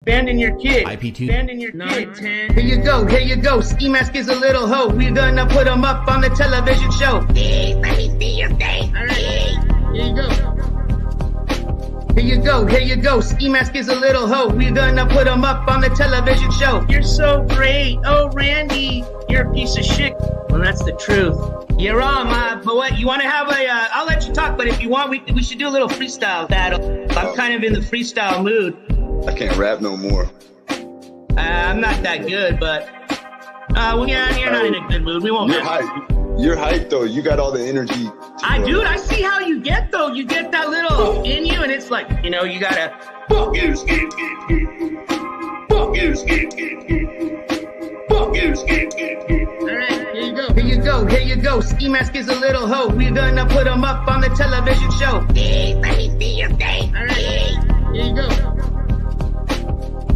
Abandon your kid. IP2. Abandon your kid. 10. Here you go, Skimask is a little hoe. We're gonna put him up on the television show. Please, let me see your face. All right. Here you go. Here you go, Skimask is a little hoe. We're gonna put him up on the television show. You're so great. Oh, Randy, you're a piece of shit. Well, that's the truth. You're wrong, but what, you wanna have I'll let you talk, but if you want, we should do a little freestyle battle. I'm kind of in the freestyle mood. I can't rap no more. I'm not that good, but, you're not in a good mood. We won't. You're hyped though. You got all the energy. Dude, I see how you get though. You get that little in you, and it's like, you gotta. Fuck you, skip. Fuck you, skip. Fuck you, skip. All right, here you go. Here you go, Skimask is a little hoe. We're gonna put him up on the television show. Please, let me see your face. All right, here you go.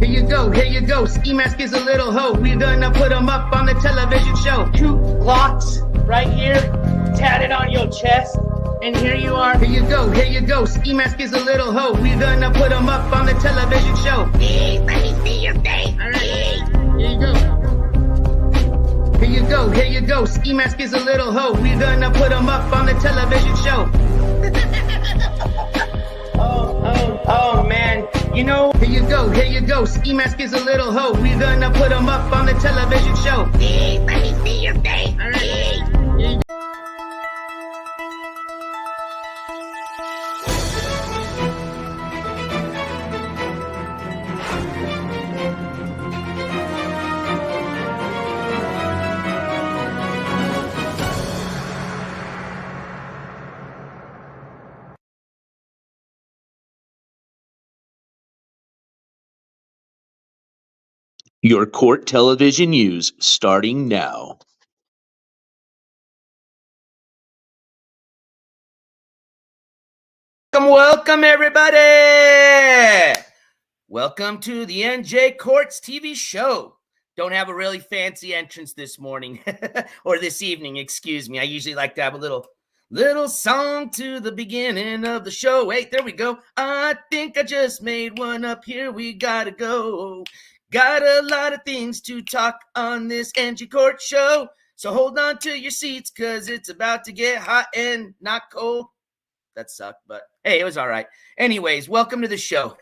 Here you go, Skimask is a little hoe. We're gonna put him up on the television show. 2 locks right here, tatted on your chest, and here you are. Here you go, Skimask is a little hoe. We're gonna put him up on the television show. Please, let me see your face. All right, here you go. Here you go, Skimask is a little hoe. We're gonna put him up on the television show. Oh, man. Here you go, Skimask is a little hoe. We're gonna put him up on the television show. Please, let me see your face. All right, here you go. Your court television news starting now. Welcome, everybody! Welcome to the NJCourts TV show. Don't have a really fancy entrance this morning, or this evening, excuse me. I usually like to have a little song to the beginning of the show. Wait, there we go. I think I just made one up. Here we gotta go. Got a lot of things to talk on this NJCourts show. So hold on to your seats, because it's about to get hot and not cold. That sucked, but hey, it was all right. Anyways, welcome to the show.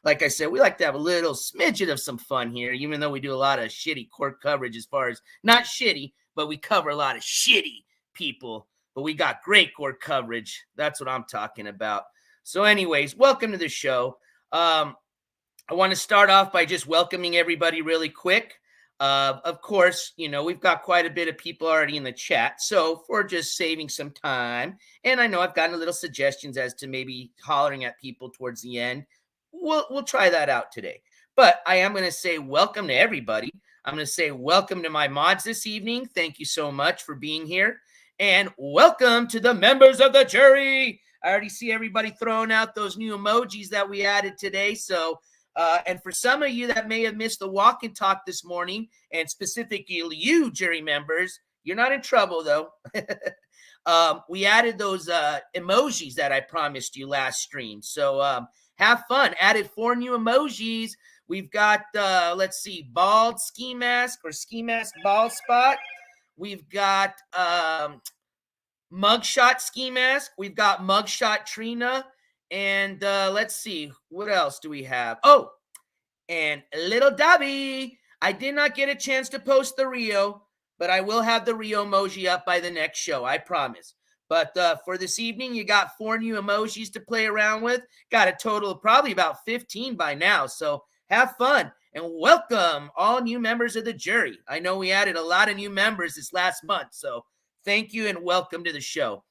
Like I said, we like to have a little smidgen of some fun here, even though we do a lot of shitty court coverage as far as, not shitty, but we cover a lot of shitty people. But we got great court coverage. That's what I'm talking about. So anyways, welcome to the show. I want to start off by just welcoming everybody really quick. Of course, we've got quite a bit of people already in the chat. So for just saving some time, and I know I've gotten a little suggestions as to maybe hollering at people towards the end. We'll try that out today. But I am going to say welcome to everybody. I'm going to say welcome to my mods this evening. Thank you so much for being here. And welcome to the members of the jury. I already see everybody throwing out those new emojis that we added today. So and for some of you that may have missed the walk and talk this morning, and specifically you, jury members, you're not in trouble, though. We added those emojis that I promised you last stream. So have fun. Added 4 new emojis. We've got, let's see, bald ski mask or ski mask bald spot. We've got mugshot ski mask. We've got mugshot Trina. And let's see, what else do we have? Oh, and little Dobby. I did not get a chance to post the Rio, but I will have the Rio emoji up by the next show, I promise. But for this evening, you got 4 new emojis to play around with. Got a total of probably about 15 by now. So have fun and welcome all new members of the jury. I know we added a lot of new members this last month. So thank you and welcome to the show.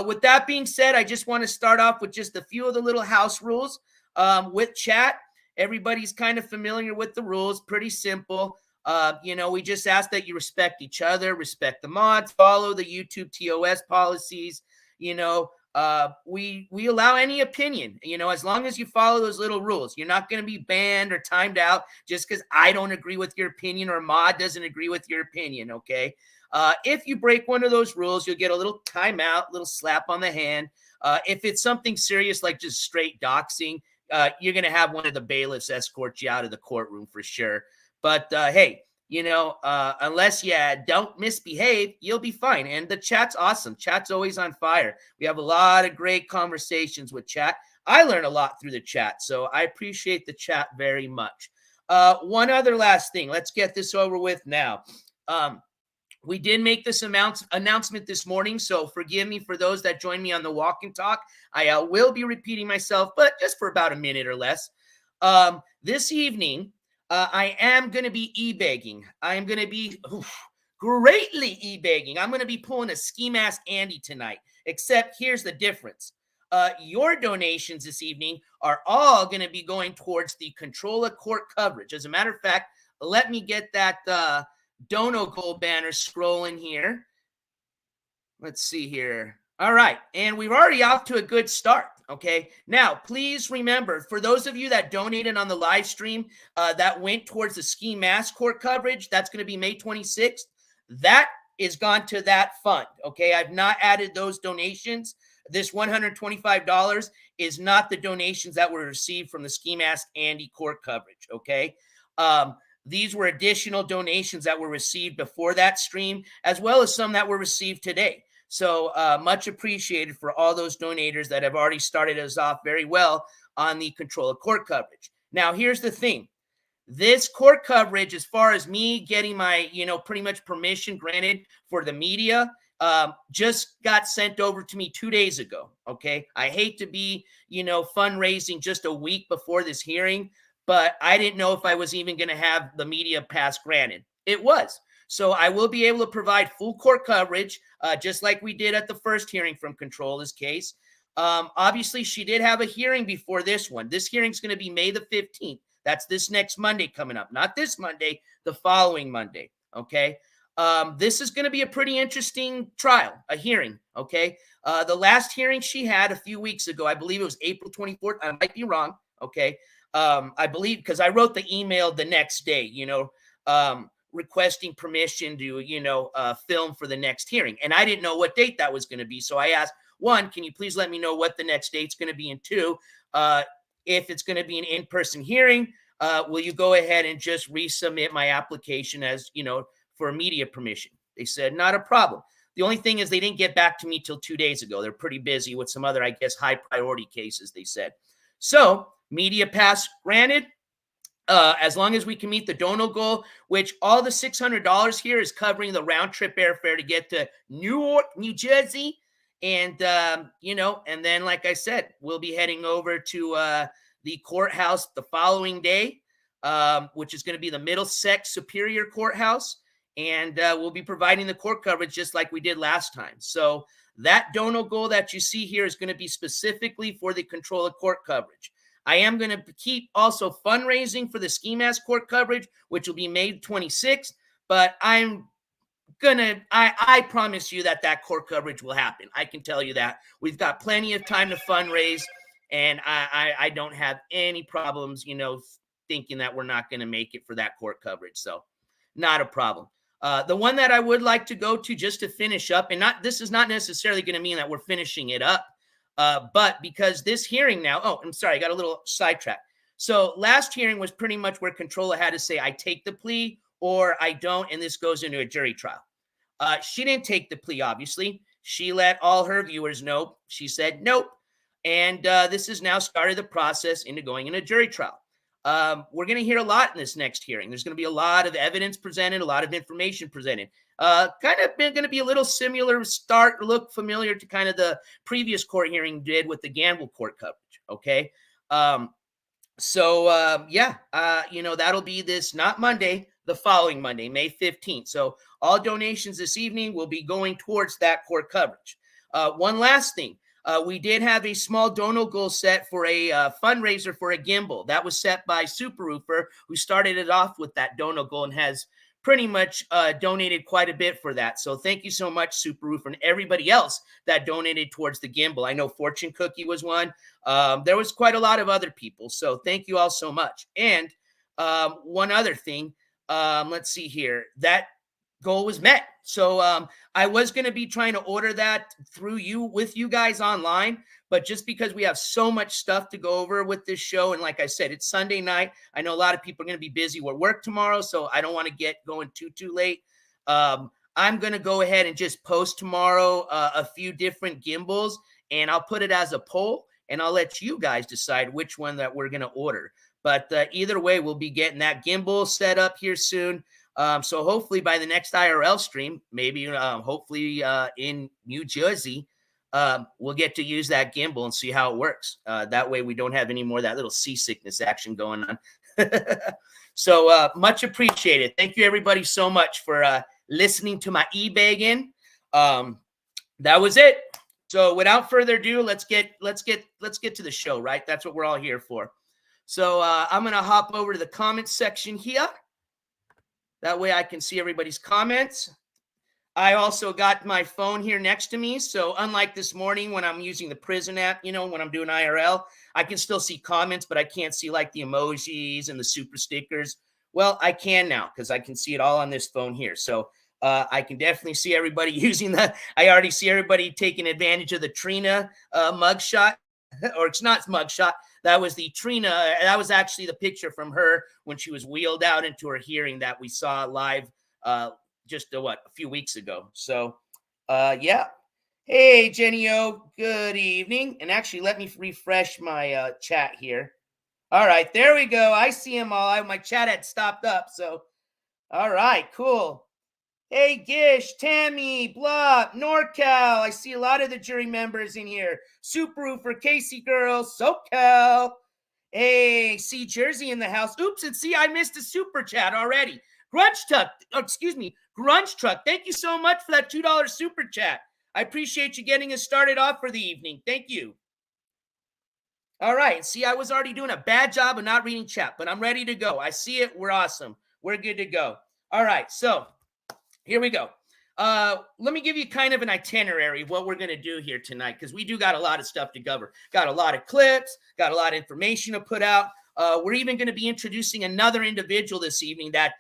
With that being said, I just want to start off with just a few of the little house rules with chat. Everybody's kind of familiar with the rules. Pretty simple. We just ask that you respect each other, respect the mods, follow the YouTube TOS policies. We allow any opinion, as long as you follow those little rules. You're not going to be banned or timed out just because I don't agree with your opinion or mod doesn't agree with your opinion, okay? If you break one of those rules, you'll get a little timeout, little slap on the hand. If it's something serious like just straight doxing, you're going to have one of the bailiffs escort you out of the courtroom for sure. But hey, unless you don't misbehave, you'll be fine. And the chat's awesome. Chat's always on fire. We have a lot of great conversations with chat. I learn a lot through the chat, so I appreciate the chat very much. One other last thing. Let's get this over with now. We did make this announcement this morning, so forgive me for those that joined me on the walk and talk. I will be repeating myself, but just for about a minute or less. This evening, I am going to be e-bagging. I am going to be greatly e-bagging. I'm going to be pulling a Skimask Andy tonight, except here's the difference. Your donations this evening are all going to be going towards the Control of Court coverage. As a matter of fact, let me get that Dono Gold banner scrolling here. Let's see here. All right. And we're already off to a good start. Okay. Now, please remember, for those of you that donated on the live stream that went towards the Skimask Court coverage, that's going to be May 26th. That is gone to that fund. Okay. I've not added those donations. This $125 is not the donations that were received from the Skimask Andy court coverage. Okay. These were additional donations that were received before that stream, as well as some that were received today. So much appreciated for all those donators that have already started us off very well on the Control of Court coverage. Now, here's the thing. This court coverage, as far as me getting my, pretty much permission granted for the media, just got sent over to me 2 days ago. Okay. I hate to be, fundraising just a week before this hearing, but I didn't know if I was even going to have the media pass granted. It was. So I will be able to provide full court coverage, just like we did at the first hearing from Controla's case. Obviously, she did have a hearing before this one. This hearing is going to be May the 15th. That's this next Monday coming up. Not this Monday, the following Monday. Okay. This is going to be a pretty interesting trial, a hearing. Okay. The last hearing she had a few weeks ago, I believe it was April 24th. I might be wrong. Okay. I believe, because I wrote the email the next day, requesting permission to, film for the next hearing. And I didn't know what date that was going to be. So I asked, one, can you please let me know what the next date's going to be? And two, if it's going to be an in-person hearing, will you go ahead and just resubmit my application as, for media permission? They said, not a problem. The only thing is they didn't get back to me till 2 days ago. They're pretty busy with some other, I guess, high priority cases, they said. So media pass granted, as long as we can meet the Dono goal, which all the $600 here is covering the round trip airfare to get to Newark, New Jersey. And, and then, like I said, we'll be heading over to the courthouse the following day, which is going to be the Middlesex Superior Courthouse. And we'll be providing the court coverage just like we did last time. So that Dono goal that you see here is going to be specifically for the Control of Court coverage. I am going to keep also fundraising for the Skimask Court coverage, which will be May 26th. But I promise you that court coverage will happen. I can tell you that. We've got plenty of time to fundraise, and I don't have any problems, thinking that we're not going to make it for that court coverage. So not a problem. The one that I would like to go to just to finish up, and this is not necessarily going to mean that we're finishing it up, but because this hearing now, I'm sorry, I got a little sidetracked. So last hearing was pretty much where Controller had to say, I take the plea or I don't, and this goes into a jury trial. She didn't take the plea, obviously. She let all her viewers know. She said nope. And this has now started the process into going in a jury trial. We're going to hear a lot in this next hearing. There's going to be a lot of evidence presented, a lot of information presented. Kind of going to be a little similar, look familiar to kind of the previous court hearing did with the Gamble court coverage. Okay. That'll be this, not Monday, the following Monday, May 15th. So all donations this evening will be going towards that court coverage. One last thing. We did have a small Dono goal set for a fundraiser for a gimbal. That was set by Super Roofer, who started it off with that Dono goal and has pretty much donated quite a bit for that. So thank you so much, Super Roofer, and everybody else that donated towards the gimbal. I know Fortune Cookie was one. There was quite a lot of other people. So thank you all so much. And one other thing, let's see here. That goal was met. So I was going to be trying to order that through you with you guys online, but just because we have so much stuff to go over with this show, and like I said, it's Sunday night. I know a lot of people are going to be busy with work tomorrow, so I don't want to get going too late. I'm going to go ahead and just post tomorrow a few different gimbals, and I'll put it as a poll, and I'll let you guys decide which one that we're going to order. But either way, we'll be getting that gimbal set up here soon. So hopefully by the next IRL stream, maybe hopefully in New Jersey, we'll get to use that gimbal and see how it works. That way we don't have any more of that little seasickness action going on. So much appreciated. Thank you everybody so much for listening to my e-begging. That was it. So without further ado, let's get to the show, right? That's what we're all here for. So I'm going to hop over to the comments section here. That way I can see everybody's comments. I also got my phone here next to me. So unlike this morning when I'm using the prison app, when I'm doing IRL, I can still see comments, but I can't see like the emojis and the super stickers. Well, I can now because I can see it all on this phone here. So I can definitely see everybody using that. I already see everybody taking advantage of the Trina mugshot, or it's not mugshot. That was the Trina. That was actually the picture from her when she was wheeled out into her hearing that we saw live just a few weeks ago. So, yeah. Hey, Jenny O, good evening. And actually, let me refresh my chat here. All right, there we go. I see them all. My chat had stopped up. So, all right, cool. Hey, Gish, Tammy, Blop, NorCal. I see a lot of the jury members in here. Subaru for Casey Girls, SoCal. Hey, see Jersey in the house. Oops, and see, I missed a super chat already. Grunge Truck. Thank you so much for that $2 super chat. I appreciate you getting us started off for the evening. Thank you. All right, see, I was already doing a bad job of not reading chat, but I'm ready to go. I see it. We're awesome. We're good to go. All right, so here we go. Let me give you kind of an itinerary of what we're going to do here tonight, because we do got a lot of stuff to cover. Got a lot of clips, got a lot of information to put out. We're even going to be introducing another individual this evening that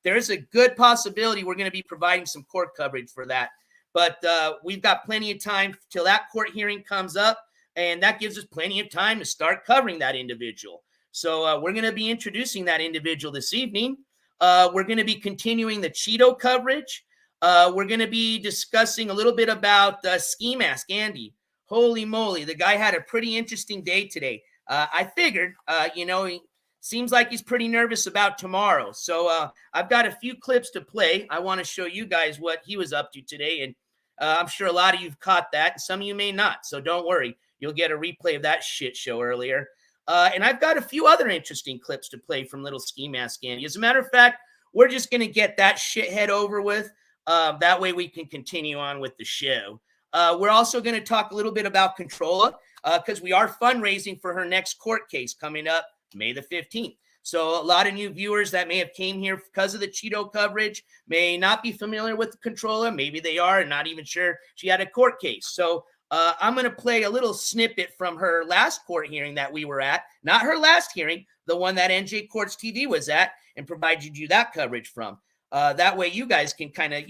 there is a good possibility we're going to be providing some court coverage for that. But we've got plenty of time till that court hearing comes up, and that gives us plenty of time to start covering that individual. So we're going to be introducing that individual this evening. We're going to be continuing the Cheeto coverage. We're going to be discussing a little bit about Skimask Andy. Holy moly, the guy had a pretty interesting day today. I figured, he seems like he's pretty nervous about tomorrow. So I've got a few clips to play. I want to show you guys what he was up to today. And I'm sure a lot of you've caught that, and some of you may not. So don't worry. You'll get a replay of that shit show earlier. And I've got a few other interesting clips to play from little Skimask Andy. As a matter of fact, we're just going to get that shithead over with. That way we can continue on with the show. We're also going to talk a little bit about Controlla, because we are fundraising for her next court case coming up May the 15th. So a lot of new viewers that may have came here because of the Cheeto coverage may not be familiar with Controlla. Maybe they are and not even sure she had a court case. So I'm going to play a little snippet from her last court hearing that we were at. Not her last hearing, the one that NJCourts TV was at, and provided you that coverage from. That way you guys can kind of,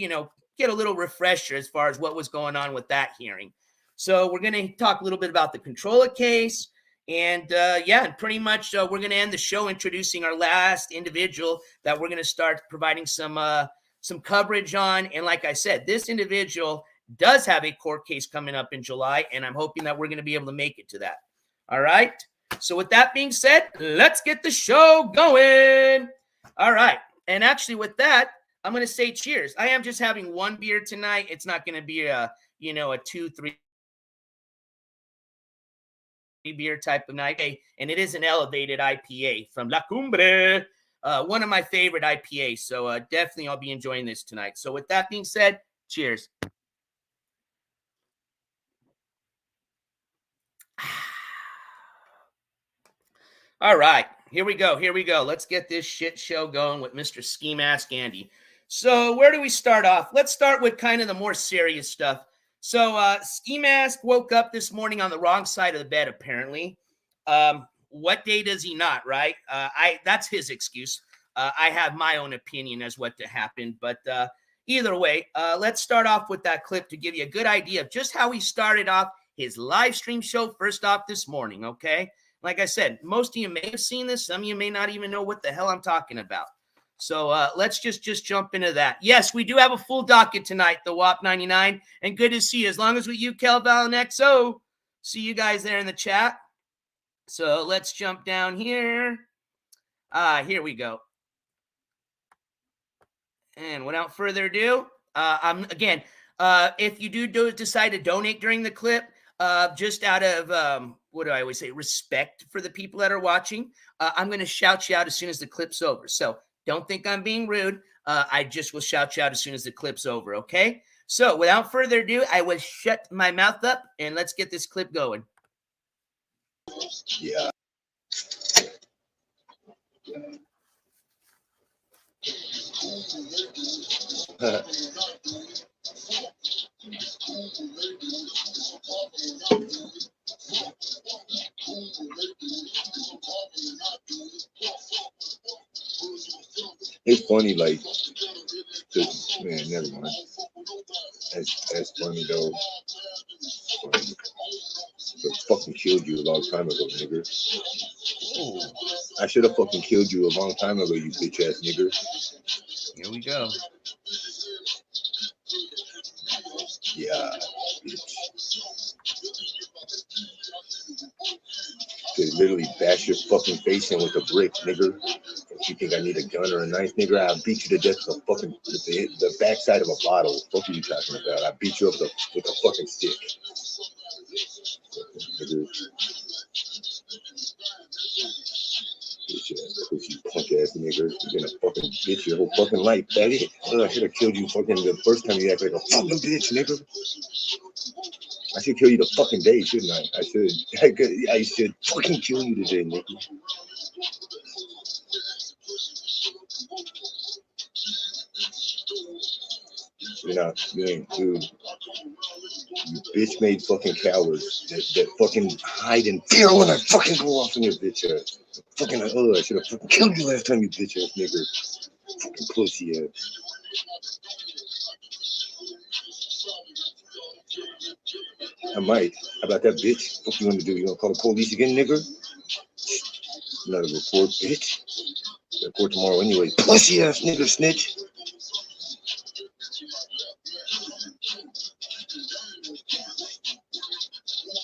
get a little refresher as far as what was going on with that hearing. So we're going to talk a little bit about the Controlla case. And and pretty much we're going to end the show introducing our last individual that we're going to start providing some coverage on. And like I said, this individual does have a court case coming up in July, and I'm hoping that we're going to be able to make it to that. All right. So with that being said, let's get the show going. All right. And actually with that, I'm going to say cheers. I am just having one beer tonight. It's not going to be a 2-3 beer type of night. And it is an elevated IPA from La Cumbre, one of my favorite IPAs. So definitely I'll be enjoying this tonight. So with that being said, cheers. All right, here we go. Let's get this shit show going with Mr. Skimask Andy. So where do we start off? Let's start with kind of the more serious stuff. So Skimask woke up this morning on the wrong side of the bed, apparently. What day does he not, right? That's his excuse. I have my own opinion as what happened. But either way, let's start off with that clip to give you a good idea of just how he started off his live stream show first off this morning, okay? Like I said, most of you may have seen this. Some of you may not even know what the hell I'm talking about. So let's just jump into that. Yes, we do have a full docket tonight, the WAP 99, and good to see you. As long as with you, Kelval and XO, see you guys there in the chat. So let's jump down here. Here we go. And without further ado, if you do decide to donate during the clip, just out of, what do I always say, respect for the people that are watching, I'm going to shout you out as soon as the clip's over. So don't think I'm being rude. I just will shout you out as soon as the clip's over, okay? So without further ado, I will shut my mouth up, and let's get this clip going. Yeah. It's funny, like, man, never mind. That's funny though. I fucking killed you a long time ago, nigga. Oh. I should have fucking killed you a long time ago, you bitch ass nigga. Here we go. Yeah, bitch. Could literally bash your fucking face in with a brick, nigga. If you think I need a gun or a knife, nigga, I'll beat you to death with a fucking the backside of a bottle. What the fuck are you talking about? I beat you up with a fucking stick. Nigga. Bitch ass, pussy, punk ass nigga. You're gonna fucking bitch your whole fucking life, faggot. I should have killed you fucking the first time you act like a fucking bitch, nigga. I should kill you the fucking day, shouldn't I? I should fucking kill you today, nigga. You ain't, dude. You bitch made fucking cowards that fucking hide in fear when I fucking go off on your bitch ass. Fucking, I should have fucking killed you last time, you bitch ass nigga. Fucking pussy ass. I might. How about that, bitch? What you gonna do? You gonna call the police again, nigga? Not a report, bitch. Report tomorrow anyway. Pussy ass nigga, snitch.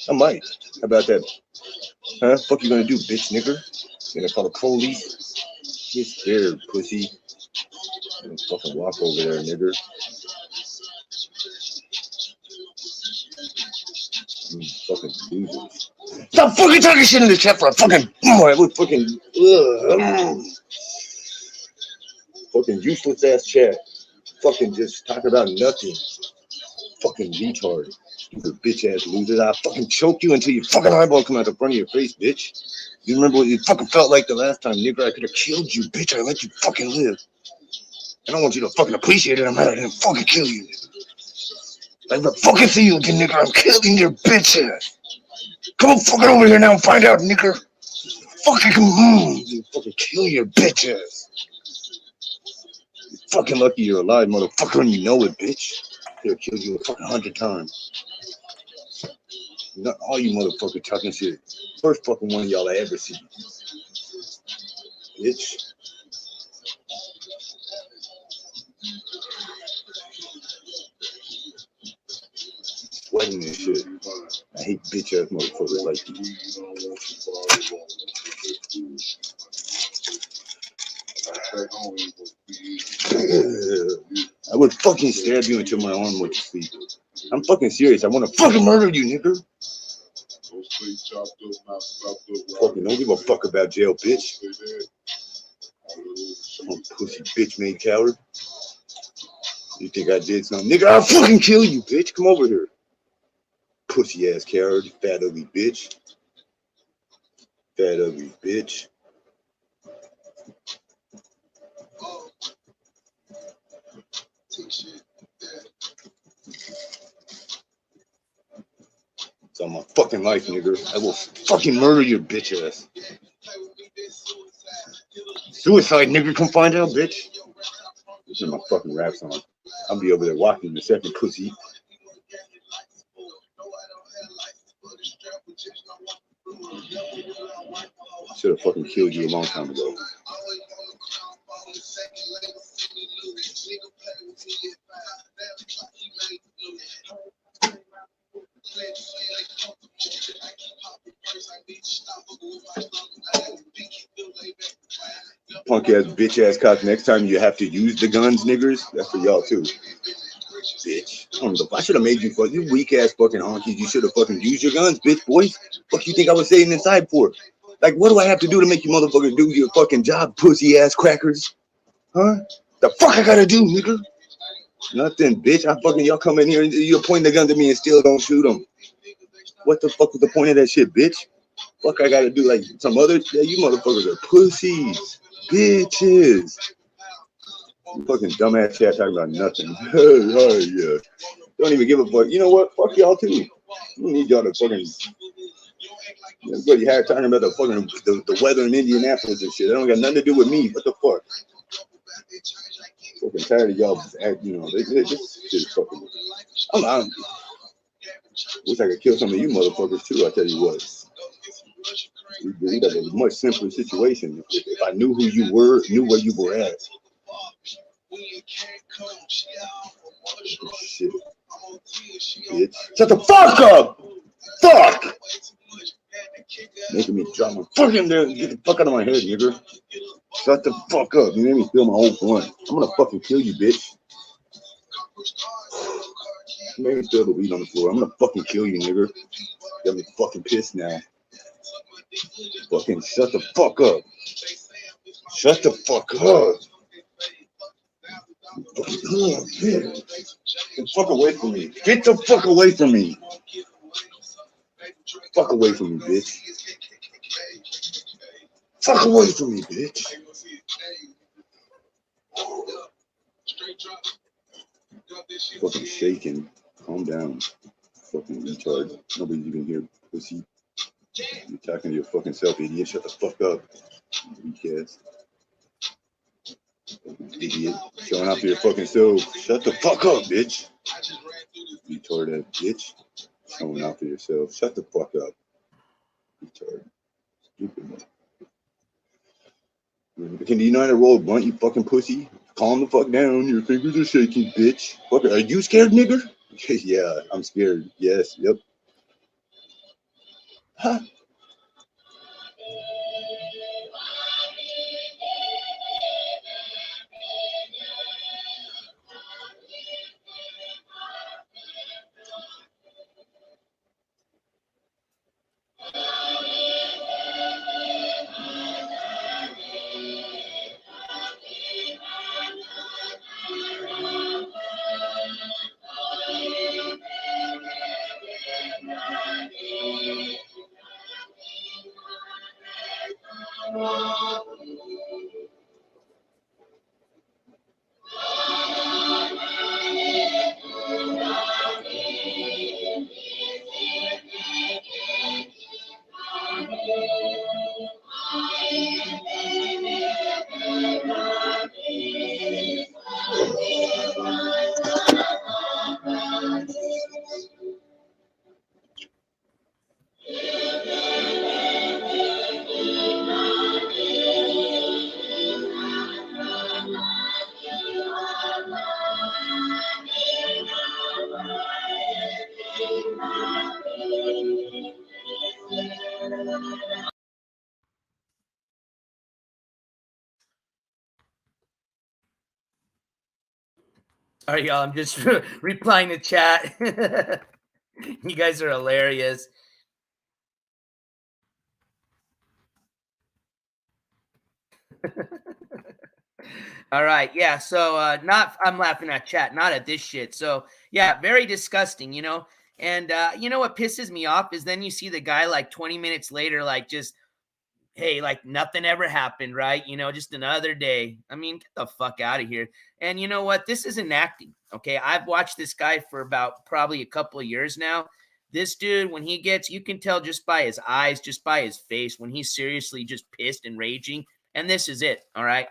I might. How about that? Huh? Fuck you gonna do, bitch, nigga? You gonna call the police? Get scared, pussy. You gonna fucking walk over there, nigga. You fucking losers. Stop fucking talking shit in the chat for a fucking. I look fucking. Fucking useless ass chat. Fucking just talk about nothing. Fucking retard. Stupid bitch ass loser. I'll fucking choke you until your fucking eyeball come out the front of your face, bitch. You remember what you fucking felt like the last time, nigga? I could have killed you, bitch. I let you fucking live. I don't want you to fucking appreciate it. I'm out. I didn't fucking kill you, nigga. If I ever fucking see you again, nigga, I'm killing your bitch ass. Come on, fucking over here now and find out, nigga. Fucking fucking kill your bitch ass. You're fucking lucky you're alive, motherfucker, and you know it, bitch. Could have killed you a fucking 100 times. Not all you motherfucker talking shit. First fucking one of y'all I ever see. Bitch. Sweating this shit. I hate bitch ass motherfuckers like you. I would fucking stab you until my arm went to sleep. I'm fucking serious. I want to fucking murder you, nigga. Fucking don't give a fuck about jail, bitch. Oh, pussy bitch made coward. You think I did something? Nigga, I'll fucking kill you, bitch. Come over here. Pussy ass coward. Fat ugly bitch. Fat ugly bitch. It's on my fucking life, nigga. I will fucking murder your bitch ass. Suicide, nigga. Come find out, bitch. This is my fucking rap song. I'll be over there watching in a second, pussy. Should have fucking killed you a long time ago. Punk ass bitch ass cops. Next time you have to use the guns, niggers. That's for y'all too. Bitch. I should have made you fuck you weak ass fucking honkies. You should have fucking used your guns, bitch boys. Fuck you think I was staying inside for? Like, what do I have to do to make you motherfuckers do your fucking job, pussy ass crackers? Huh? The fuck I gotta do, nigga? Nothing, bitch. I fucking y'all come in here and you're pointing the gun at me and still don't shoot them. What the fuck was the point of that shit, bitch? Fuck I gotta do like some other. Yeah, you motherfuckers are pussies, bitches. You fucking dumbass chat talking about nothing. Oh yeah. Don't even give a fuck. You know what? Fuck y'all too. You need y'all to fucking. Everybody had talking about the fucking the weather in Indianapolis and shit. That don't got nothing to do with me. What the fuck? Fucking tired of y'all. You know, this shit is fucking. I'm wish I could kill some of you motherfuckers too. I tell you what. We'd have a much simpler situation if I knew who you were, knew where you were at. Shit. Bitch. Shut the fuck up! Fuck! Making me drop my fucking there. Get the fuck out of my head, nigga. Shut the fuck up. You made me feel my own blunt. I'm gonna fucking kill you, bitch. You made me throw the weed on the floor. I'm gonna fucking kill you, nigga. Got me fucking pissed now. Fucking shut the fuck up. Shut the fuck up. Get the fuck away from me. Get the fuck away from me. Fuck away from me, bitch. Fuck away from me, bitch. Fucking shaking. Calm down. Fucking retard. Nobody's even here, pussy. You're talking to your fucking self, idiot. Shut the fuck up. Weak ass. Idiot. Showing out for your fucking self. Shut the fuck up, bitch. Retard ass bitch. Showing out for yourself. Shut the fuck up. Retard. Stupid. Can you know how to roll a blunt, you fucking pussy? Calm the fuck down. Your fingers are shaking, bitch. Fuck, are you scared, nigger? Yeah, I'm scared. Yes, yep. Huh? All right, y'all. I'm just replying to chat. You guys are hilarious. All right, yeah. So I'm laughing at chat, not at this shit. So yeah, very disgusting, you know. And you know what pisses me off is then you see the guy like 20 minutes later, like just, hey, like nothing ever happened, right? You know, just another day. I mean, get the fuck out of here. And you know what? This isn't acting. Okay, I've watched this guy for about probably a couple of years now. This dude, when he gets, you can tell just by his eyes, just by his face, when he's seriously just pissed and raging. And this is it. All right.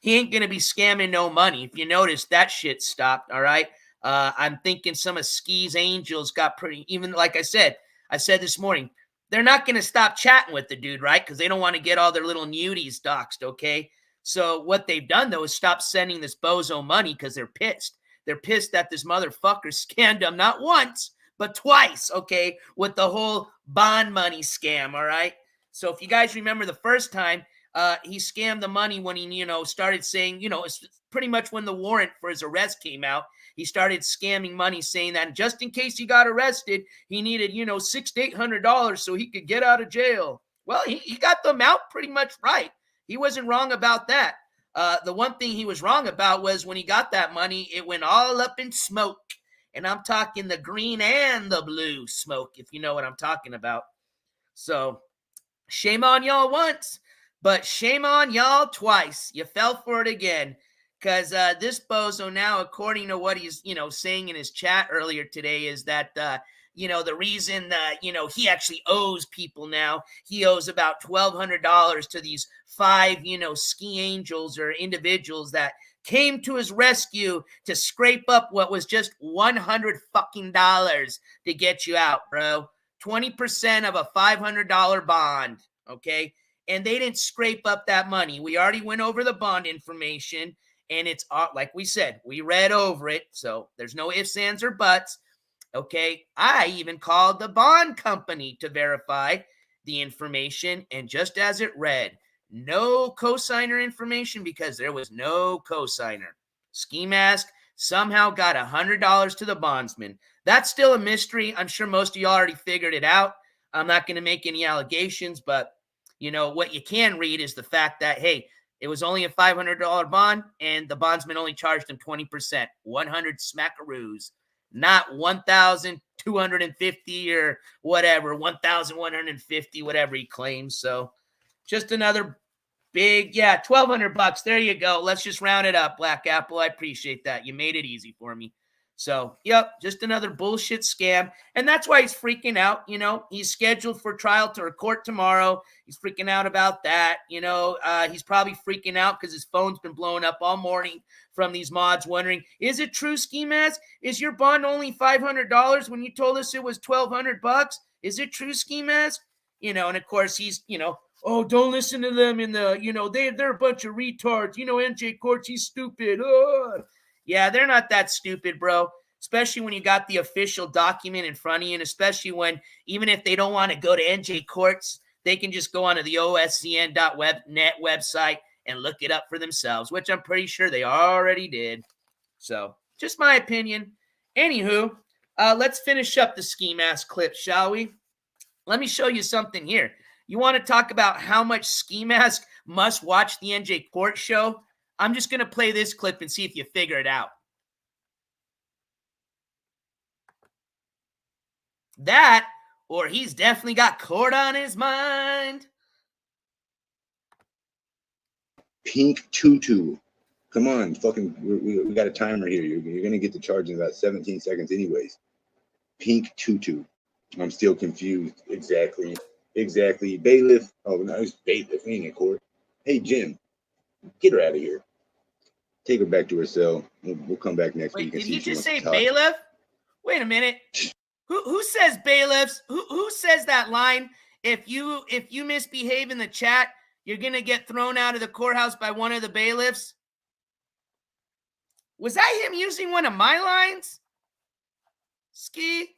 he ain't going to be scamming no money. If you notice, that shit stopped, all right? I'm thinking some of Ski's Angels got pretty, even like I said this morning, they're not going to stop chatting with the dude, right? Because they don't want to get all their little nudies doxxed, okay? So what they've done, though, is stop sending this bozo money because they're pissed. They're pissed that this motherfucker scammed them not once, but twice, okay, with the whole bond money scam, all right? So if you guys remember the first time, he scammed the money when he, started saying, it's pretty much when the warrant for his arrest came out. He started scamming money, saying that just in case he got arrested, he needed, $600 to $800 so he could get out of jail. Well, he got them out pretty much right. He wasn't wrong about that. The one thing he was wrong about was when he got that money, it went all up in smoke. And I'm talking the green and the blue smoke, if you know what I'm talking about. So shame on y'all once, but shame on y'all twice. You fell for it again. Because this bozo now, according to what he's, saying in his chat earlier today, is that, the reason that, he actually owes people now, he owes about $1,200 to these 5, ski angels or individuals that came to his rescue to scrape up what was just $100 fucking dollars to get you out, bro. 20% of a $500 bond, okay? And they didn't scrape up that money. We already went over the bond information. And it's like we said, we read over it. So there's no ifs, ands, or buts. Okay. I even called the bond company to verify the information. And just as it read, no cosigner information because there was no cosigner. Skimask somehow got $100 to the bondsman. That's still a mystery. I'm sure most of y'all already figured it out. I'm not going to make any allegations, but what you can read is the fact that, hey, it was only a $500 bond, and the bondsman only charged him 20%, 100 smackaroos, not 1,250 or whatever, 1,150, whatever he claims. So just another big, $1,200. There you go. Let's just round it up, Black Apple. I appreciate that. You made it easy for me. So, just another bullshit scam. And that's why he's freaking out. He's scheduled for trial to court tomorrow. He's freaking out about that. He's probably freaking out because his phone's been blowing up all morning from these mods wondering, is it true, Skimask? Is your bond only $500 when you told us it was $1,200? Is it true, Skimask? And of course he's, oh, don't listen to them in the, they're a bunch of retards. NJCourts, he's stupid. Oh. Yeah, they're not that stupid, bro. Especially when you got the official document in front of you, and especially when, even if they don't want to go to NJCourts, they can just go onto the oscn.net website and look it up for themselves, which I'm pretty sure they already did. So, just my opinion. Anywho, let's finish up the Skimask clip, shall we? Let me show you something here. You want to talk about how much Skimask must watch the NJCourts show? I'm just going to play this clip and see if you figure it out. That, or he's definitely got court on his mind. Pink Tutu. Come on, fucking, we got a timer here. You're going to get the charge in about 17 seconds anyways. Pink Tutu. I'm still confused. Exactly. Bailiff. Oh, no, it's bailiff. We ain't in court. Hey, Jim, get her out of here. Take her back to her cell. We'll come back next week. Did he just say bailiff? Wait a minute. Who says bailiffs? Who says that line? If you misbehave in the chat, you're gonna get thrown out of the courthouse by one of the bailiffs. Was that him using one of my lines? Ski?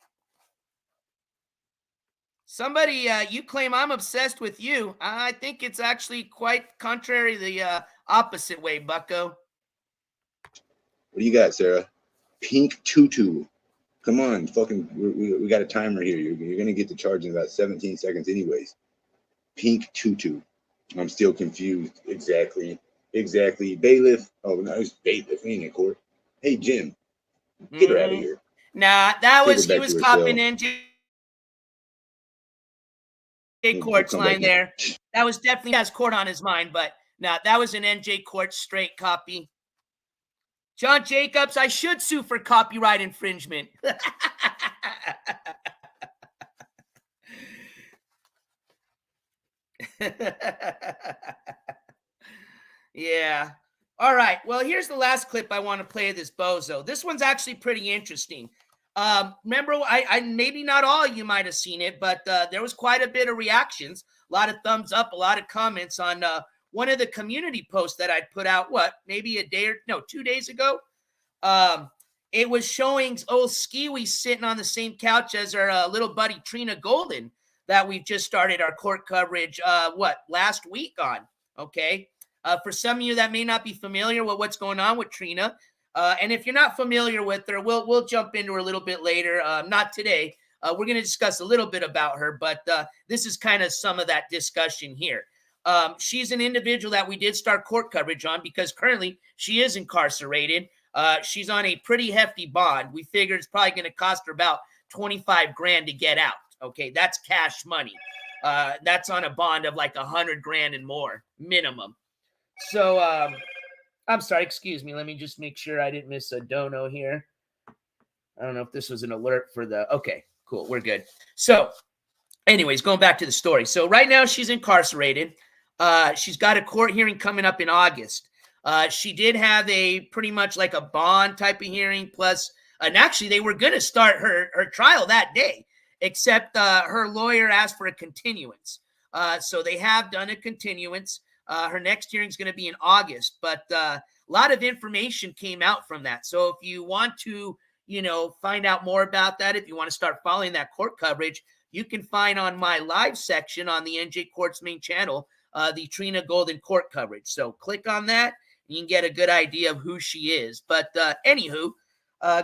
Somebody, you claim I'm obsessed with you. I think it's actually quite contrary the opposite way, bucko. What do you got, Sarah? Pink Tutu. Come on, fucking, we got a timer here. You're going to get the charge in about 17 seconds anyways. Pink Tutu. I'm still confused. Exactly. Bailiff. Oh, no, it's bailiff. We ain't in court. Hey, Jim, get her out of here. Nah, he was copying NJCourts line there. That was definitely has court on his mind, but nah, that was an NJCourts straight copy. John Jacobs, I should sue for copyright infringement. Yeah. All right. Well, here's the last clip I want to play of this bozo. This one's actually pretty interesting. Remember, I maybe not all of you might have seen it, but there was quite a bit of reactions, a lot of thumbs up, a lot of comments on one of the community posts that I'd put out, maybe 2 days ago. It was showing old Skiwi sitting on the same couch as our little buddy Trina Golden that we've just started our court coverage, last week on, okay? For some of you that may not be familiar with what's going on with Trina, and if you're not familiar with her, we'll jump into her a little bit later. Not today. We're going to discuss a little bit about her, but this is kind of some of that discussion here. She's an individual that we did start court coverage on because currently she is incarcerated. She's on a pretty hefty bond. We figure it's probably going to cost her about $25,000 to get out. Okay, that's cash money. That's on a bond of like $100,000 and more minimum. So, I'm sorry, excuse me. Let me just make sure I didn't miss a dono here. I don't know if this was an alert for okay, cool. We're good. So anyways, going back to the story. So right now she's incarcerated. She's got a court hearing coming up in August. She did have a pretty much like a bond type of hearing plus, and actually they were going to start her trial that day, except her lawyer asked for a continuance. So they have done a continuance. Her next hearing is going to be in August, but a lot of information came out from that. So if you want to, find out more about that, if you want to start following that court coverage, you can find on my live section on the NJCourts main channel, the Trina Golden court coverage. So click on that. You can get a good idea of who she is. But anywho,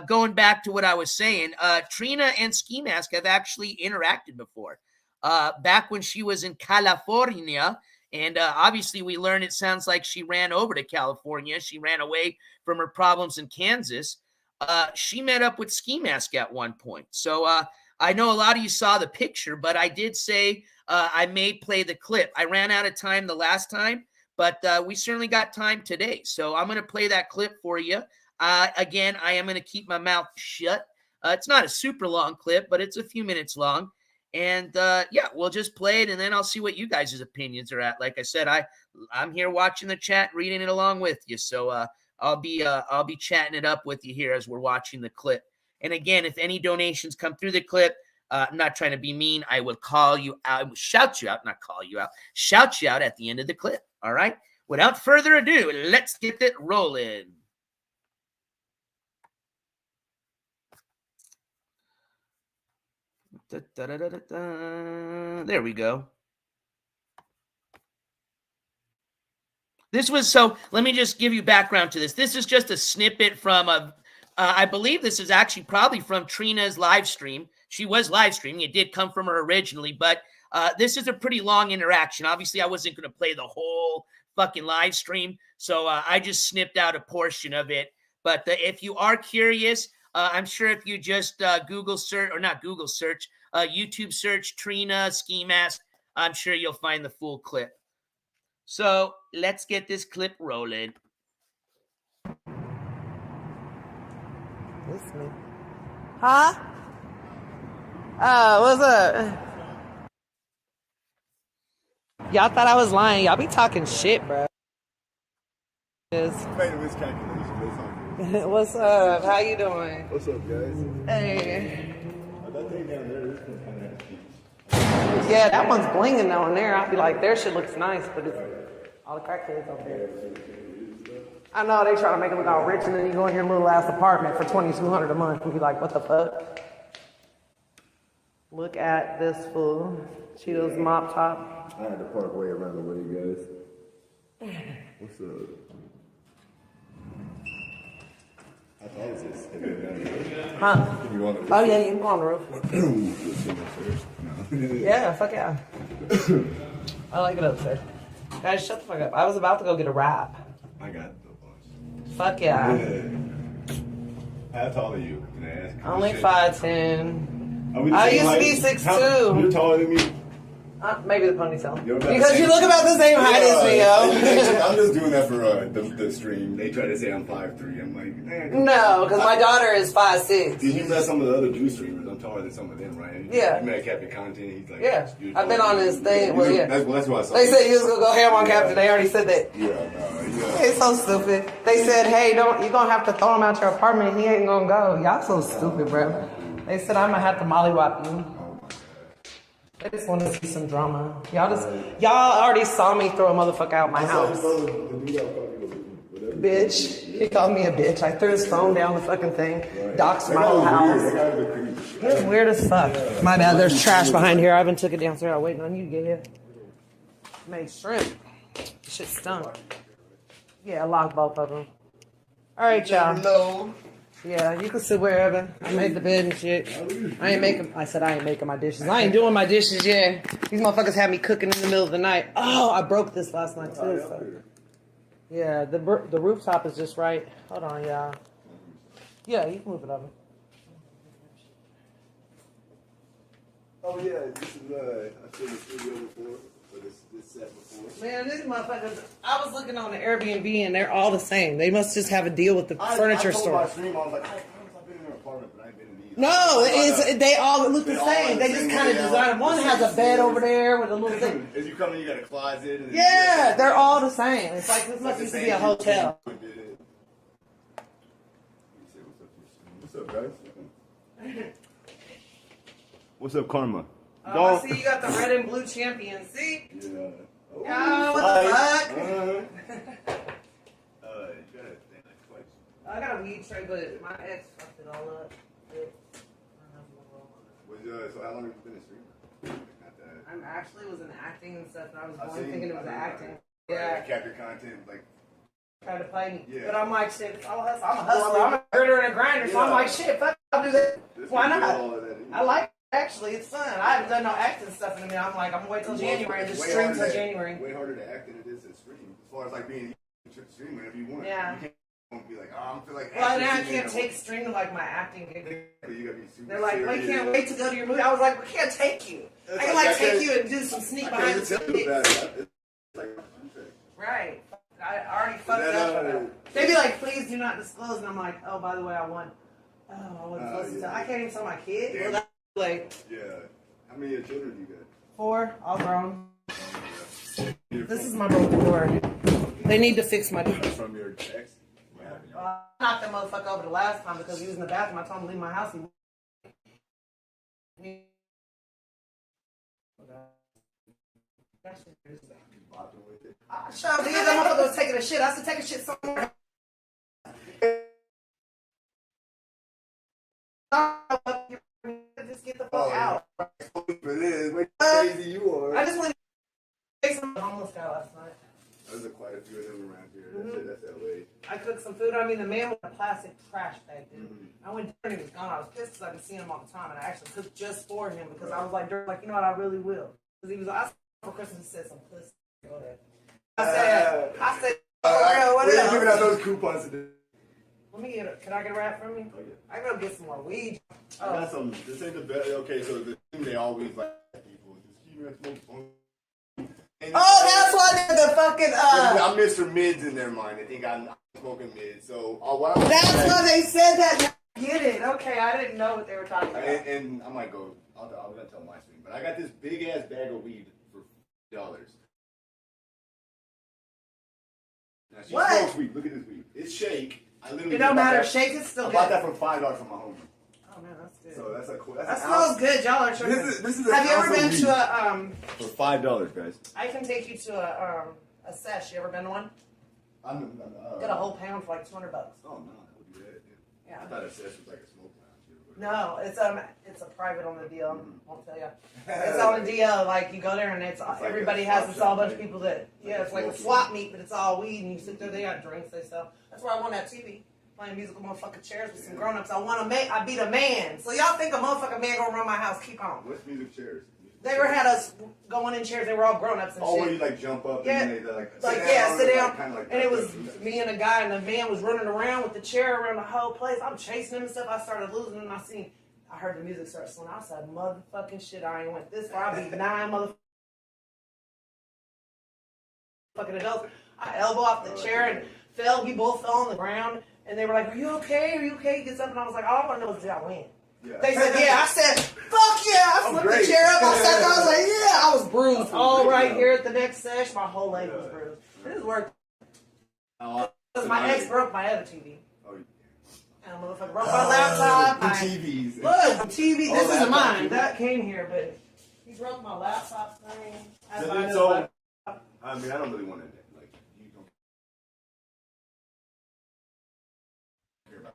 going back to what I was saying, Trina and Skimask have actually interacted before. Back when she was in California, and obviously we learned it sounds like she ran over to California. She ran away from her problems in Kansas. She met up with Skimask at one point. So I know a lot of you saw the picture, but I did say I may play the clip. I ran out of time the last time, but we certainly got time today. So I'm going to play that clip for you. Again, I am going to keep my mouth shut. It's not a super long clip, but it's a few minutes long. And we'll just play it, and then I'll see what you guys' opinions are at. Like I said, I'm here watching the chat, reading it along with you. So I'll be chatting it up with you here as we're watching the clip. And again, if any donations come through the clip, I'm not trying to be mean. I will call you out. I will shout you out, not call you out. Shout you out at the end of the clip. All right. Without further ado, let's get it rolling. There we go. Let me just give you background to this. This is just a snippet from I believe this is actually probably from Trina's live stream. She was live streaming. It did come from her originally, but this is a pretty long interaction. Obviously, I wasn't going to play the whole fucking live stream, so I just snipped out a portion of it. But if you are curious, I'm sure if you just YouTube search Trina Skimask, I'm sure you'll find the full clip. So let's get this clip rolling. It's me. Huh? What's up? Y'all thought I was lying. Y'all be talking shit, bro. What's up? How you doing? What's up, guys? Hey. That thing down there, this one kind of has Yeah, that one's blinging down there. I'll be like, their shit looks nice, but it's all the crackheads up there. I know they try to make it look all rich, and then you go in your little ass apartment for $2,200 a month and be like, what the fuck? Look at this fool. Cheeto's mop top. I had to park way around the way, guys. What's up? How tall is this? Huh? You want to Oh, yeah, you can go on the roof. Yeah, fuck yeah. I like it upstairs. Guys, shut the fuck up. I was about to go get a wrap. I got the bunch. Fuck yeah. How tall are you? Can I ask? Only 5'10". Are we the I same used to height? be 6'2". You're taller than me? Maybe the ponytail. You're about Because the you same- look about the same height as me, yo. I'm just doing that for the stream. They try to say I'm 5'3". I'm like, man. No, because my daughter is 5'6". Did you met some of the other Jew streamers? I'm taller than some of them, right? Yeah. You met Captain Content. He's like, Yeah. you're I've been taller on than this me. thing. Well, yeah. That's what I saw. They said you was going to go ham on Captain. They already said that. Yeah, no, yeah. It's so stupid. They said, hey, you're going to have to throw him out your apartment. He ain't going to go. Y'all so stupid, bro. They said, I'm going to have to mollywop you. I just want to see some drama. Y'all already saw me throw a motherfucker out my house. Bitch. He called me a bitch. I threw his phone down the fucking thing. Doxed my whole house. It's weird as fuck. My bad. There's trash behind here. I haven't took it downstairs. I'm waiting on you to get here. Made shrimp. Shit stunk. Yeah, I locked both of them. All right, y'all. Yeah, you can sit wherever. I made the bed and shit. I said I ain't making my dishes. I ain't doing my dishes yet. These motherfuckers had me cooking in the middle of the night. Oh, I broke this last night too. So. Yeah, the rooftop is just right. Hold on, y'all. Yeah, you can move it over. Oh yeah, this is I've seen the studio before, but this set before. Man, these motherfuckers, I was looking on the Airbnb and they're all the same. They must just have a deal with the furniture store. I stream, I was like, I've been in their apartment, but I've been in these. No, they all look the same. They just kind of designed. One has a bed over there with a little thing. As you come in, you got a closet. And Yeah, they're all the same. It's like this must used to be a hotel. What's up, guys? What's up, Karma? I see you got the red and blue champion. See? Yeah. Oh, what the fuck? You gotta stand like twice. I got a weed tray, but my ex fucked it all up. So how long have you been a streamer? I actually was in acting and stuff, and I was I've going seen- thinking it was acting. Right, Yeah, capture content, like. trying to play me. Yeah. But I'm like, shit, I'm a hustler. I'm a herder and a grinder, so I'm like, shit, fuck, I'll do that. Why not? I like it. Actually, it's fun. I haven't done no acting stuff in a minute. I'm like, I'm gonna wait till January and just stream till January. Way harder to act than it is to stream. As far as like being stream whenever you want. Yeah. You can't be like, I feel like. Well, now I can't take streaming like my acting gig. You gotta be super. They're like, we serious. can't wait to go to your movie. I was like, we can't take you. I can like take you and do some sneak behind the tell you about scenes. it. It's like, Right. I already fucked up. They'd be like, please do not disclose. And I'm like, oh, by the way, I wasn't supposed to tell. I can't even tell my kid. Damn. Well, that's like yeah. How many children do you got? 4, all grown. This is my broken door. They need to fix my door. From your ex? What happened? I knocked that motherfucker over the last time because he was in the bathroom. I told him to leave my house. Shut up, that motherfucker was taking a shit. I said, take a shit somewhere. Just get the fuck out. Crazy you are. I just want to take some homeless guy last night. There's quite a few of them around here. That's LA. I cooked some food. I mean, the man with a plastic trash bag, dude. I went there and he was gone. I was pissed because I've been seeing him all the time, and I actually cooked just for him because I was like, you know what, I really will. Because he was like, for Christmas, he said some pussy. Go ahead. I said, oh, what We're else? giving out those coupons today. Let me can I get a wrap from you? Oh, yeah. I gotta get some more weed. I got some. This ain't the best. Okay, so the thing they always like people just keep it smoke. That's why they're the fucking I'm Mr. Mids in their mind. They think I'm smoking mids. So what I'm that's why they said that. Get it? Okay, I didn't know what they were talking about. And I might go. I'm gonna tell my stream, but I got this big ass bag of weed for $50. Now she What? smokes weed. Look at this weed. It's shake. I literally. It don't matter. That. Shake is still I good. bought that for $5 from my homie. Oh man, that's good. So that's a cool. That That's smells good. Y'all are tripping. This is an Have you ever ounce of been weed to a for $5, guys. I can take you to a sesh. You ever been to one? Got a whole pound for like $200. Oh no, that would be bad. Yeah. I thought it was like a smoke lounge. No, it's a private on the DL. Won't tell you. It's on the DL. Like you go there and it's like everybody a has swap it's all a shop, bunch of right? people that it's like a swap meet, but it's all weed and you sit there. They got drinks they sell. That's where I want that TV playing musical motherfucking chairs with some grown ups. I beat a man. So y'all think a motherfucking man gonna run my house? Keep on. What's music chairs? They were had us going in chairs. They were all grown ups and Oh, shit. where you like jump up Yeah. and they like sit down. kind of like And that. it was me and a guy, and the man was running around with the chair around the whole place. I'm chasing him and stuff. I started losing, and I heard the music start swelling. I said, motherfucking shit, I ain't went this far. I beat 9 motherfuckers fucking adults. I elbow off the chair and fell. We both fell on the ground. And they were like, are you okay? Are you okay? He gets up and I was like, all I want to know is did I win? Yeah. They said, yeah. I said, fuck yeah. I flipped the chair up. I sat down. I was like, yeah. I was bruised all right here at the next sesh. My whole leg was bruised. It is worth it. Because my ex broke my other TV. And a motherfucker broke my laptop. TVs. Look, TV. This isn't mine. That came here, but he broke my laptop screen. I mean, I don't really want to, like, you don't care about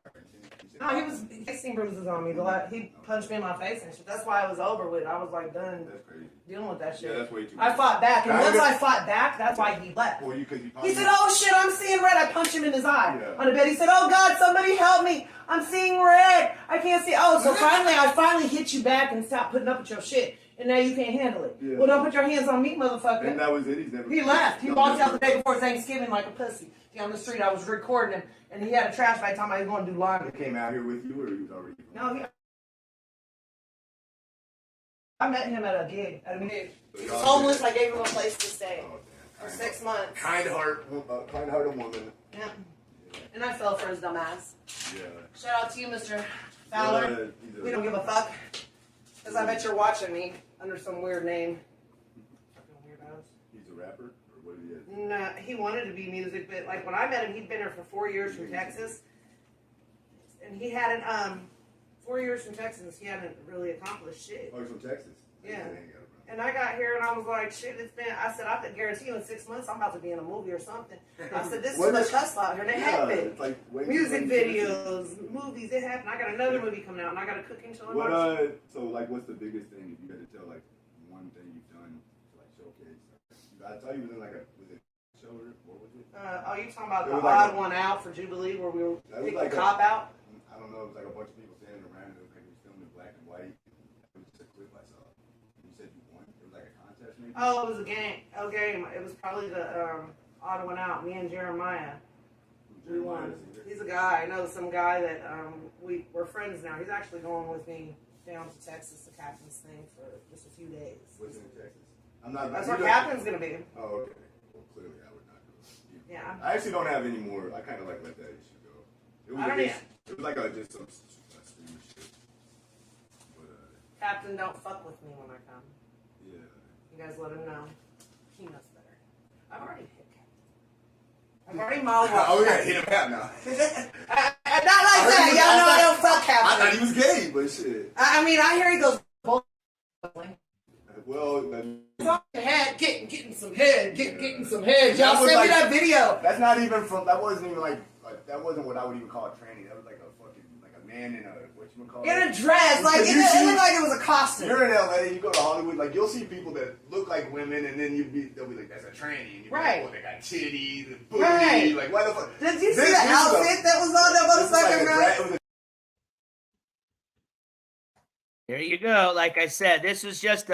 no, he was 16 bruises on me. He punched me in my face and shit. That's why I was over with. I was like done dealing with that shit. Yeah, that's way too I fought back. And once I fought back, that's why he left. Well, He said, oh shit, I'm seeing red. I punched him in his eye on the bed. He said, oh God, somebody help me. I'm seeing red. I can't see. Oh, so I finally hit you back and stopped putting up with your shit. And now you can't handle it. Yeah. Well, don't put your hands on me, motherfucker. And that was it. He left. He walked out the day before Thanksgiving like a pussy. On the street, I was recording him, and he had a trash bag time I was going to do laundry. He came out here with you, or he was already? No, I met him at a gig. He was homeless. I gave him a place to stay for 6 months. Kind-hearted woman. Yeah. And I fell for his dumb ass. Yeah. Shout out to you, Mr. Fowler. We don't give a fuck. Because I bet you're watching me under some weird name. He's a rapper? Or what is he? No, he wanted to be music, but like when I met him, he'd been here for 4 years from Texas. And he hadn't, 4 years from Texas, he hadn't really accomplished shit. Oh, he's from Texas? Yeah. And I got here and I was like, shit, I said, I could guarantee you in 6 months I'm about to be in a movie or something. I said, this is too much hustle out here. And it happened. Like music videos, movies, it happened. I got another movie coming out and I got a cooking show. So like what's the biggest thing if you had to tell like one thing you've done to like showcase? I thought you was in like was it show or what was it? Oh, you talking about the odd one out for Jubilee where we were picking a cop out? I don't know, it was like a bunch of people standing around and it was like it was filmed in black and white. It was just a clip I saw. You said you won? It was like a contest maybe? Oh, it was a game. It was probably the odd one out. Me and Jeremiah. We won. He's a guy. I know some guy that we're friends now. He's actually going with me down to Texas, the captain's thing, for just a few days. What's in Texas? That's where captain's going to be. Oh, okay. Well, clearly I would not go. Yeah. I actually don't have any more. I kind of like let that issue go. It was like just some stupid shit. But, Captain, don't fuck with me when I come. Yeah. You guys let him know. He knows better. I've already hit Captain. I've already mauled one. Oh, we gotta hit him out now. Not like that. Y'all know I don't fuck Captain. I thought he was gay, but shit. I mean, I hear he goes. Well, head, getting some head, getting some head. Y'all send me that video. That's not even from. That wasn't even like that wasn't what I would even call a tranny. That was like a fucking a man in a whatchamacallit. In a dress, like it looked like it was a costume. You're in LA, you go to Hollywood, like you'll see people that look like women, and then they'll be like, that's a tranny, and you'll be like, oh, they got titties and booty, like why the fuck? Did you see the outfit that was on that motherfucker, right? There you go. Like I said, this was just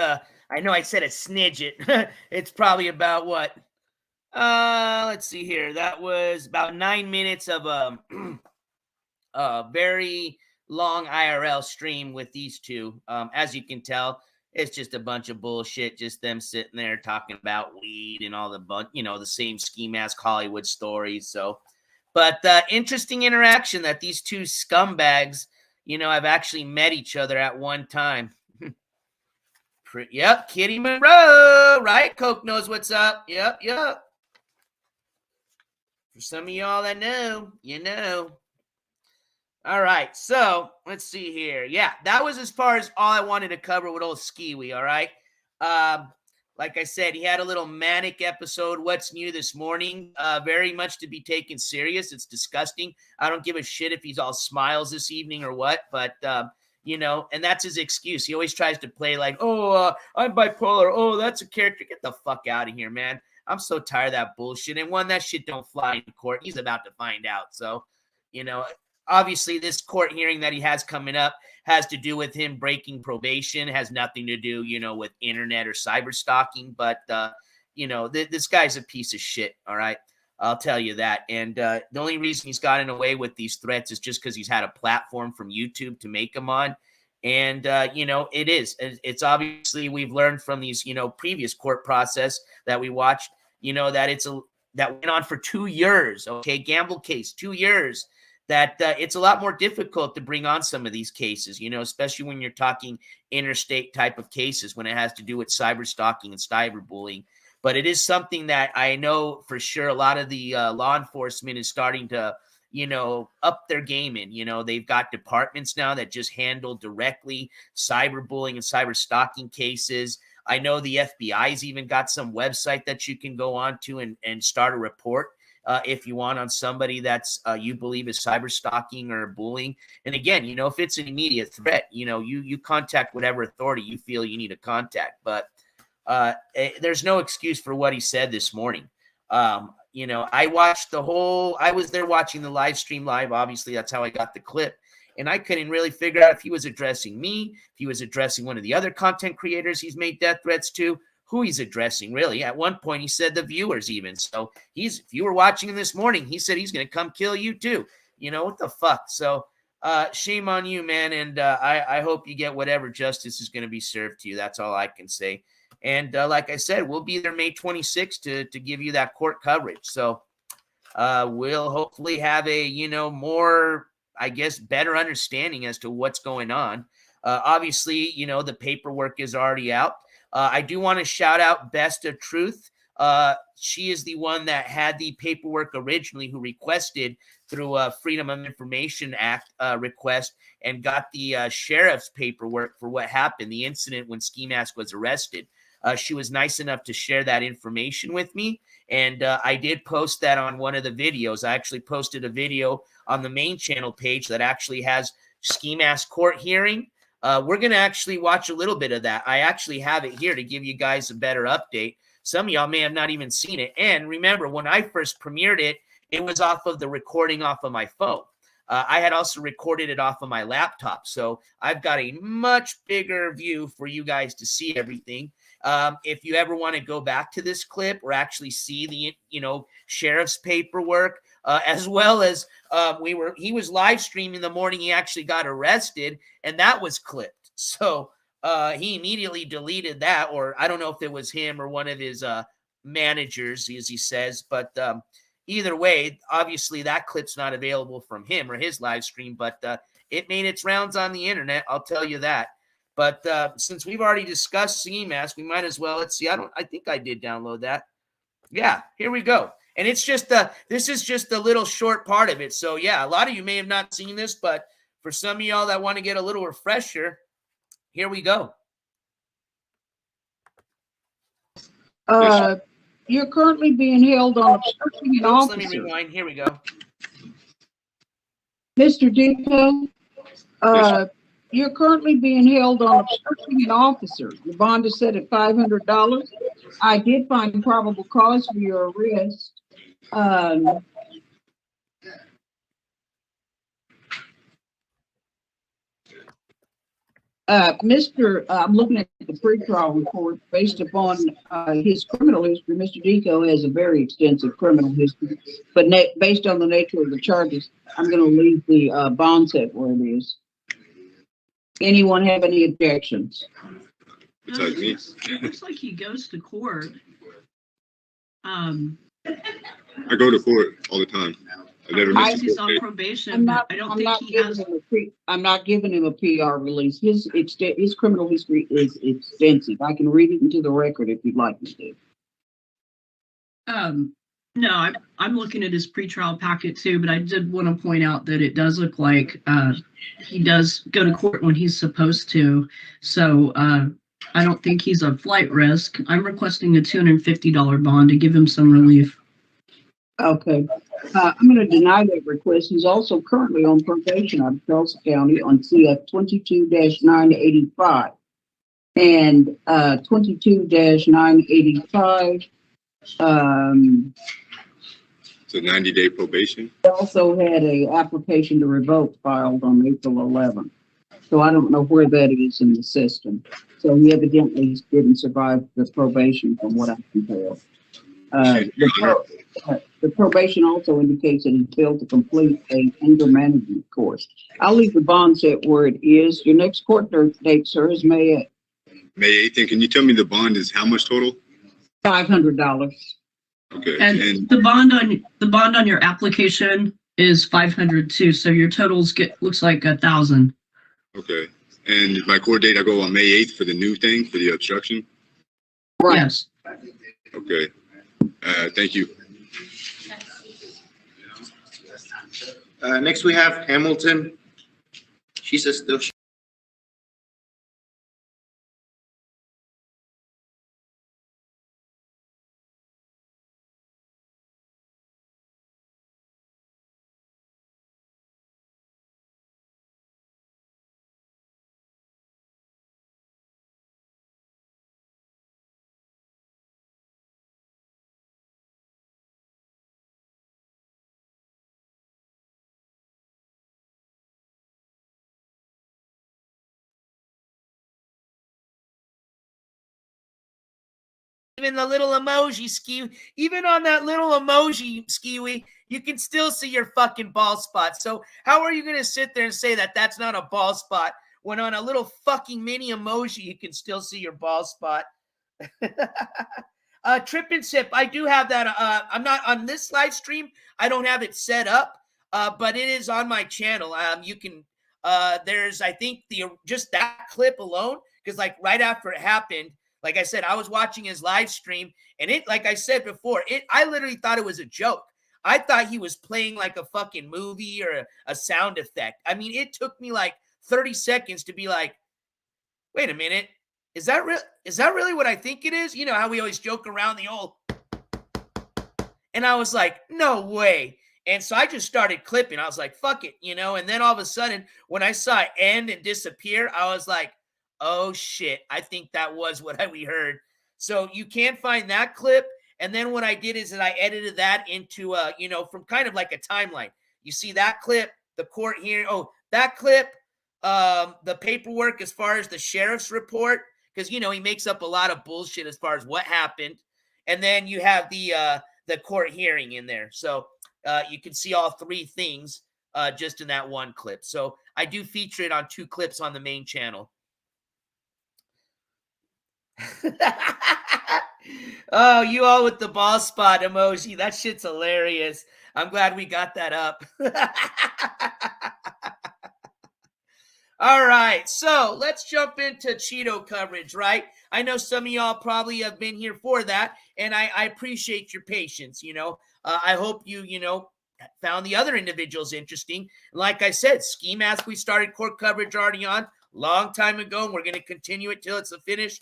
I know I said a snidget. It's probably about what? Let's see here. That was about 9 minutes of a very long IRL stream with these two. As you can tell, it's just a bunch of bullshit. Just them sitting there talking about weed and all the same Skimask Hollywood stories. So, but interesting interaction that these two scumbags, have actually met each other at one time. Yep, Kitty Monroe, right? Coke knows what's up. Yep. For some of y'all that know, you know. All right, so let's see here. Yeah, that was as far as all I wanted to cover with old Skiwee, all right? Like I said, he had a little manic episode, What's New This Morning, very much to be taken serious. It's disgusting. I don't give a shit if he's all smiles this evening or what, but... and that's his excuse. He always tries to play like, I'm bipolar. Oh, that's a character. Get the fuck out of here, man. I'm so tired of that bullshit. And one, that shit don't fly in court. He's about to find out. So, obviously this court hearing that he has coming up has to do with him breaking probation. It has nothing to do, with internet or cyber stalking. But, this guy's a piece of shit. All right. I'll tell you that. And the only reason he's gotten away with these threats is just because he's had a platform from YouTube to make them on. And, it's obviously we've learned from these, previous court process that we watched. you know, that that went on for 2 years. Okay, gamble case, 2 years. That it's a lot more difficult to bring on some of these cases, you know, especially when you're talking interstate type of cases when it has to do with cyber stalking and cyberbullying. But it is something that I know for sure a lot of the law enforcement is starting to, you know, up their game in. You know, they've got departments now that just handle directly cyberbullying and cyber stalking cases. I know the FBI's even got some website that you can go on to and start a report if you want on somebody that's you believe is cyber stalking or bullying. And again, you know, if it's an immediate threat, you know, you contact whatever authority you feel you need to contact. But there's no excuse for what he said this morning. You know, I was there watching the live stream live. Obviously, that's how I got the clip. And I couldn't really figure out if he was addressing me, if he was addressing one of the other content creators he's made death threats to, who he's addressing, really. At one point, he said the viewers even. So if you were watching him this morning, he said he's going to come kill you too. You know, what the fuck? So shame on you, man. And I hope you get whatever justice is going to be served to you. That's all I can say. And like I said, we'll be there May 26th to give you that court coverage. So we'll hopefully have a, you know, more, I guess, better understanding as to what's going on. Obviously, you know, the paperwork is already out. I do want to shout out Best of Truth. She is the one that had the paperwork originally, who requested through a Freedom of Information Act request and got the sheriff's paperwork for what happened, the incident when Skimask was arrested. She was nice enough to share that information with me, and I did post that on one of the videos. I actually posted a video on the main channel page that actually has Skimask court hearing. We're going to actually watch a little bit of that. I actually have it here to give you guys a better update. Some of y'all may have not even seen it. And remember, when I first premiered it, it was off of the recording off of my phone. I had also recorded it off of my laptop. So I've got a much bigger view for you guys to see everything. If you ever want to go back to this clip or actually see the, you know, sheriff's paperwork, as well as he was live streaming the morning he actually got arrested, and that was clipped. So he immediately deleted that, or I don't know if it was him or one of his managers, as he says, but either way, obviously that clip's not available from him or his live stream, but it made its rounds on the internet, I'll tell you that. But since we've already discussed Skimask, we might as well, let's see, I think I did download that. Yeah, here we go. And it's just this is just a little short part of it. So yeah, a lot of you may have not seen this, but for some of y'all that want to get a little refresher, here we go. You're currently being held on obstructing an officer. Let me rewind. Here we go. Mr. Dico, you're currently being held on obstructing an officer. Your bond is set at $500. I did find probable cause for your arrest. I'm looking at the pretrial report based upon his criminal history. Mr. Dico has a very extensive criminal history, but based on the nature of the charges, I'm going to leave the bond set where it is. Anyone have any objections? It looks like he goes to court. I go to court all the time. I never miss He's on probation. I'm not giving him a PR release. His criminal history is extensive. I can read it into the record if you'd like me to. No, I'm looking at his pretrial packet too, but I did want to point out that it does look like he does go to court when he's supposed to. So I don't think he's a flight risk. I'm requesting a $250 bond to give him some relief. Okay. I'm going to deny that request. He's also currently on probation out of Charles County on CF 22-985 and 22-985. It's a 90-day probation. He also had a application to revoke filed on April 11th. So I don't know where that is in the system. So he evidently didn't survive the probation from what I can tell. The probation also indicates that he failed to complete a anger management course. I'll leave the bond set where it is. Your next court date, sir, is May 8th. May 8th. And can you tell me the bond is how much total? $500. Okay. And the bond on your application is 500 too. So your totals looks like 1,000. Okay. And my court date, I go on May 8th for the new thing, for the obstruction? Right. Yes. Okay. Thank you. Next we have Hamilton. She says still. Even the little emoji ski, even on that little emoji skiwi, you can still see your fucking bald spot. So how are you going to sit there and say that that's not a bald spot when on a little fucking mini emoji you can still see your bald spot? Trip and sip, I do have that. I'm not on this live stream. I don't have it set up, but it is on my channel. You can. There's, I think, just that clip alone, because like right after it happened. Like I said, I was watching his live stream, and it, like I said before, I literally thought it was a joke. I thought he was playing like a fucking movie or a sound effect. I mean, it took me like 30 seconds to be like, wait a minute, is that real? Is that really what I think it is? You know how we always joke around the old, and I was like, no way. And so I just started clipping. I was like, fuck it, you know? And then all of a sudden, when I saw it end and disappear, I was like, oh shit, I think that was what we heard. So you can find that clip. And then what I did is that I edited that into, from kind of like a timeline. You see that clip, the court hearing. Oh, that clip, the paperwork as far as the sheriff's report, because, he makes up a lot of bullshit as far as what happened. And then you have the court hearing in there. So you can see all three things just in that one clip. So I do feature it on 2 clips on the main channel. Oh, you all with the ball spot emoji. That shit's hilarious. I'm glad we got that up. All right, so let's jump into Cheeto coverage, right? I know some of y'all probably have been here for that, and I appreciate your patience, I hope you, found the other individuals interesting. Like I said, Skimask, we started court coverage already on long time ago, and we're going to continue it till it's a finish.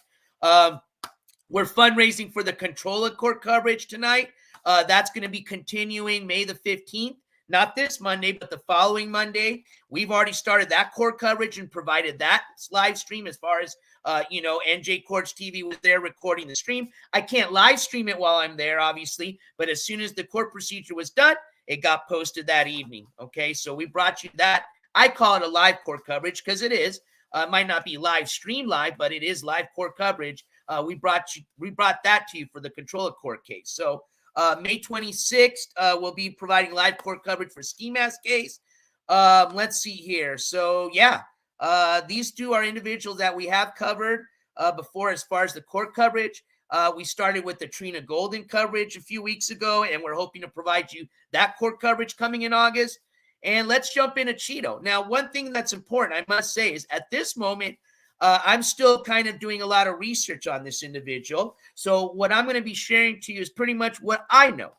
We're fundraising for the Controller court coverage tonight. That's going to be continuing May the 15th. Not this Monday, but the following Monday. We've already started that court coverage and provided that live stream as far as, NJCourts TV was there recording the stream. I can't live stream it while I'm there, obviously, but as soon as the court procedure was done, it got posted that evening. Okay, so we brought you that. I call it a live court coverage because it is. It might not be live stream live, but it is live court coverage. We brought that to you for the Controller court case. So May 26th, we'll be providing live court coverage for Skimask case. Let's see here. So yeah, these 2 are individuals that we have covered before as far as the court coverage. We started with the Trina Golden coverage a few weeks ago, and we're hoping to provide you that court coverage coming in August. And let's jump into Cheeto. Now, one thing that's important, I must say, is at this moment, I'm still kind of doing a lot of research on this individual. So what I'm going to be sharing to you is pretty much what I know.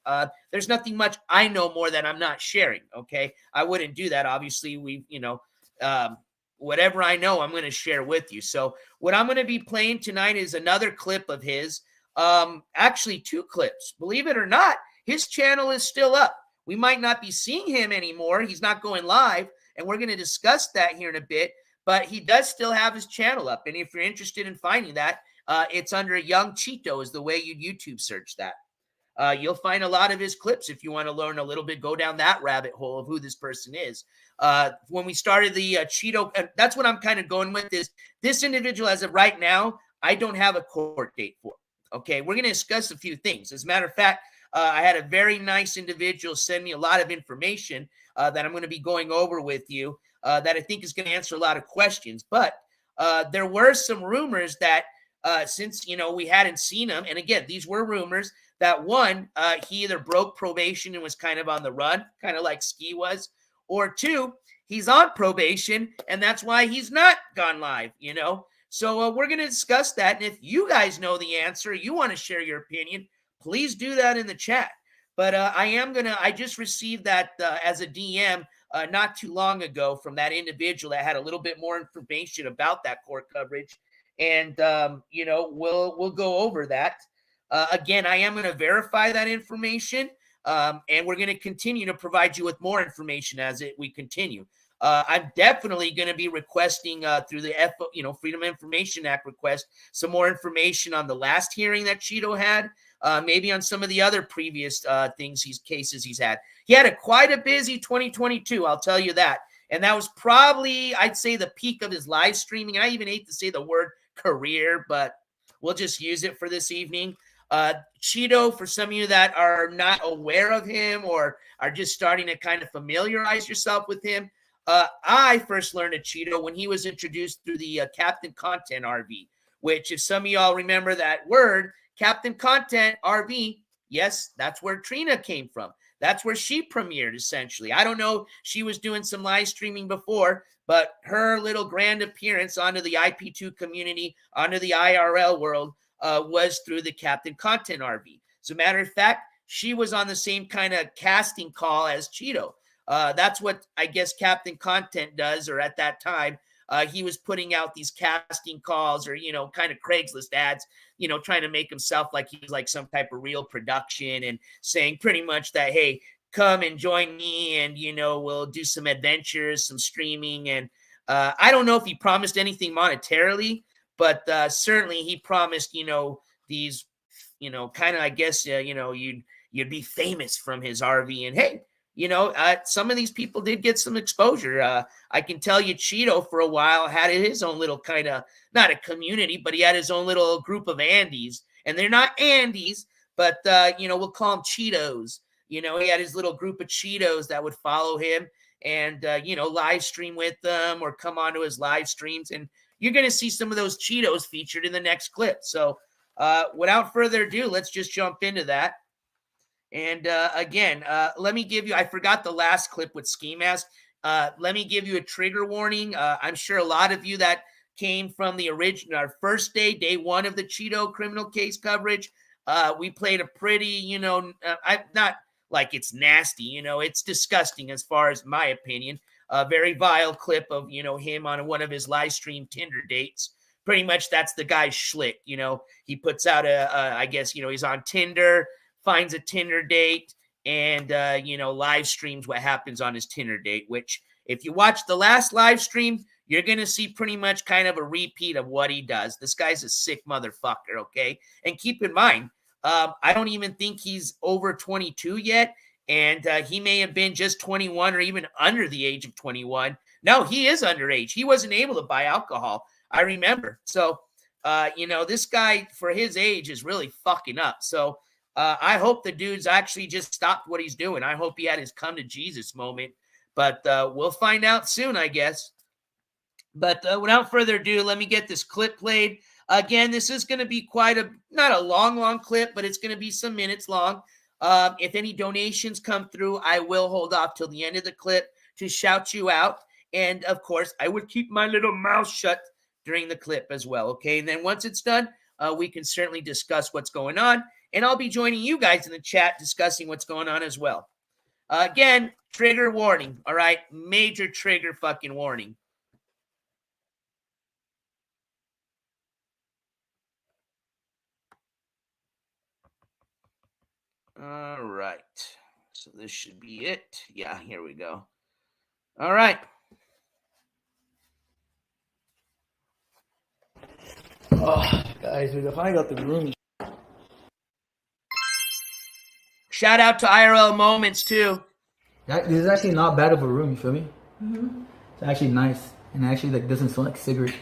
There's nothing much I know more that I'm not sharing, okay? I wouldn't do that. Obviously, whatever I know, I'm going to share with you. So what I'm going to be playing tonight is another clip of his. Actually, 2 clips. Believe it or not, his channel is still up. We might not be seeing him anymore. He's not going live, and we're going to discuss that here in a bit. But he does still have his channel up. And if you're interested in finding that, it's under Young Cheeto is the way you'd YouTube search that. You'll find a lot of his clips if you want to learn a little bit, go down that rabbit hole of who this person is. When we started the Cheeto, that's what I'm kind of going with is this individual as of right now, I don't have a court date for. Okay, we're going to discuss a few things. As a matter of fact, I had a very nice individual send me a lot of information that I'm going to be going over with you that I think is going to answer a lot of questions. But there were some rumors that since, we hadn't seen them, and again, these were rumors, that one, he either broke probation and was kind of on the run, kind of like Ski was, or two, he's on probation and that's why he's not gone live, you know? So we're going to discuss that. And if you guys know the answer, you want to share your opinion, please do that in the chat. But I just received that as a DM not too long ago from that individual that had a little bit more information about that court coverage. And, you know, we'll go over that. Again, I am going to verify that information. And we're going to continue to provide you with more information as we continue. I'm definitely going to be requesting through the Freedom of Information Act request some more information on the last hearing that Cheeto had, maybe on some of the other previous cases he's had. He had quite a busy 2022, I'll tell you that. And that was probably, I'd say, the peak of his live streaming. I even hate to say the word career, but we'll just use it for this evening. Cheeto, for some of you that are not aware of him or are just starting to kind of familiarize yourself with him, I first learned of Cheeto when he was introduced through the Captain Content RV, which if some of y'all remember that word, Captain Content RV, yes, that's where Trina came from. That's where she premiered, essentially. I don't know, she was doing some live streaming before, but her little grand appearance onto the IP2 community, onto the IRL world, was through the Captain Content RV. As a matter of fact, she was on the same kind of casting call as Cheeto. That's what I guess Captain Content does, or at that time, he was putting out these casting calls or, you know, kind of Craigslist ads, you know, trying to make himself like he was like some type of real production and saying pretty much that, hey, come and join me and, you know, we'll do some adventures, some streaming. And I don't know if he promised anything monetarily, but certainly he promised, you know, these, you know, kind of, I guess, you know, you'd be famous from his RV. And hey, you know, some of these people did get some exposure. I can tell you Cheeto for a while had his own little kind of, not a community, but he had his own little group of Andys. And they're not Andys, but, you know, we'll call them Cheetos. You know, he had his little group of Cheetos that would follow him and, you know, live stream with them or come onto his live streams. And you're going to see some of those Cheetos featured in the next clip. So without further ado, let's just jump into that. And again, let me give you, I forgot the last clip with Skimask. Let me give you a trigger warning. I'm sure a lot of you that came from the original, our first day one of the Cheeto criminal case coverage, we played a pretty, you know, not like it's nasty, you know, it's disgusting as far as my opinion. A very vile clip of, you know, him on one of his live stream Tinder dates. Pretty much that's the guy's schlick, you know. He puts out I guess, you know, he's on Tinder, finds a Tinder date, and, you know, live streams what happens on his Tinder date, which if you watch the last live stream, you're going to see pretty much kind of a repeat of what he does. This guy's a sick motherfucker, okay? And keep in mind, I don't even think he's over 22 yet, and he may have been just 21 or even under the age of 21. No, he is underage. He wasn't able to buy alcohol, I remember. So, you know, this guy, for his age, is really fucking up. So, I hope the dude's actually just stopped what he's doing. I hope he had his come to Jesus moment, but we'll find out soon, I guess. But without further ado, let me get this clip played. Again, this is going to be not a long clip, but it's going to be some minutes long. If any donations come through, I will hold off till the end of the clip to shout you out. And of course, I would keep my little mouth shut during the clip as well. Okay. And then once it's done, we can certainly discuss what's going on. And I'll be joining you guys in the chat discussing what's going on as well. Again, trigger warning. All right. Major trigger fucking warning. All right. So this should be it. Yeah, here we go. All right. Oh, guys, we finally got the room. Shout out to IRL Moments, too. This is actually not bad of a room, you feel me? Mm-hmm. It's actually nice. And actually, like, doesn't smell like cigarette.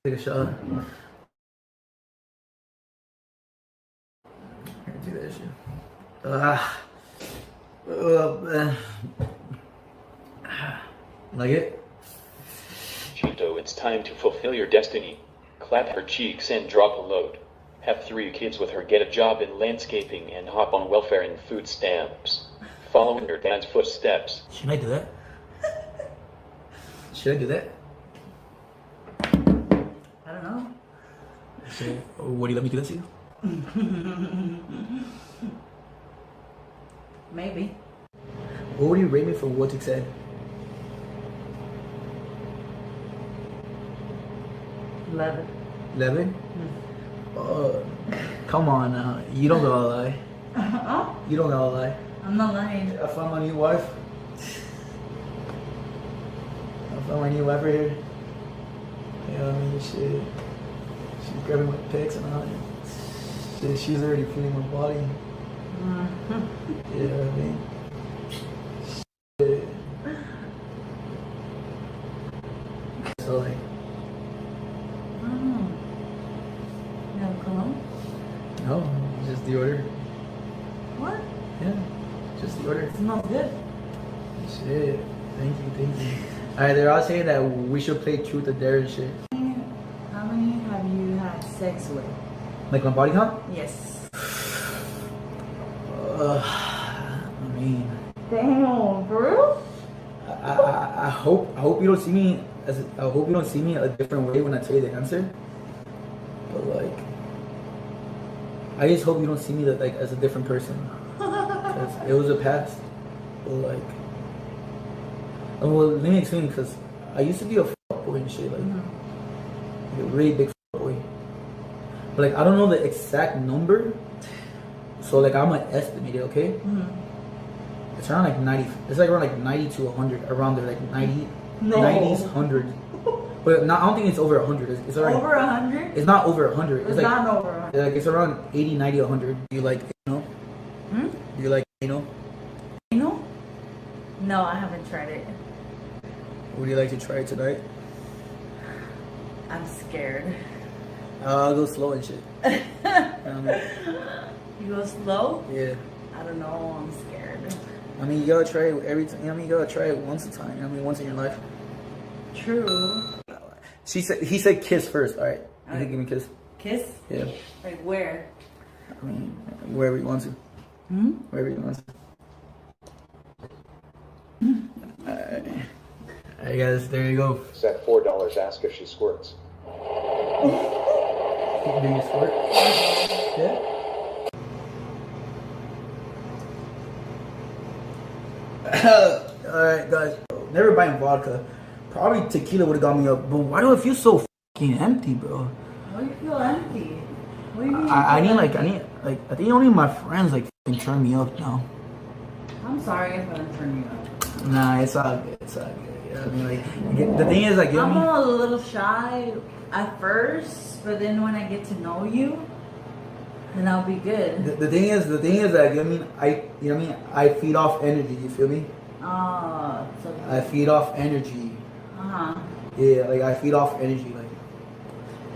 Take a shot. Here, take that shit. Like it? it's time to fulfill your destiny. Clap her cheeks and drop a load. Have 3 kids with her, get a job in landscaping, and hop on welfare and food stamps. Following your dad's footsteps. Should I do that? Should I do that? I don't know. What do you let me do that to you? Maybe. What would you rate me for what you said? 11. 11? Come on now. You don't gotta lie. You don't gotta lie. I'm not lying. I found my new wife. I found my new wife right here. You know what I mean? Shit. She's grabbing my pics and all. Shit, she's already feeling my body. You know what I mean? Shit. So like. You have cologne? No, just the order. What? Yeah, just the order. It smells good. Shit. Thank you. Alright, they're all saying that we should play truth or dare and shit. How many have you had sex with? Like my body count? Yes. I mean. Damn, for real? I hope you don't see me a different way when I tell you the answer. But like, I just hope you don't see me like as a different person. 'Cause it was a past. But like, well, let me explain. Because I used to be a fuckboy and shit, like a really big fuckboy. But like, I don't know the exact number. So like, I'm gonna estimate it, okay? It's around like 90. It's like around like 90 to 100, around there, like 90, No. 90s, 100. But not, I don't think it's over 100. It's around, Over 100? It's not over 100. It's like, not over 100. Like it's around 80, 90, 100. Do you like, Do you like, No, I haven't tried it. Would you like to try it tonight? I'm scared. I'll go slow and shit. You go slow? Yeah. I don't know. I'm scared. I mean, you gotta try it every time. You gotta try it once a time. Once in your life. True. He said kiss first. All right. You can give me a kiss. Kiss? Yeah. Like where? I mean, wherever you want to. Wherever you want to. Alright guys, there you go. It's at $4. Ask if she squirts. Do you squirt? Yeah. Alright guys, never buying vodka. Probably tequila would have got me up, but why do I feel so fucking empty, bro? Why do you feel empty? What do you mean? I think only my friends like fucking turn me up now. I'm sorry if I didn't turn you up. Nah, it's all good. It's all good. You know what I mean? Like, the thing is, like, I'm a little shy at first, but then when I get to know you, then I'll be good. The thing is that I feed off energy. You feel me? Oh, so I feed off energy. Yeah, like I feed off energy.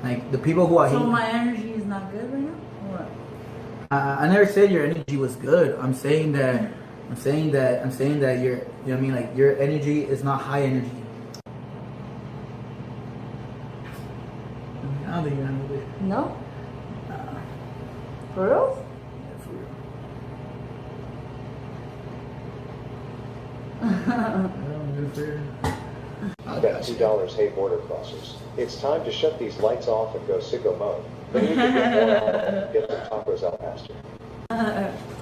Like the people who I hate. So my energy is not good right now. Or what? I never said your energy was good. I'm saying that your, like your energy is not high energy. I don't think you're not good. No? For real? Yeah, for real. Bet $2. Hey, border crossers. It's time to shut these lights off and go sicko mode. Then we can get more out and get some tacos out faster.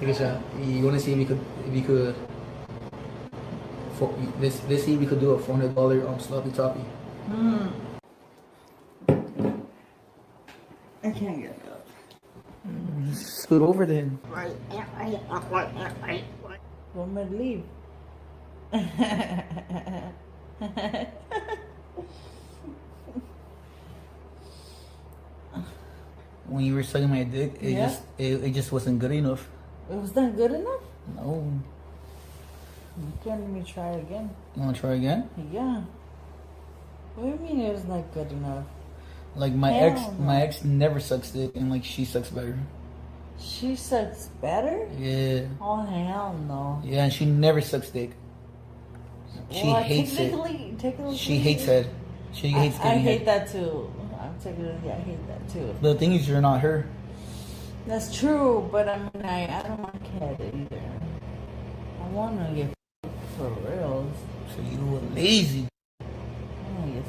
Take a shot. You want to see if you could let's see if we could do a $400 sloppy toppy. I can't get it up. Scoot over then. Want me to leave? When you were sucking my dick, it just wasn't good enough. It was not good enough? No. You can't let me try again. You wanna try again? Yeah. What do you mean it was not good enough? Like my ex never sucks dick, and like she sucks better. She sucks better? Yeah. Oh hell no. Yeah, and she never sucks dick. She hates it. Technically, She hates it. She hates I getting hate hit. that too. I'm taking it. I hate that too. The thing is, you're not her. That's true, but I mean, I don't want to get it either. I want to get for reals. So you were lazy. I want to get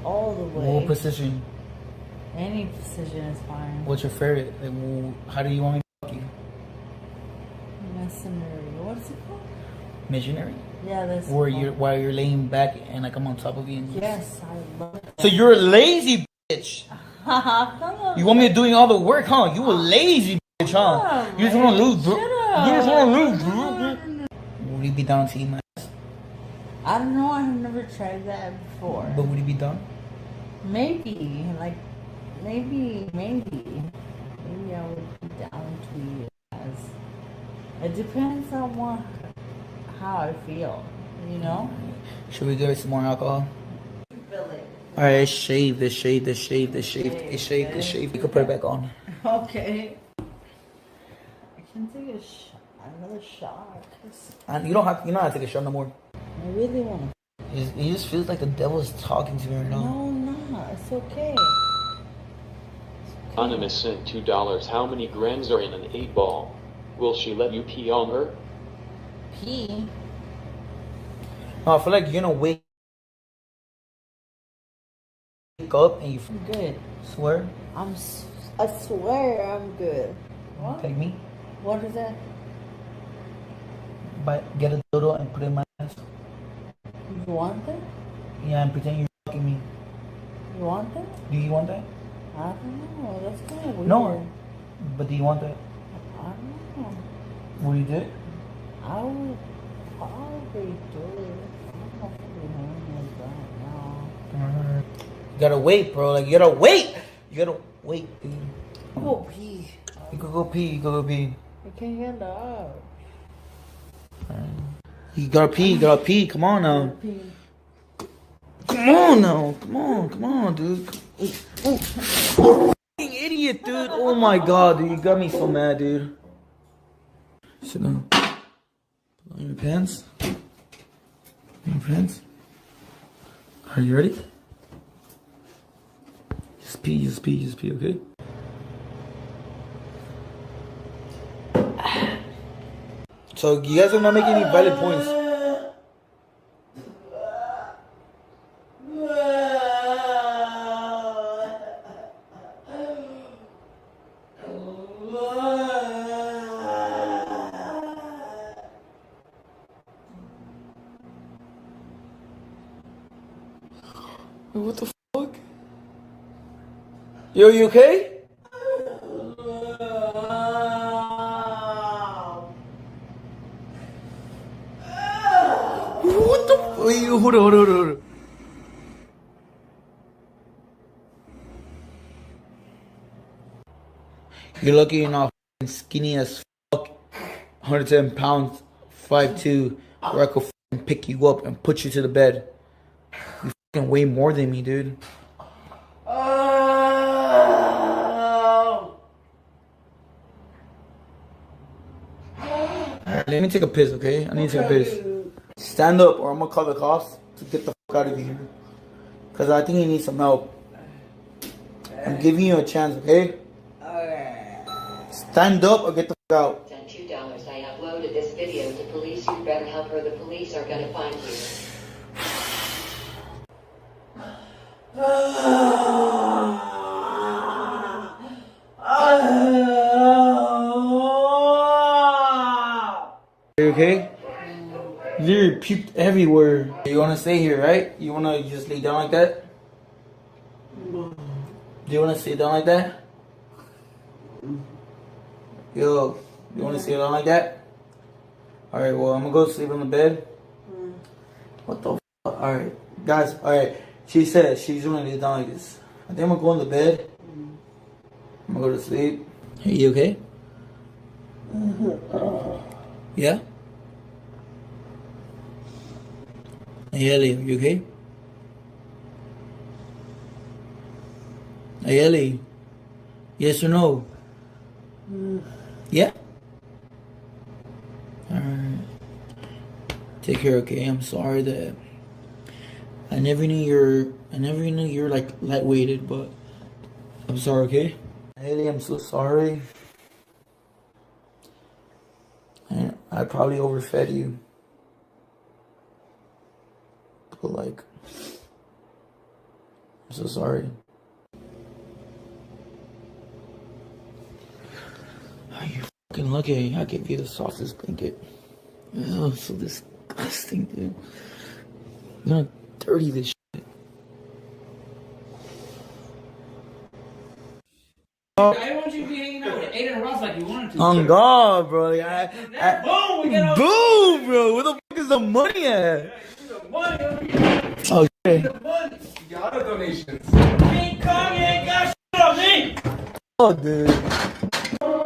all the way. What position? Any position is fine. What's your favorite? Like, how do you want me to fuck you? Mercenary. What's it called? Missionary? Yeah, that's. Where you're while you're laying back and like I'm on top of you. And Yes, I love it. So you're a lazy bitch. You want me doing all the work, huh? You a lazy bitch, huh? You just want to lose, bro. You just want to lose, bro. Would you be down to eat my ass? I don't know. I've never tried that before. But would you be down? Maybe, like, maybe I would be down to eat as. It depends on how I feel, you know. Should we give it some more alcohol? Alright, shave. You can put it back on. Okay. I can take another shot. And you don't have to take a shot no more. I really want to. It just feels like the devil is talking to me right now. No, no, it's okay. Anonymous sent $2. How many grams are in an 8-ball? Will she let you pee on her? Pee? No, I feel like you're gonna wake up and you Good. swear. I swear I'm good. What? Take me. What is that? Get a dildo and put it in my ass. You want that? Yeah, and pretend you're fucking me. You want that? Do you want that? I don't know. That's kind of weird. No. But do you want that? I don't know. Will you do it? I would probably do it. I don't know if I'm doing that now. You gotta wait, bro. Like, you gotta wait. You gotta wait, dude. Go pee. You could go pee. You could go pee. I can't get up. You gotta pee. You gotta pee. Come on now. Come on now. Come on, dude. Fucking idiot, dude. Oh my god, dude. You got me so mad, dude. Sit down. Put on your pants. Your pants. Are you ready? Just pee, okay? So you guys are not making any valid points. What the fuck? Yo, you okay? What the? Wait, hold on. You're lucky you're not skinny as fuck. 110 pounds, 5'2", where I could pick you up and put you to the bed. You fucking weigh more than me, dude. Alright, let me take a piss, okay? I need to take a piss. Stand up or I'm gonna call the cops to get the fuck out of here. Cause I think you need some help. I'm giving you a chance, okay? Stand up or get the fuck out. $2. I uploaded this video to police. You better help her. The police are gonna find you. You okay? You puked everywhere. You wanna stay here, right? You wanna just lay down like that? Do you wanna sit down like that? Yo, you wanna sit down like that? Alright, well, I'm gonna go sleep on the bed. What the fuck? Alright, guys, alright. She said she's gonna lay down like this. I think I'm gonna go in the bed. I'm gonna go to sleep. Hey, you okay? Yeah? Hey, Ellie, you okay? Hey, Ellie. Yes or no? Yeah? Alright. Take care, okay? I'm sorry that I never knew you're like lightweighted, but I'm sorry, okay? Haley, I'm so sorry. I probably overfed you. But like, I'm so sorry. Oh, you're fucking lucky I gave you the softest blanket. Oh, so disgusting, dude. You're gonna dirty this shit. I don't want you to be hanging out with Aiden and Ross like you wanted to. On God, bro. Like, Boom, we get boom, bro. Where the fuck is the money at? Oh, shit. You got donations. King Kong, you ain't got shit on me. Oh, dude.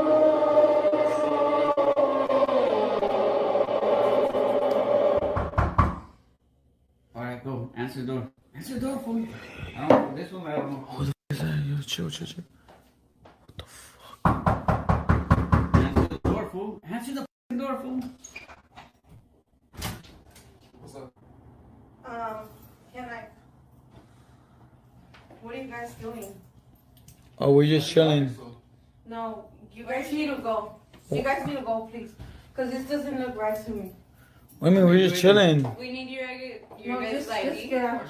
Alright, go. Answer the door. Answer the door for me. I don't know. This one, I don't know. Who the fuck is that? Yo, chill. What the fuck? Answer the door, fool. Answer the fucking door, fool. What's up? What are you guys doing? Oh, we're just chilling. No, you guys need to go. You guys need to go, please. Because this doesn't look right to me. I mean, we're just chilling. We need your No, guys' just ID. get out.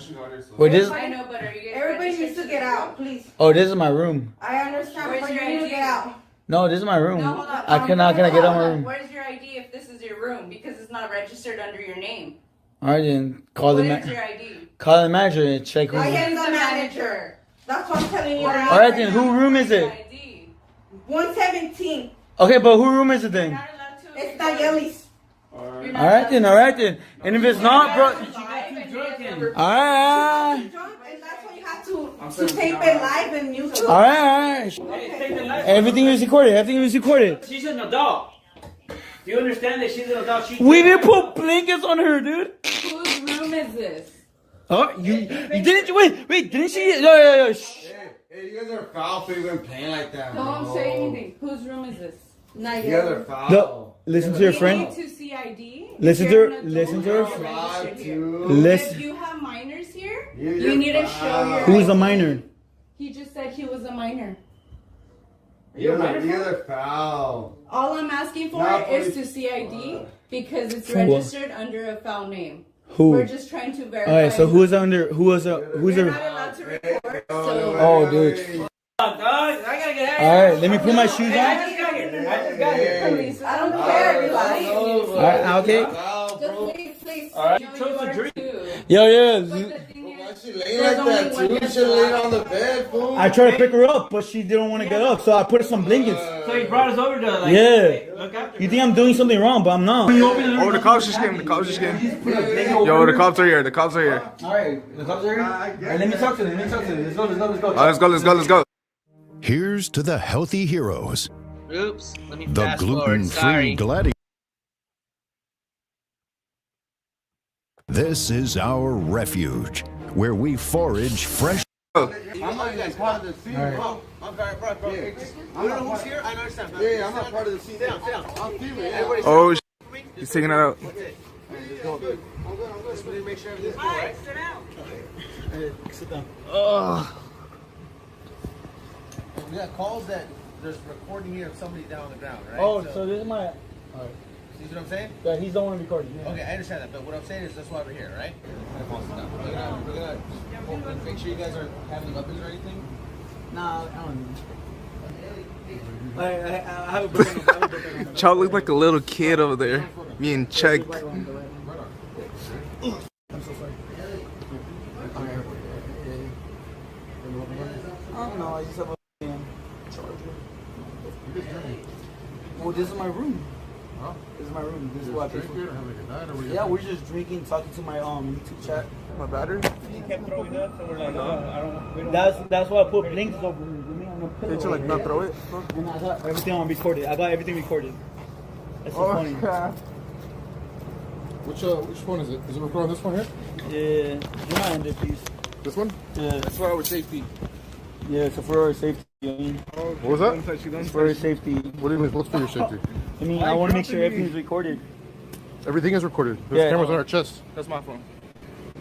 Wait, this. I know, but are you guys Everybody needs registered to get out, please. Oh, this is my room. I understand, Where's but your you need to ID? get out. No, this is my room. No, hold on. I cannot get out of my room. Where's your ID if this is your room? Because it's not registered under your name. Alright, then call What the is your ID? call the manager and check I who's. am the manager. That's what I'm telling you. Alright, then who room is it? 117. Okay, but who room is it then? It's Nayeli's. Alright then. And if it's not, bro. Alright. And that's why you have to tape it live and YouTube. Alright. Everything is recorded. She's an adult. Do you understand that she's an adult? We didn't put blankets on her, dude. Whose room is this? Oh, you didn't wait, didn't she? No. Hey, you guys are foul for even playing like that. Don't say anything. Whose room is this? You guys are foul. No, listen to your You friend. need to see ID. Listen If to you're her. an Listen to adult, her. you're registered here. Listen. If you have minors here, You're you need to show your Who's ID. a minor? He just said he was a minor. You guys are foul. All I'm asking for Not is for- to see ID because it's For what? registered under a foul name. Who? We're just trying to verify. Alright, so who's You're not allowed to record, so Oh, dude. I gotta get out. Alright, let me put my shoes I on. just got here. Police, I don't care. Relax. Alright, okay. Just please. Alright, know you chose you to are drink. too. Yo. Why she laying like that, too? You should lay on the bed, fool. I tried to pick her up, but she didn't want to get up, so I put some blankets. So he brought us over to like, Yeah. hey, look after You think I'm doing something wrong, but I'm not. Oh, the cops just came. Yo, the cops are here. Alright, the cops are here. Alright, let me talk to them. Let's go. Let's go. Here's to the healthy heroes. Oops, let me The fast forward. gluten-free Sorry. gladiator. This is our refuge, where we forage fresh. I'm not even part of the scene, bro. I'm very, bro. I don't know who's here. I understand. Yeah, I'm not part of the scene. I'm female. Oh, he's taking it out. Just need to make sure everything's cool, right? Sit down. We got calls that there's recording here of somebody down on the ground, right? Oh, so this is my. Alright. See what I'm saying? Yeah, he's the one recording. Yeah. Okay, I understand that, but what I'm saying is that's why we're here, right? We're gonna make sure you guys aren't having weapons or anything. Nah, I don't know. I have a broken. Child looked like a little kid over there, being checked. I'm so sorry. I don't know. I just have a charger. Well, this is my room. Huh? This is my room. This is what I pay for. Yeah, we're just drinking, talking to my YouTube chat. My battery? He kept throwing up, so we're like, I don't. That's why I put blankets over me on the pillow. Did you like not throw it? And I got everything on recorded. I got everything recorded. That's so funny. Crap. Which one is it? Is it recording this one here? Yeah, you might end it, please. This one? Yeah. That's for our safety. Yeah, so for our safety. What was that? It's for our safety. What do you mean? What's for your safety? I mean, I want to make sure everything's recorded. Everything is recorded. There's Yeah. cameras on our chest. That's my phone.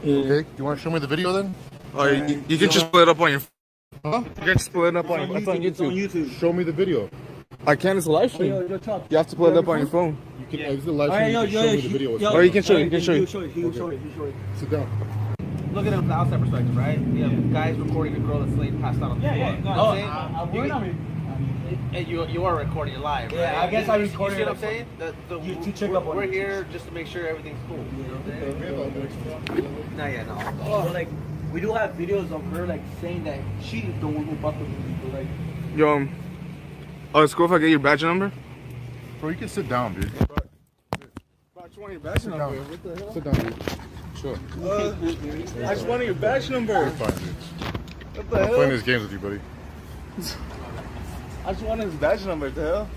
Okay, you want to show me the video then? Oh, you can just split it up on your. Huh? You can split it up on. It's on YouTube. Show me the video. I can't. It's a live stream. You have to split it up on your phone. You can exit the live stream. You can show me the video. Or you can show. You can show. Sit down. Look at it from the outside perspective, right? You have guys recording a girl that's laid passed out on the floor. We're not. And you are recording it live, right? Yeah, I guess I recorded. You see what I'm saying? You check up on we're it. here just to make sure everything's cool. You know what I'm saying? Not yet, no. But like, we do have videos of her like saying that she's the one who bucked the people. Like, Yo, oh, it's cool if I get your badge number. Bro, you can sit down, dude. But I just want your badge Sit number. down. What the hell? Sit down, dude. Sure. I just wanted your badge number. You're fine, dude. What the I'm hell? playing these games with you, buddy. I just wanted his badge number. What the hell?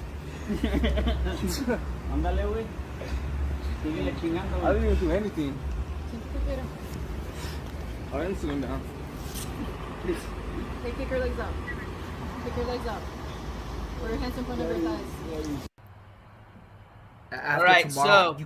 ándale, güey. Síguele chingando, I didn't even do anything. I didn't sit him down. Hey, kick her legs up. Kick her legs up. Put her hands in front of her thighs. All right, so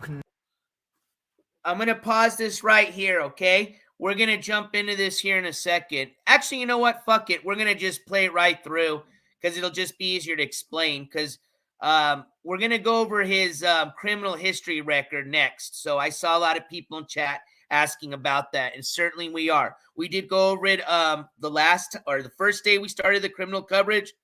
I'm going to pause this right here, okay? We're going to jump into this here in a second. Actually, you know what? Fuck it. We're going to just play it right through because it'll just be easier to explain because we're going to go over his criminal history record next. So I saw a lot of people in chat asking about that, and certainly we are. We did go over it the first day we started the criminal coverage,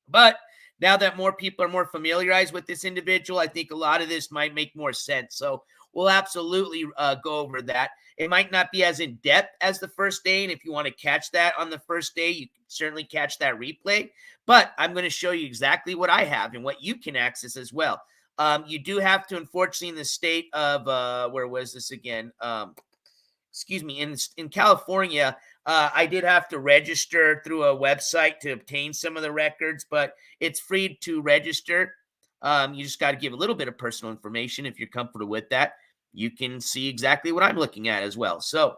but now that more people are more familiarized with this individual, I think a lot of this might make more sense. So we'll absolutely go over that. It might not be as in depth as the first day, and if you want to catch that on the first day, you can certainly catch that replay. But I'm going to show you exactly what I have and what you can access as well. You do have to, unfortunately, in the state of where was this again? Excuse me, in California, I did have to register through a website to obtain some of the records, but it's free to register. You just got to give a little bit of personal information if you're comfortable with that. You can see exactly what I'm looking at as well. So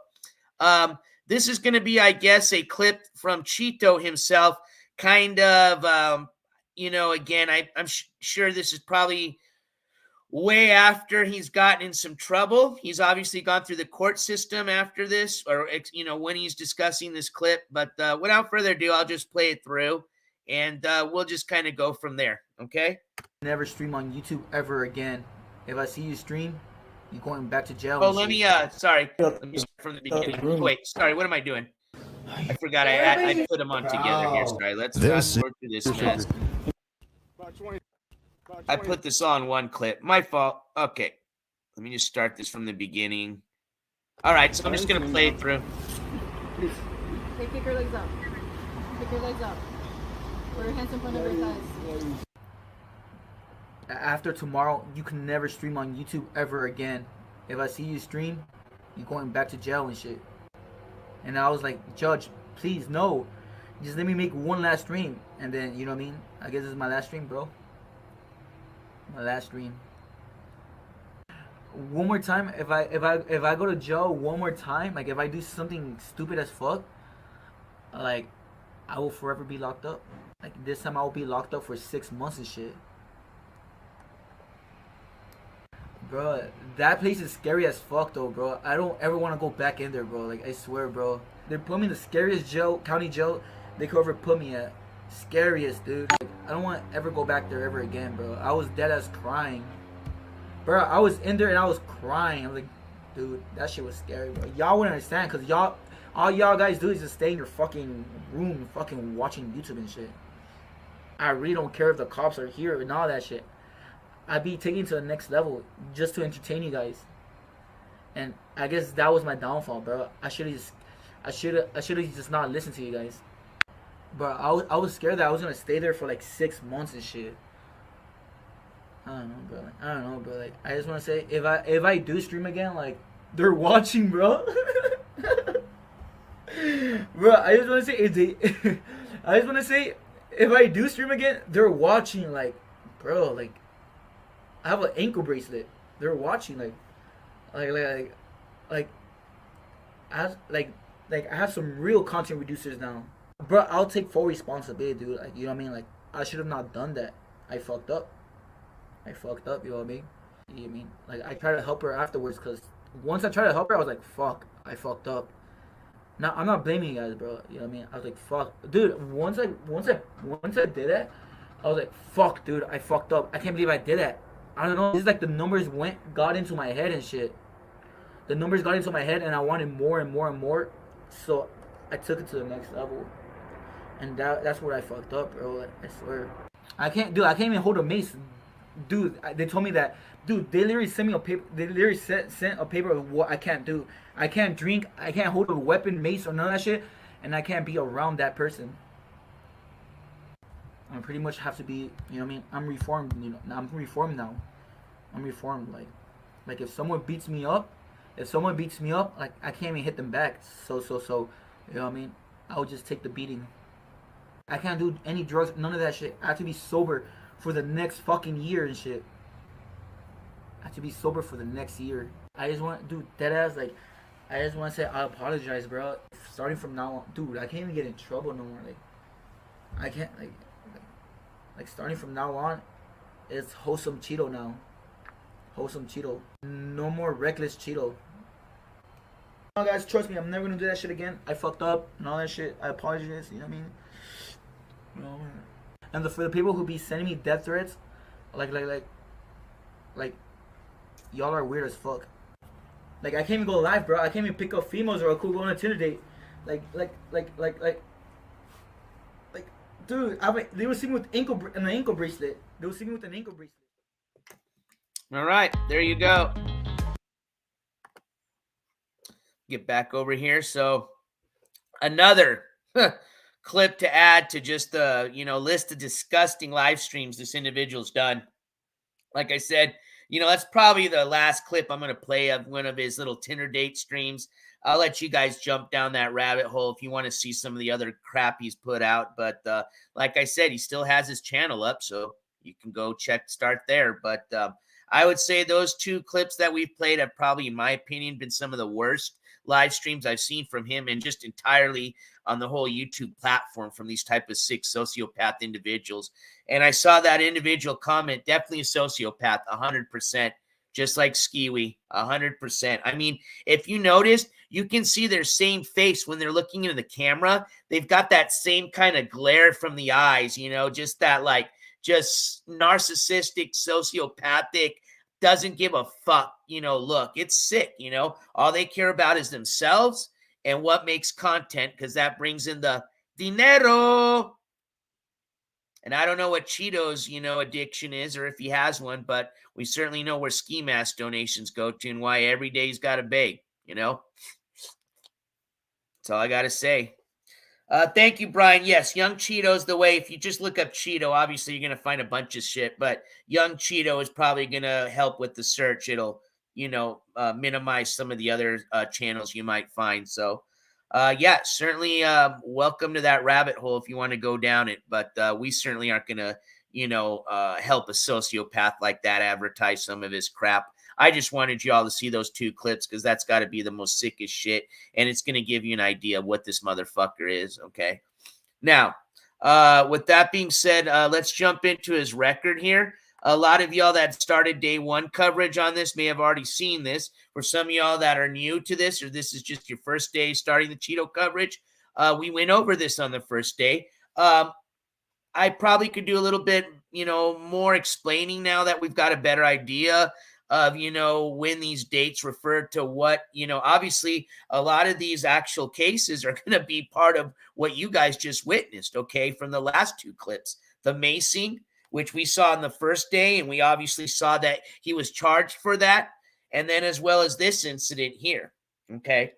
this is going to be, I guess, a clip from Cheeto himself, kind of, again, I'm sure this is probably way after he's gotten in some trouble. He's obviously gone through the court system after this, or, when he's discussing this clip. But without further ado, I'll just play it through, and we'll just kind of go from there, okay? Never stream on YouTube ever again. If I see you stream, you're going back to jail. Oh, let me start from the beginning. Wait, sorry, what am I doing? I forgot I put them on together here. Sorry, let's fast forward through this mess. I put this on one clip. My fault. Okay. Let me just start this from the beginning. All right, so I'm just going to play it through. Hey, kick her legs up. Kick her legs up. Put her hands in front of her thighs. After tomorrow, you can never stream on YouTube ever again. If I see you stream, you're going back to jail and shit. And I was like, Judge, please, no. Just let me make one last stream. And then, you know what I mean? I guess this is my last stream, bro. My last stream. One more time, if I go to jail one more time, like if I do something stupid as fuck, like I will forever be locked up. Like this time I will be locked up for 6 months and shit. Bro, that place is scary as fuck though, bro. I don't ever want to go back in there, bro. Like I swear, bro. They put me in the scariest jail, county jail they could ever put me at. Scariest, dude. Like, I don't want to ever go back there ever again, bro. I was dead ass crying. Bro, I was in there and I was crying. I was like, dude, that shit was scary, bro. Y'all wouldn't understand because all y'all guys do is just stay in your fucking room fucking watching YouTube and shit. I really don't care if the cops are here and all that shit. I'd be taking it to the next level just to entertain you guys. And I guess that was my downfall, bro. I should have just not listened to you guys. But I was scared that I was gonna stay there for like 6 months and shit. I don't know, bro. Like I just wanna say if I do stream again, like they're watching, bro. Bro, I just wanna say if I do stream again, they're watching, like, bro, like I have an ankle bracelet. They're watching, like I have some real content reducers now. Bro, I'll take full responsibility, dude. Like, you know what I mean? Like, I should have not done that. I fucked up, you know what I mean? You know what I mean? Like, I tried to help her afterwards, because once I tried to help her, I was like, fuck, I fucked up. Now I'm not blaming you guys, bro. You know what I mean? I was like, fuck, dude. Once I did that, I was like, fuck, dude. I fucked up. I can't believe I did that. I don't know. It's like the numbers got into my head and shit. The numbers got into my head, and I wanted more and more and more. So I took it to the next level, and that's where I fucked up, bro. I swear. I can't even hold a mace, dude. They told me that, dude. They literally sent me a paper. They literally sent a paper of what I can't do. I can't drink. I can't hold a weapon, mace, or none of that shit, and I can't be around that person. I pretty much have to be. You know what I mean? I'm reformed. You know, I'm reformed now. I'm reformed. Like if someone beats me up, like I can't even hit them back. So, you know what I mean? I would just take the beating. I can't do any drugs, none of that shit. I have to be sober for the next fucking year and shit. I have to be sober for the next year. I just want, dude, deadass, like, I just want to say I apologize, bro. Starting from now on, dude, I can't even get in trouble no more. Like, I can't, like starting from now on, it's wholesome Cheeto now. Wholesome Cheeto. No more reckless Cheeto. Oh, guys, trust me, I'm never gonna do that shit again. I fucked up and all that shit. I apologize. You know what I mean? You know, and for the people who be sending me death threats, like, y'all are weird as fuck. Like, I can't even go live, bro. I can't even pick up females or a cool go on a Tinder date. Like, dude, they were seeing with an ankle bracelet. They were seeing with an ankle bracelet. All right, there you go. Get back over here. So another clip to add to just the, list of disgusting live streams this individual's done. Like I said, that's probably the last clip I'm going to play of one of his little Tinder date streams. I'll let you guys jump down that rabbit hole if you want to see some of the other crap he's put out. But like I said, he still has his channel up, so you can go start there. But I would say those two clips that we've played have probably, in my opinion, been some of the worst live streams I've seen from him, and just entirely on the whole YouTube platform from these type of sick sociopath individuals. And I saw that individual comment, definitely a sociopath, 100%, just like Skiwi, 100%. I mean, if you noticed, you can see their same face when they're looking into the camera. They've got that same kind of glare from the eyes, just that just narcissistic, sociopathic, doesn't give a fuck, look. It's sick, all they care about is themselves and what makes content, because that brings in the dinero. And I don't know what Cheeto's, addiction is, or if he has one, but we certainly know where Skimask donations go to and why every day he's got a beg, That's all I got to say. Thank you, Brian. Yes, Young Cheeto's the way. If you just look up Cheeto, obviously you're going to find a bunch of shit, but Young Cheeto is probably going to help with the search. It'll, minimize some of the other channels you might find. So, yeah, certainly welcome to that rabbit hole if you want to go down it, but we certainly aren't going to, help a sociopath like that advertise some of his crap. I just wanted you all to see those two clips because that's got to be the most sickest shit, and it's going to give you an idea of what this motherfucker is, okay? Now, with that being said, let's jump into his record here. A lot of y'all that started day one coverage on this may have already seen this. For some of y'all that are new to this, or this is just your first day starting the Cheeto coverage, we went over this on the first day. I probably could do a little bit, more explaining now that we've got a better idea of, when these dates refer to what, obviously a lot of these actual cases are going to be part of what you guys just witnessed, okay, from the last two clips. The macing, which we saw on the first day, and we obviously saw that he was charged for that, and then as well as this incident here, okay?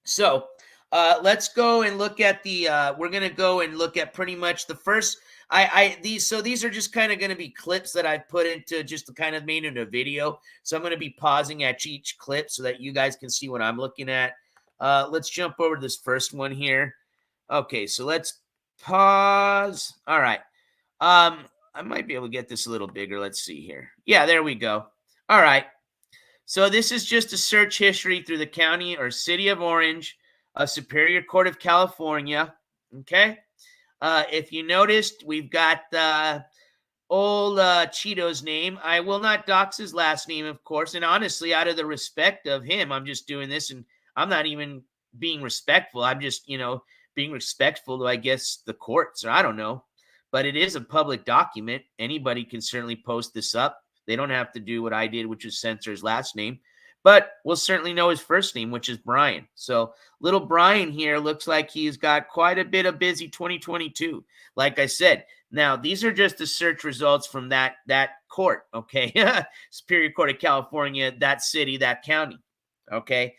So let's go and look at the, we're going to go and look at pretty much the first, these are just kind of going to be clips that I've put into just kind of made into a video. So I'm going to be pausing at each clip so that you guys can see what I'm looking at. Let's jump over to this first one here. Okay, so let's pause. All right. I might be able to get this a little bigger. Let's see here. Yeah, there we go. All right. So this is just a search history through the county or city of Orange, Superior Court of California. Okay. If you noticed, we've got old Cheeto's name. I will not dox his last name, of course. And honestly, out of the respect of him, I'm just doing this. And I'm not even being respectful. I'm just, being respectful to, I guess, the courts, or I don't know. But it is a public document. Anybody can certainly post this up. They don't have to do what I did, which is censor his last name. But we'll certainly know his first name, which is Brian. So little Brian here looks like he's got quite a bit of busy 2022. Like I said, now these are just the search results from that court, okay? Superior Court of California, that city, that county, okay?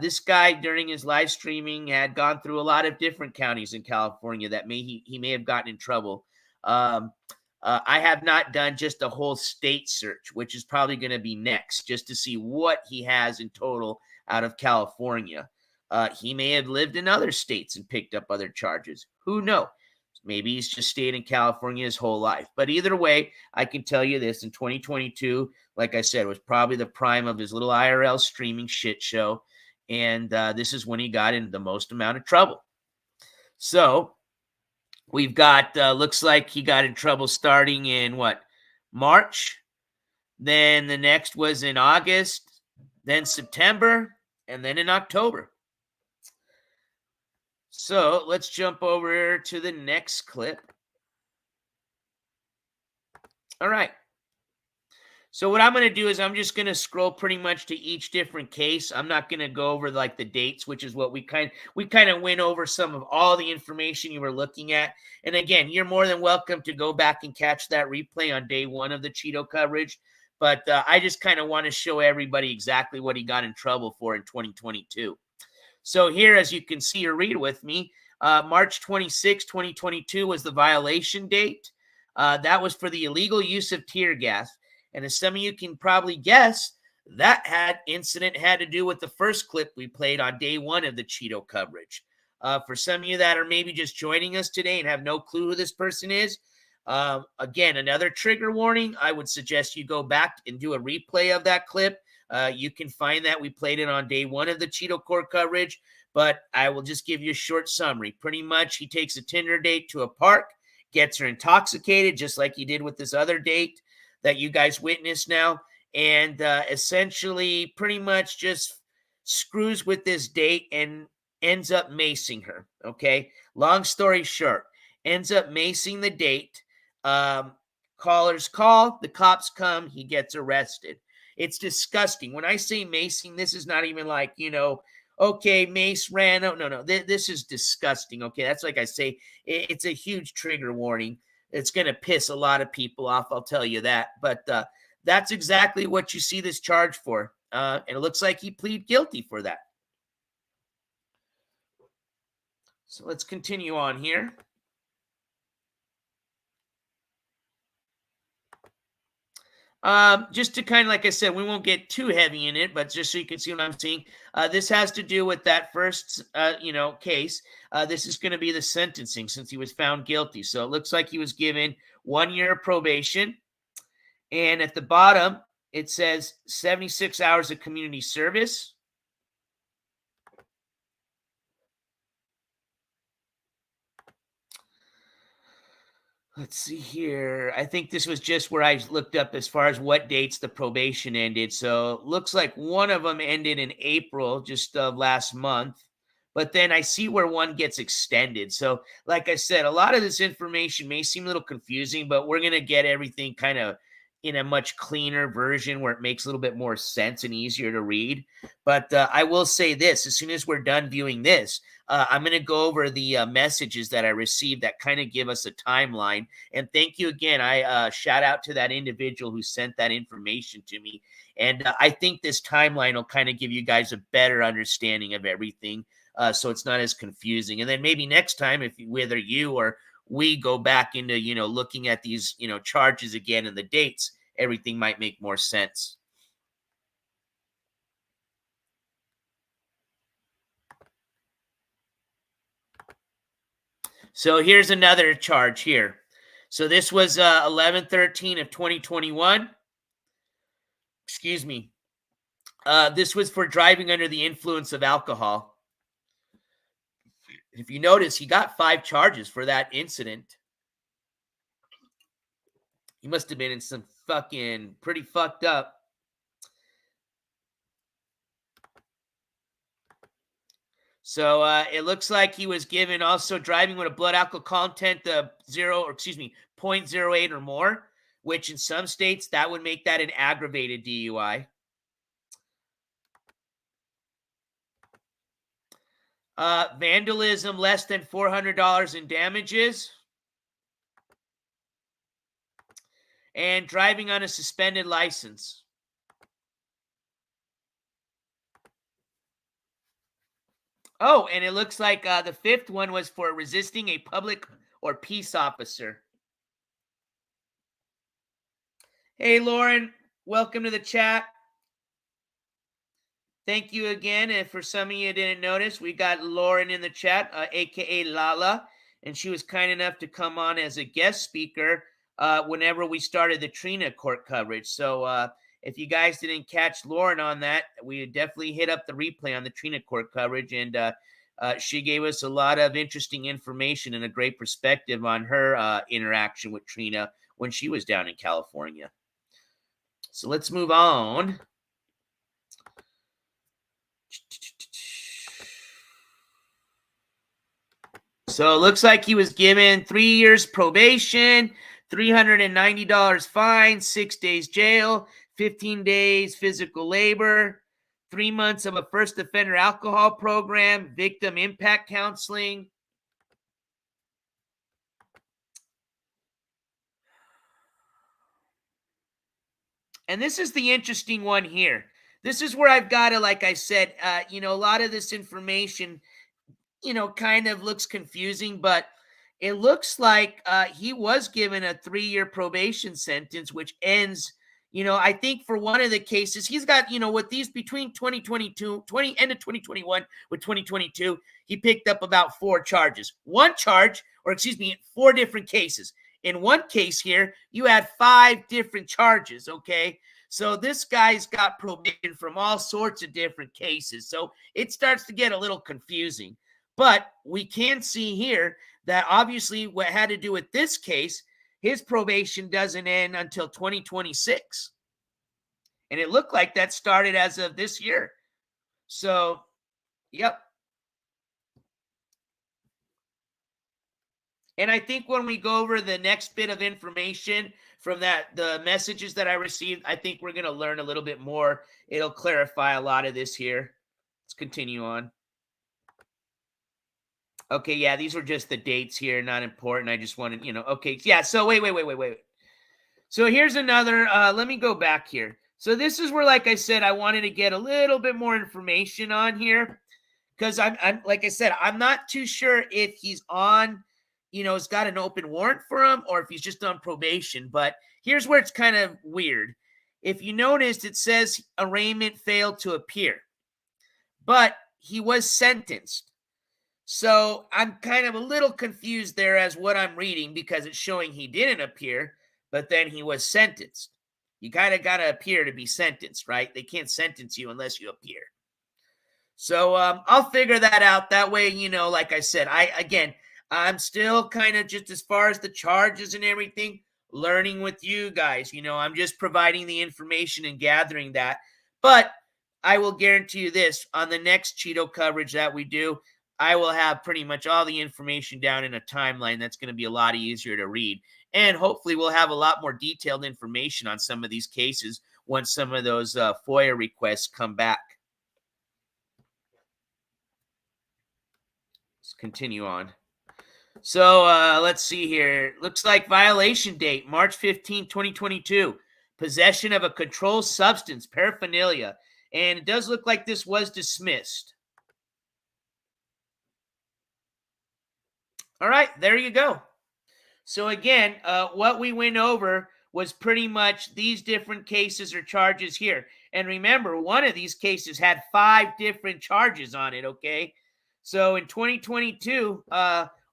This guy, during his live streaming, had gone through a lot of different counties in California that he may have gotten in trouble. I have not done just a whole state search, which is probably going to be next, just to see what he has in total out of California. He may have lived in other states and picked up other charges. Who knows? Maybe he's just stayed in California his whole life. But either way, I can tell you this, in 2022, like I said, was probably the prime of his little IRL streaming shit show. And this is when he got in the most amount of trouble. So we've got, looks like he got in trouble starting in March. Then the next was in August, then September, and then in October. So let's jump over to the next clip. All right. So what I'm going to do is I'm just going to scroll pretty much to each different case. I'm not going to go over like the dates, which is what we kind of went over some of all the information you were looking at. And again, you're more than welcome to go back and catch that replay on day one of the Cheeto coverage. But I just kind of want to show everybody exactly what he got in trouble for in 2022. So here, as you can see or read with me, March 26, 2022 was the violation date. That was for the illegal use of tear gas. And as some of you can probably guess, that incident had to do with the first clip we played on day one of the Cheeto coverage. For some of you that are maybe just joining us today and have no clue who this person is, again, another trigger warning. I would suggest you go back and do a replay of that clip. You can find that we played it on day one of the Cheeto court coverage, but I will just give you a short summary. Pretty much, he takes a Tinder date to a park, gets her intoxicated, just like he did with this other date that you guys witnessed now, and essentially pretty much just screws with this date and ends up macing her, okay? Long story short, ends up macing the date. Callers call, the cops come, he gets arrested. It's disgusting. When I say macing, this is not even like, okay, mace ran out. No. This is disgusting, okay? That's like I say, it's a huge trigger warning. It's going to piss a lot of people off, I'll tell you that. But that's exactly what you see this charge for. And it looks like he pleaded guilty for that. So let's continue on here. Just to kind of, like I said, we won't get too heavy in it, but just so you can see what I'm seeing, this has to do with that first, case. This is going to be the sentencing since he was found guilty. So it looks like he was given 1 year of probation. And at the bottom, it says 76 hours of community service. Let's see here. I think this was just where I looked up as far as what dates the probation ended. So looks like one of them ended in April, just last month. But then I see where one gets extended. So like I said, a lot of this information may seem a little confusing, but we're going to get everything kind of in a much cleaner version where it makes a little bit more sense and easier to read. But I will say this, as soon as we're done viewing this, I'm going to go over the messages that I received that kind of give us a timeline. And thank you again. I shout out to that individual who sent that information to me. And I think this timeline will kind of give you guys a better understanding of everything, so it's not as confusing. And then maybe next time, if whether you or we go back into, looking at these, charges again and the dates, everything might make more sense. So here's another charge here. So this was 11/13 of 2021. Excuse me. This was for driving under the influence of alcohol. If you notice, he got 5 charges for that incident. He must have been in some fucking pretty fucked up. So it looks like he was given also driving with a blood alcohol content of 0.08 or more, which in some states that would make that an aggravated DUI. Vandalism less than $400 in damages. And driving on a suspended license. Oh, and it looks like the fifth one was for resisting a public or peace officer. Hey, Lauren, welcome to the chat. Thank you again. And for some of you didn't notice, we got Lauren in the chat, a.k.a. Lala, and she was kind enough to come on as a guest speaker whenever we started the Trina court coverage. So if you guys didn't catch Lauren on that, we definitely hit up the replay on the Trina court coverage, and she gave us a lot of interesting information and a great perspective on her interaction with Trina when she was down in California. So let's move on. So it looks like he was given 3 years probation, $390 fine, 6 days jail, 15 days physical labor, 3 months of a first offender alcohol program, victim impact counseling. And this is the interesting one here. This is where I've got to, like I said, a lot of this information kind of looks confusing, but it looks like he was given a 3-year probation sentence, which ends, I think for one of the cases, he's got, with these between end of 2021 with 2022, he picked up about 4 charges. 4 different cases. In one case here, you had 5 different charges, okay? So this guy's got probation from all sorts of different cases. So it starts to get a little confusing. But we can see here that obviously what had to do with this case, his probation doesn't end until 2026. And it looked like that started as of this year. So, yep. And I think when we go over the next bit of information from the messages that I received, I think we're going to learn a little bit more. It'll clarify a lot of this here. Let's continue on. Okay, yeah, these were just the dates here, not important. I just wanted, okay. Yeah, so wait. So here's another, let me go back here. So this is where, like I said, I wanted to get a little bit more information on here because I'm like I said, I'm not too sure if he's on, has got an open warrant for him or if he's just on probation. But here's where it's kind of weird. If you noticed, it says arraignment failed to appear, but he was sentenced. So I'm kind of a little confused there as what I'm reading because it's showing he didn't appear, but then he was sentenced. You kind of got to appear to be sentenced, right? They can't sentence you unless you appear. So I'll figure that out. That way, like I said, I'm still kind of just as far as the charges and everything, learning with you guys. I'm just providing the information and gathering that. But I will guarantee you this, on the next Cheeto coverage that we do, I will have pretty much all the information down in a timeline that's going to be a lot easier to read. And hopefully we'll have a lot more detailed information on some of these cases once some of those FOIA requests come back. Let's continue on. So let's see here. Looks like violation date, March 15, 2022. Possession of a controlled substance, paraphernalia. And it does look like this was dismissed. All right, there you go. So again, what we went over was pretty much these different cases or charges here. And remember, one of these cases had 5 different charges on it, okay? So in 2022,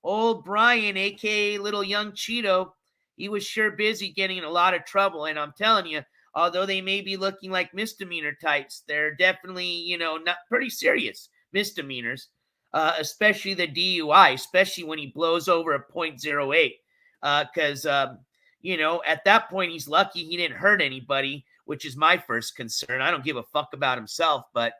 old Brian, a.k.a. Little Young Cheeto, he was sure busy getting in a lot of trouble. And I'm telling you, although they may be looking like misdemeanor types, they're definitely, not pretty serious misdemeanors. Especially the DUI, especially when he blows over a 0.08. Because, at that point, he's lucky he didn't hurt anybody, which is my first concern. I don't give a fuck about himself, but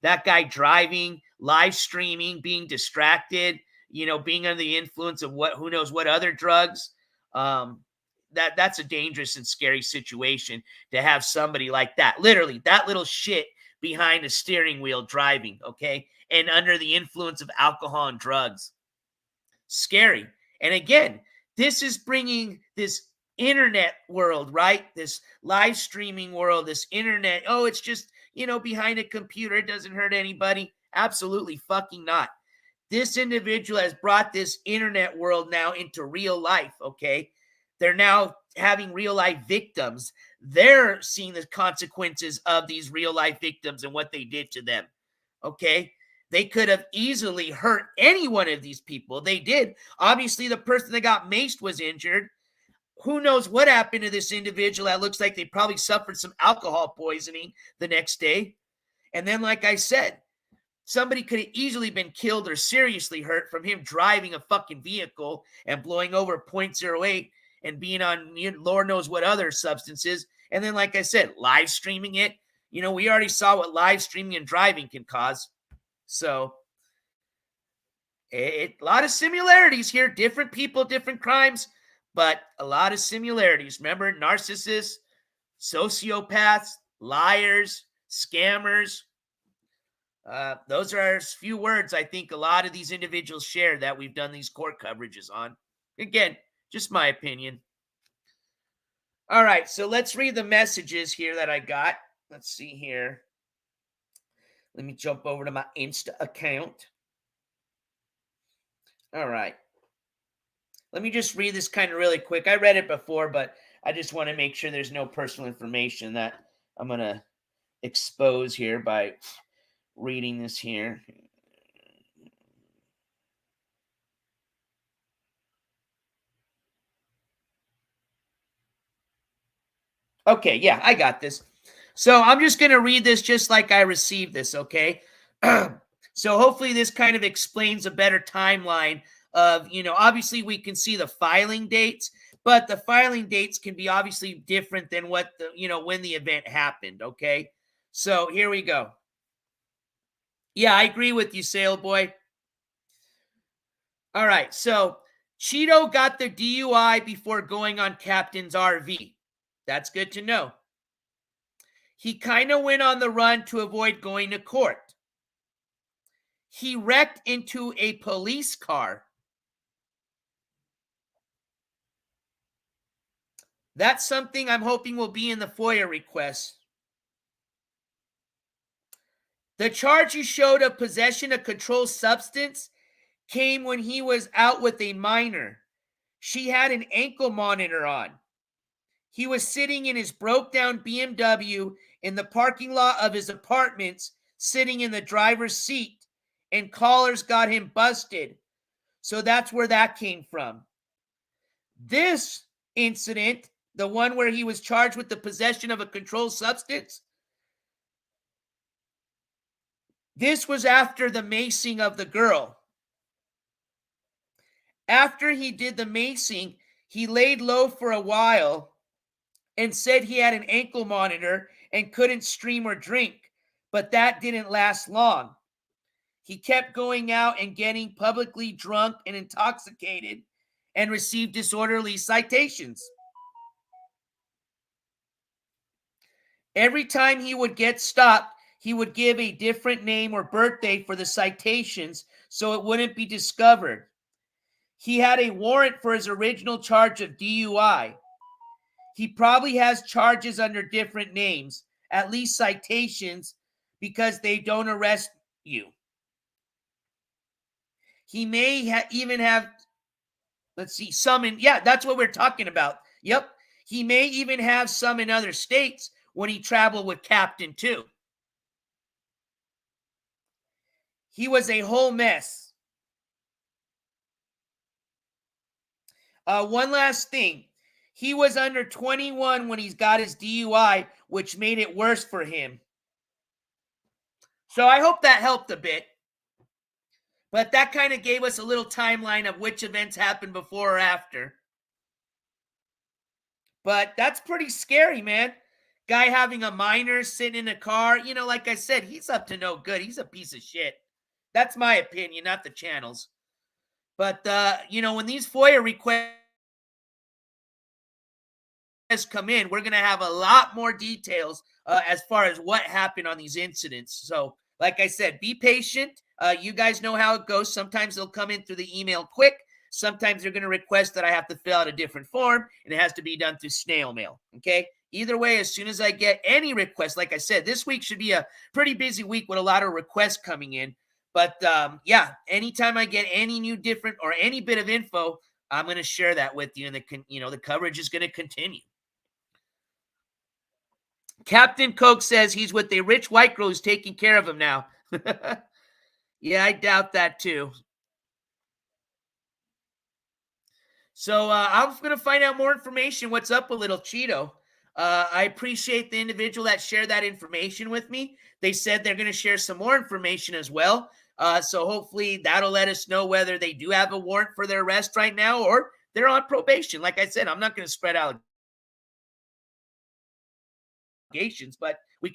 that guy driving, live streaming, being distracted, being under the influence of who knows what other drugs. That's a dangerous and scary situation to have somebody like that, literally that little shit behind a steering wheel driving, okay, and under the influence of alcohol and drugs. Scary. And again, this is bringing this internet world, right? This live streaming world, this internet. Oh, it's just, behind a computer. It doesn't hurt anybody. Absolutely fucking not. This individual has brought this internet world now into real life, okay? They're now having real life victims. They're seeing the consequences of these real life victims and what they did to them, okay? They could have easily hurt any one of these people. They did. Obviously, the person that got maced was injured. Who knows what happened to this individual? That looks like they probably suffered some alcohol poisoning the next day. And then, like I said, somebody could have easily been killed or seriously hurt from him driving a fucking vehicle and blowing over 0.08 and being on Lord knows what other substances. And then, like I said, live streaming it. We already saw what live streaming and driving can cause. So, a lot of similarities here. Different people, different crimes, but a lot of similarities. Remember, narcissists, sociopaths, liars, scammers. Those are a few words I think a lot of these individuals share that we've done these court coverages on. Again, just my opinion. All right, so let's read the messages here that I got. Let's see here. Let me jump over to my Insta account. All right. Let me just read this kind of really quick. I read it before, but I just want to make sure there's no personal information that I'm going to expose here by reading this here. Okay, yeah, I got this. So I'm just going to read this just like I received this, okay? So hopefully this kind of explains a better timeline of, obviously we can see the filing dates, but the filing dates can be obviously different than what the, when the event happened, okay? So here we go. Yeah, I agree with you, Sailboy. All right, so Cheeto got the DUI before going on Captain's RV. That's good to know. He kind of went on the run to avoid going to court. He wrecked into a police car. That's something I'm hoping will be in the FOIA request. The charge he showed of possession of controlled substance came when he was out with a minor. She had an ankle monitor on. He was sitting in his broke-down BMW in the parking lot of his apartments, sitting in the driver's seat, and callers got him busted. So that's where that came from. This incident, the one where he was charged with the possession of a controlled substance, this was after the macing of the girl. After he did the macing, he laid low for a while and said he had an ankle monitor and couldn't stream or drink, but that didn't last long. He kept going out and getting publicly drunk and intoxicated and received disorderly citations. Every time he would get stopped, he would give a different name or birthday for the citations so it wouldn't be discovered. He had a warrant for his original charge of DUI. He probably has charges under different names, at least citations, because they don't arrest you. He may even have, let's see, some in, yeah, that's what we're talking about. Yep. He may even have some in other states when he traveled with Captain too. He was a whole mess. One last thing. He was under 21 when he's got his DUI, which made it worse for him. So I hope that helped a bit. But that kind of gave us a little timeline of which events happened before or after. But that's pretty scary, man. Guy having a minor sitting in a car, you know, like I said, he's up to no good. He's a piece of shit. That's my opinion, not the channel's. But, you know, when these FOIA requests come in, we're going to have a lot more details as far as what happened on these incidents. So, like I said, be patient. You guys know how it goes. Sometimes they'll come in through the email quick. Sometimes they're going to request that I have to fill out a different form, and it has to be done through snail mail. Okay? Either way, as soon as I get any request, like I said, this week should be a pretty busy week with a lot of requests coming in. But yeah, anytime I get any new different or any bit of info, I'm going to share that with you, and the coverage is going to continue. Captain Coke says he's with a rich white girl who's taking care of him now. Yeah, I doubt that too. So I'm going to find out more information. What's up with little Cheeto? I appreciate the individual that shared that information with me. They said they're going to share some more information as well. So hopefully that'll let us know whether they do have a warrant for their arrest right now or they're on probation. Like I said, I'm not going to spread allegations, but we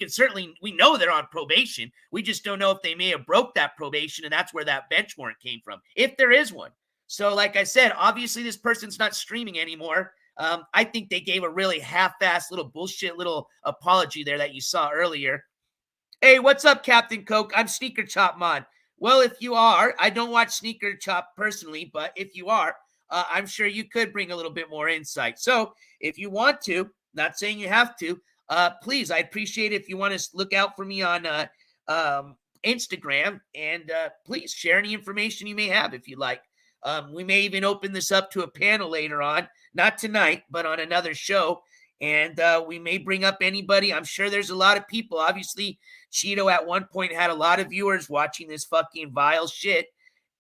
know they're on probation. We just don't know if they may have broke that probation, and that's where that bench warrant came from, if there is one. So like I said, obviously this person's not streaming anymore. I think they gave a really half-assed little bullshit little apology there that you saw earlier. Hey, what's up, Captain Coke? I'm Sneaker Chop Mod. Well, if you are, I don't watch Sneaker Chop personally, but if you are, I'm sure you could bring a little bit more insight. So if you want to, not saying you have to, please, I'd appreciate it if you want to look out for me on Instagram, and please share any information you may have if you like. We may even open this up to a panel later on, not tonight, but on another show. And we may bring up anybody. I'm sure there's a lot of people. Obviously, Cheeto at one point had a lot of viewers watching this fucking vile shit.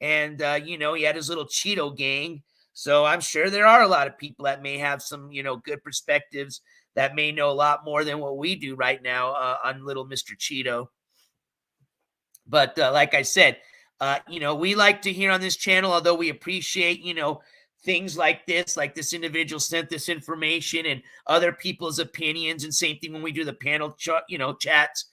And, you know, he had his little Cheeto gang. So I'm sure there are a lot of people that may have some, you know, good perspectives that may know a lot more than what we do right now on little Mr. Cheeto. But like I said, you know, we like to hear on this channel, although we appreciate, you know, things like this individual sent this information and other people's opinions, and same thing when we do the panel, chats,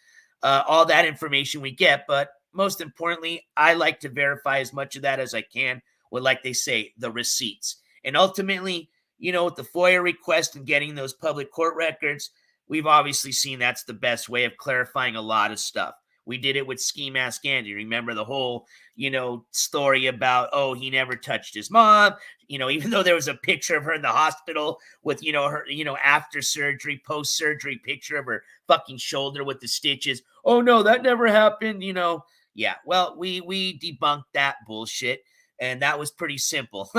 all that information we get. But most importantly, I like to verify as much of that as I can with, like they say, the receipts. And ultimately, you know, with the FOIA request and getting those public court records, we've obviously seen that's the best way of clarifying a lot of stuff. We did it with Skimask Andy. Remember the whole, you know, story about, oh, he never touched his mom, you know, even though there was a picture of her in the hospital with, you know, her, you know, after surgery, post-surgery picture of her fucking shoulder with the stitches. Oh, no, that never happened, you know. Yeah, well, we debunked that bullshit, and that was pretty simple.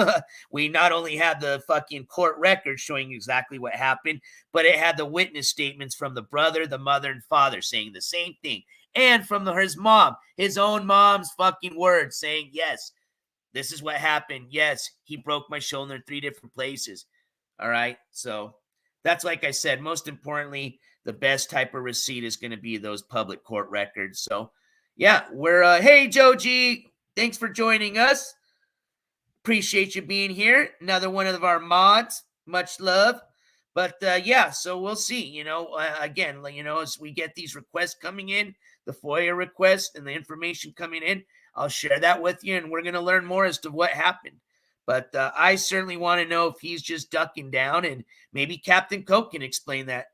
We not only had the fucking court record showing exactly what happened, but it had the witness statements from the brother, the mother, and father saying the same thing. And from his mom, his own mom's fucking words saying, yes, this is what happened. Yes, he broke my shoulder in 3 different places. All right. So that's, like I said, most importantly, the best type of receipt is going to be those public court records. So yeah, we're, hey, Joe G, thanks for joining us. Appreciate you being here. Another one of our mods. Much love. But yeah, so we'll see, you know, again, you know, as we get these requests coming in, the FOIA request and the information coming in, I'll share that with you, and we're going to learn more as to what happened. But I certainly want to know if he's just ducking down, and maybe Captain Coke can explain that.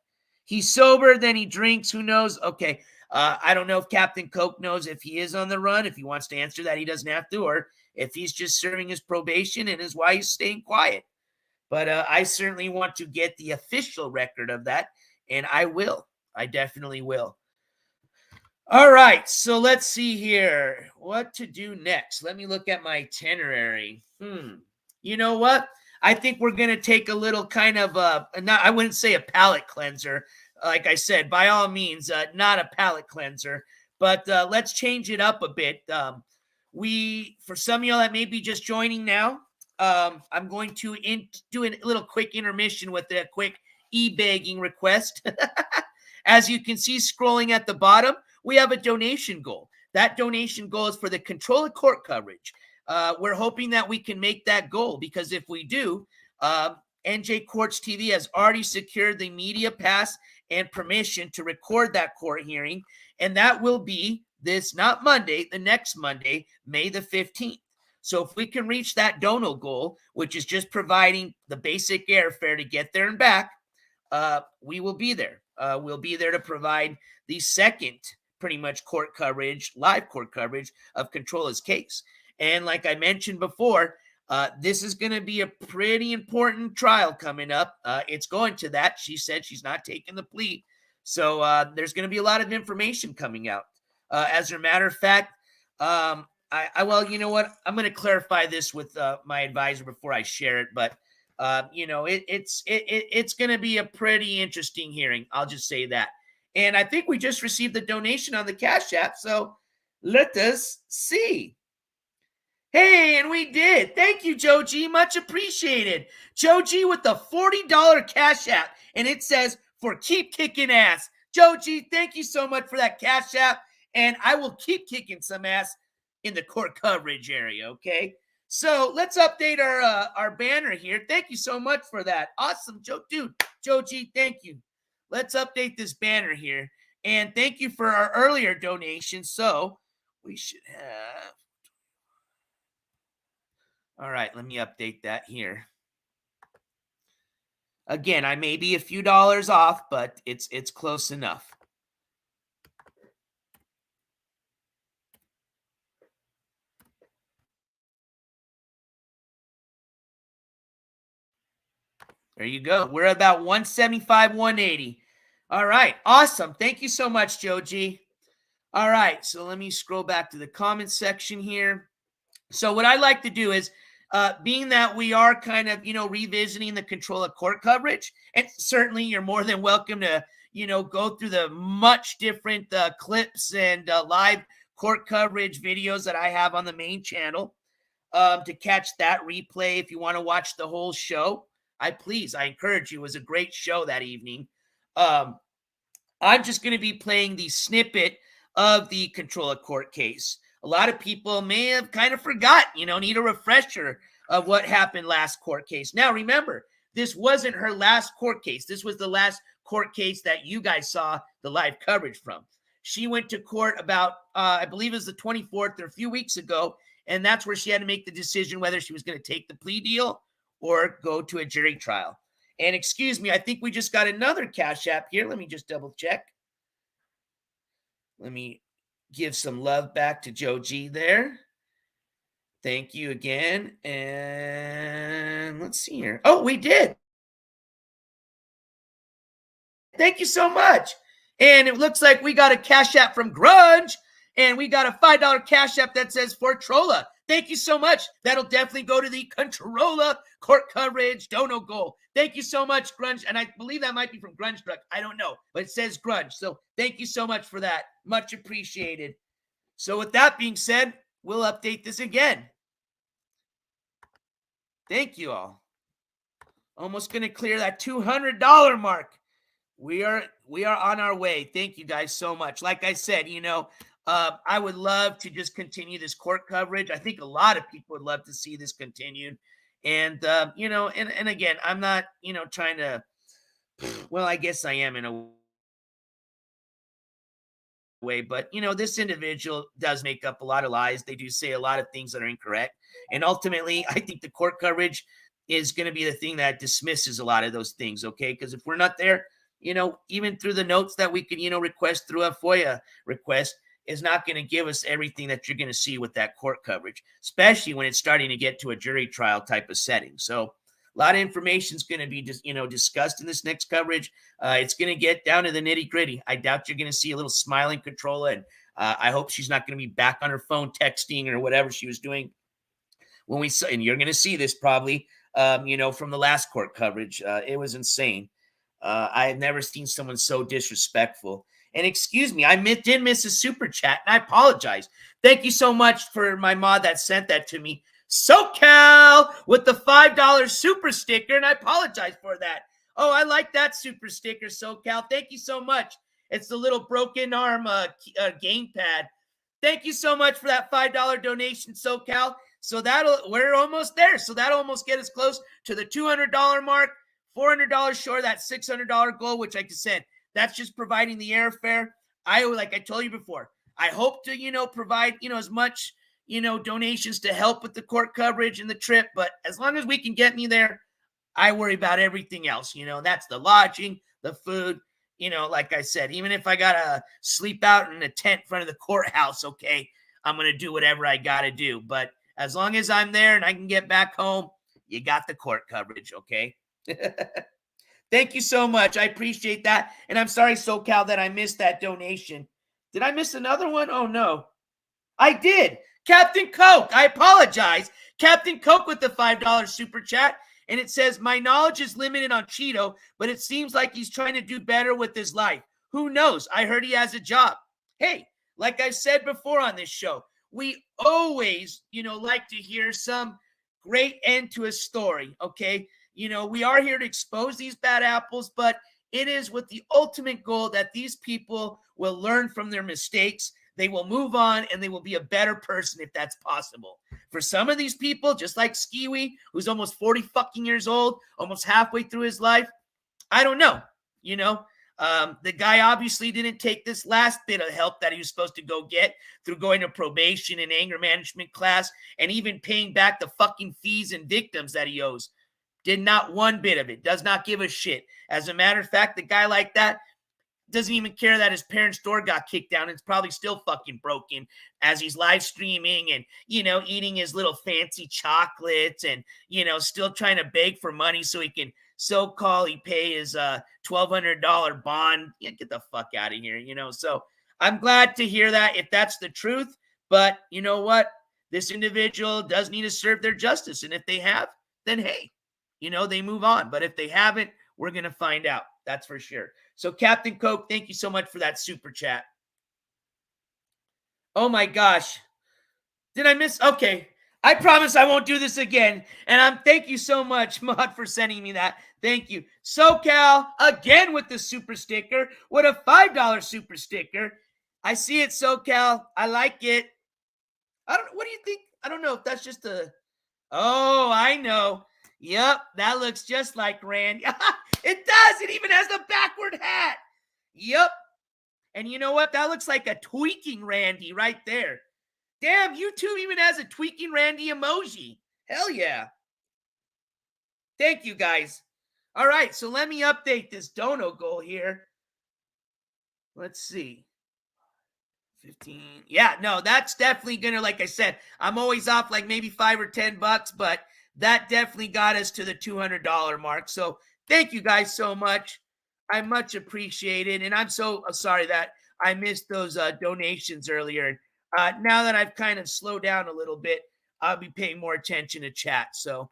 He's sober, then he drinks, who knows? Okay, I don't know if Captain Coke knows if he is on the run. If he wants to answer that, he doesn't have to, or if he's just serving his probation and is why he's staying quiet. But I certainly want to get the official record of that, and I will. I definitely will. All right, so let's see here. What to do next? Let me look at my itinerary. You know what? I think we're going to take a little kind of I wouldn't say a palate cleanser. Like I said, by all means, not a palate cleanser. But let's change it up a bit. For some of y'all that may be just joining now, I'm going to do a little quick intermission with a quick e-begging request. As you can see scrolling at the bottom, we have a donation goal. That donation goal is for the control of court coverage. We're hoping that we can make that goal, because if we do, NJCourts TV has already secured the media pass and permission to record that court hearing. And that will be this, not Monday, the next Monday, May the 15th. So if we can reach that dono goal, which is just providing the basic airfare to get there and back, we will be there. We'll be there to provide the second pretty much court coverage, live court coverage of Controla's case. And like I mentioned before, this is going to be a pretty important trial coming up. It's going to that. She said she's not taking the plea. So there's going to be a lot of information coming out. As a matter of fact, well, you know what? I'm going to clarify this with my advisor before I share it. But, it's going to be a pretty interesting hearing. I'll just say that. And I think we just received the donation on the Cash App. So let us see. Hey, and we did. Thank you, Joe G. Much appreciated. Joe G with the $40 Cash App. And it says, for keep kicking ass. Joe G, thank you so much for that Cash App. And I will keep kicking some ass in the court coverage area, okay? So let's update our banner here. Thank you so much for that. Awesome, Joe G, thank you. Let's update this banner here. And thank you for our earlier donation. So we should have... All right, let me update that here. Again, I may be a few dollars off, but it's close enough. There you go. We're about 175, 180. All right. Awesome. Thank you so much, Joe G. All right. So let me scroll back to the comments section here. So what I like to do is, being that we are kind of, revisiting the Controla court coverage, and certainly you're more than welcome to, go through the much different clips and live court coverage videos that I have on the main channel to catch that replay if you want to watch the whole show. I encourage you. It was a great show that evening. I'm just going to be playing the snippet of the Controla court case. A lot of people may have kind of forgot, need a refresher of what happened last court case. Now, remember, this wasn't her last court case. This was the last court case that you guys saw the live coverage from. She went to court about, I believe it was the 24th or a few weeks ago, and that's where she had to make the decision whether she was going to take the plea deal or go to a jury trial. And excuse me, I think we just got another Cash App here. Let me just double check. Let me give some love back to Joe G there. Thank you again. And let's see here. Oh, we did. Thank you so much. And it looks like we got a Cash App from Grunge, and we got a $5 Cash App that says for Trolla. Thank you so much. That'll definitely go to the Controla court coverage dono goal. Thank you so much, Grunge. And I believe that might be from Grunge Truck. I don't know, but it says Grunge. So thank you so much for that. Much appreciated. So with that being said, we'll update this again. Thank you all. Almost going to clear that $200 mark. We are on our way. Thank you guys so much. Like I said, I would love to just continue this court coverage. I think a lot of people would love to see this continued. And, and again, I'm not, trying to, well, I guess I am in a way, but, this individual does make up a lot of lies. They do say a lot of things that are incorrect. And ultimately, I think the court coverage is going to be the thing that dismisses a lot of those things, okay? Because if we're not there, even through the notes that we could, request through a FOIA request, is not going to give us everything that you're going to see with that court coverage, especially when it's starting to get to a jury trial type of setting. So a lot of information is going to be discussed in this next coverage. It's going to get down to the nitty gritty. I doubt you're going to see a little smiling Controla, and I hope she's not going to be back on her phone texting or whatever she was doing when we saw. And you're going to see this probably, from the last court coverage. It was insane. I had never seen someone so disrespectful. And excuse me, I did miss a super chat, and I apologize. Thank you so much for my mod that sent that to me. SoCal with the $5 super sticker, and I apologize for that. Oh, I like that super sticker, SoCal. Thank you so much. It's the little broken arm gamepad. Thank you so much for that $5 donation, SoCal. So we're almost there. So that'll almost get us close to the $200 mark. $400 short of that $600 goal, which, like I said, that's just providing the airfare. Like I told you before, I hope to, provide, as much, donations to help with the court coverage and the trip. But as long as we can get me there, I worry about everything else. That's the lodging, the food, like I said, even if I got to sleep out in a tent in front of the courthouse, okay, I'm going to do whatever I got to do. But as long as I'm there and I can get back home, you got the court coverage, okay? Thank you so much. I appreciate that. And I'm sorry, SoCal, that I missed that donation. Did I miss another one? Oh, no. I did. Captain Coke. I apologize. Captain Coke with the $5 super chat. And it says, my knowledge is limited on Cheeto, but it seems like he's trying to do better with his life. Who knows? I heard he has a job. Hey, like I've said before on this show, we always, like to hear some great end to a story, okay? We are here to expose these bad apples, but it is with the ultimate goal that these people will learn from their mistakes. They will move on and they will be a better person if that's possible. For some of these people, just like Skiwi, who's almost 40 fucking years old, almost halfway through his life, I don't know. The guy obviously didn't take this last bit of help that he was supposed to go get through going to probation and anger management class and even paying back the fucking fees and victims that he owes. Did not one bit of it. Does not give a shit. As a matter of fact, the guy like that doesn't even care that his parents' door got kicked down. It's probably still fucking broken as he's live streaming and, eating his little fancy chocolates and, still trying to beg for money so he can he pay his $1,200 bond. Yeah, get the fuck out of here, So I'm glad to hear that if that's the truth. But you know what? This individual does need to serve their justice. And if they have, then hey, they move on. But if they haven't, we're going to find out. That's for sure. So Captain Coke, thank you so much for that super chat. Oh my gosh. Did I miss? Okay. I promise I won't do this again. And thank you so much, Maud, for sending me that. Thank you. SoCal, again with the super sticker. What a $5 super sticker. I see it, SoCal. I like it. What do you think? I don't know if that's just oh, I know. Yep, that looks just like Randy. It does. It even has the backward hat. Yep. And you know what? That looks like a tweaking Randy right there. Damn, YouTube even has a tweaking Randy emoji. Hell yeah. Thank you, guys. All right, so let me update this dono goal here. Let's see. 15. Yeah, no, that's definitely going to, like I said, I'm always off like maybe $5 or $10, but that definitely got us to the $200 mark. So thank you guys so much. I much appreciate it. And I'm so sorry that I missed those donations earlier. Now that I've kind of slowed down a little bit, I'll be paying more attention to chat. So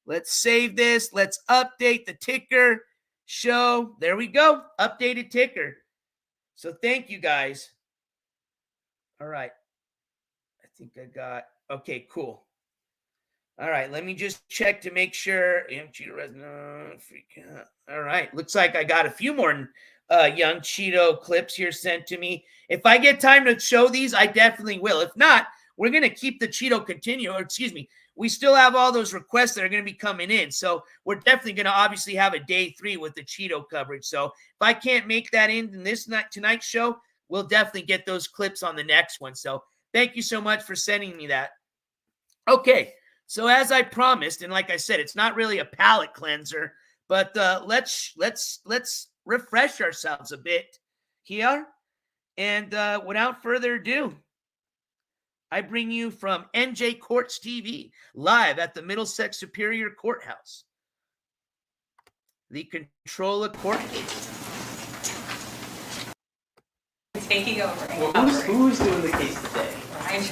let's save this. Let's update the ticker show. There we go. Updated ticker. So thank you guys. All right. I think I got, okay, cool. All right, let me just check to make sure. All right, looks like I got a few more young Cheeto clips here sent to me. If I get time to show these, I definitely will. If not, we're going to keep the Cheeto we still have all those requests that are going to be coming in. So we're definitely going to obviously have a day 3 with the Cheeto coverage. So if I can't make that in this tonight's show, we'll definitely get those clips on the next one. So thank you so much for sending me that. Okay. So as I promised, and like I said, it's not really a palate cleanser, but let's refresh ourselves a bit here. And without further ado, I bring you from NJCourts TV, live at the Middlesex Superior Courthouse, the control of court case. Taking over. Well, who's doing the case today? Ryan.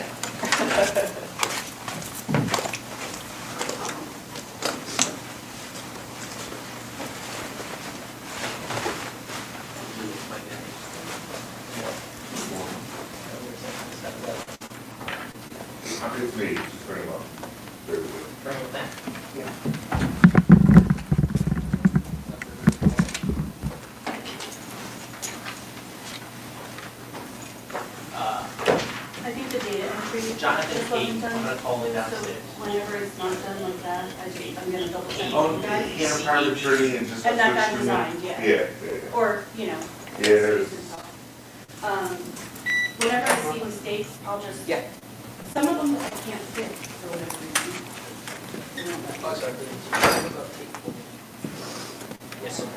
It's me. Just bring him up. Very good. Bring him back. Yeah. I think the data entry. Jonathan Kate, I'm going to call him So downstairs. whenever it's not done like that, I'm going to double check Oh, with the guy. he had a private attorney and just. And that got designed, yeah. Yeah. Or, Yeah, there is. Whenever I see mistakes, I'll just. Yeah. Some of them I can't fix for whatever reason. Yes, sir.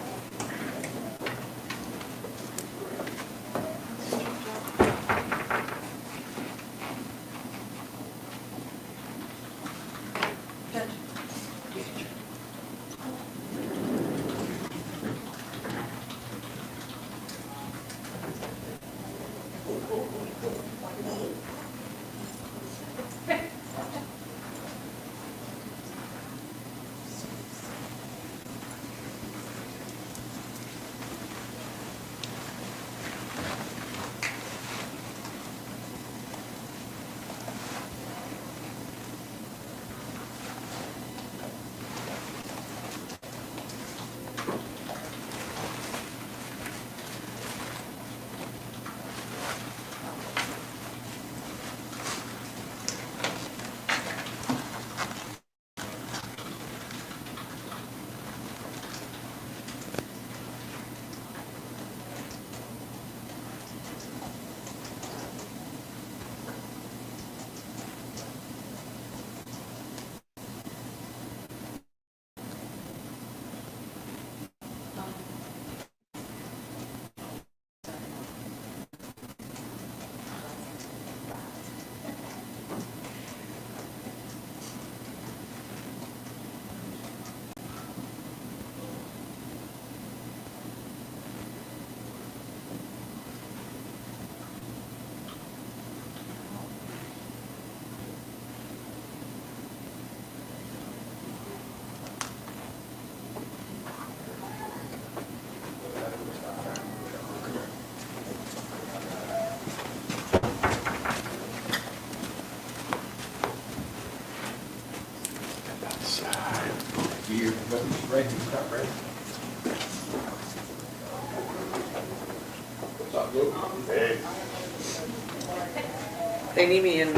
They need me in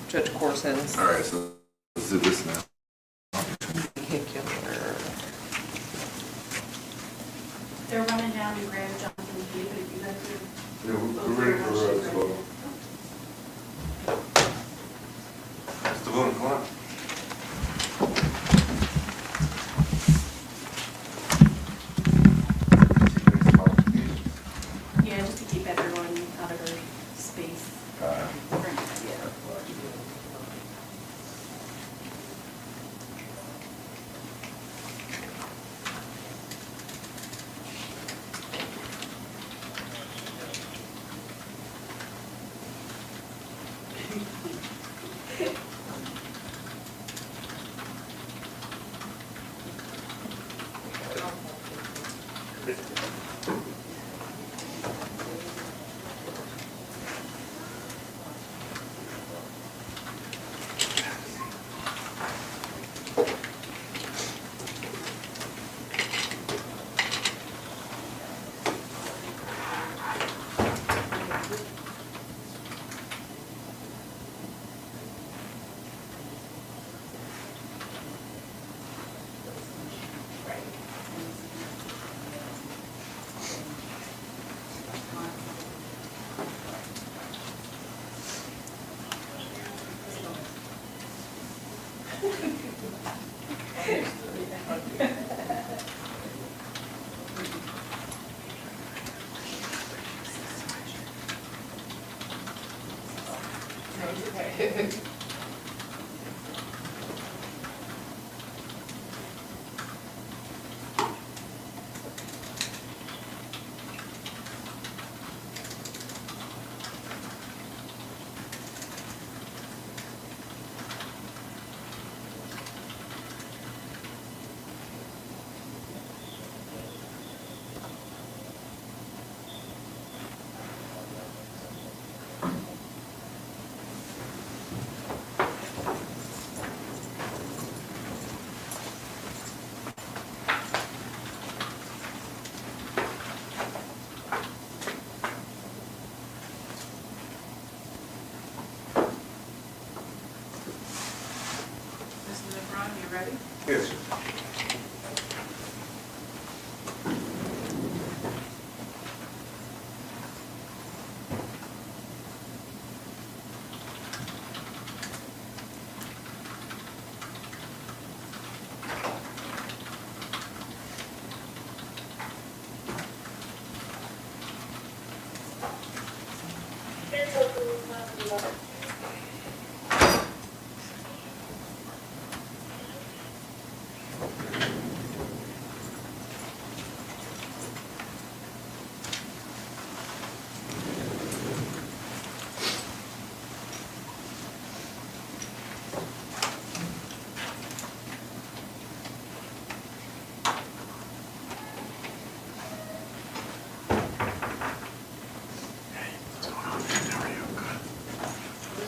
Judge Corson's. All right, so let's do this now. They're running down and grab Jonathan Key, but if you guys are. Yeah, we're ready for us, vote. It's the voting clock. Yeah, just to keep everyone out of her space. Yeah.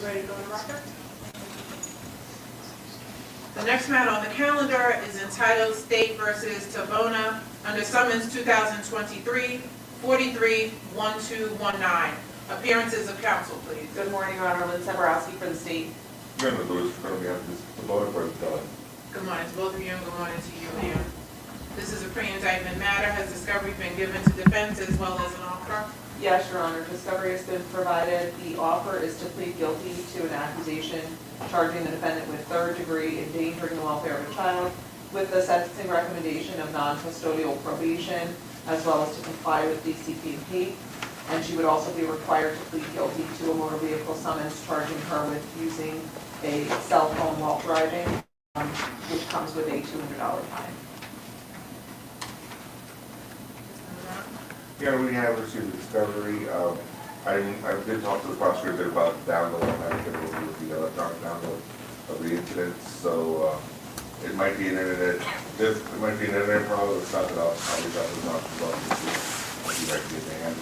Ready to go to record? The next matter on the calendar is entitled State versus Tabona under summons 2023 43-1219. Appearances of counsel, please. Good morning, Your Honor. Lynn Seborowski for the state. Member Lewis, for me, this Tabona versus Dillon. Good morning to both of you and good morning to you, ma'am. This is a pre-indictment matter. Has discovery been given to defense as well as an offer? Yes, Your Honor. Discovery has been provided. The offer is to plead guilty to an accusation charging the defendant with third-degree endangering the welfare of a child with the sentencing recommendation of non-custodial probation as well as to comply with DCP&P. And she would also be required to plead guilty to a motor vehicle summons charging her with using a cell phone while driving, which comes with a $200 fine. Yeah, we have received the discovery. I did talk to the prosecutor about download. I'm not going to review the electronic download of the incident. So it might be an internet. It might be an internet problem. It's not that I'll reach out to the doctor's office. I'll be back to get the hand to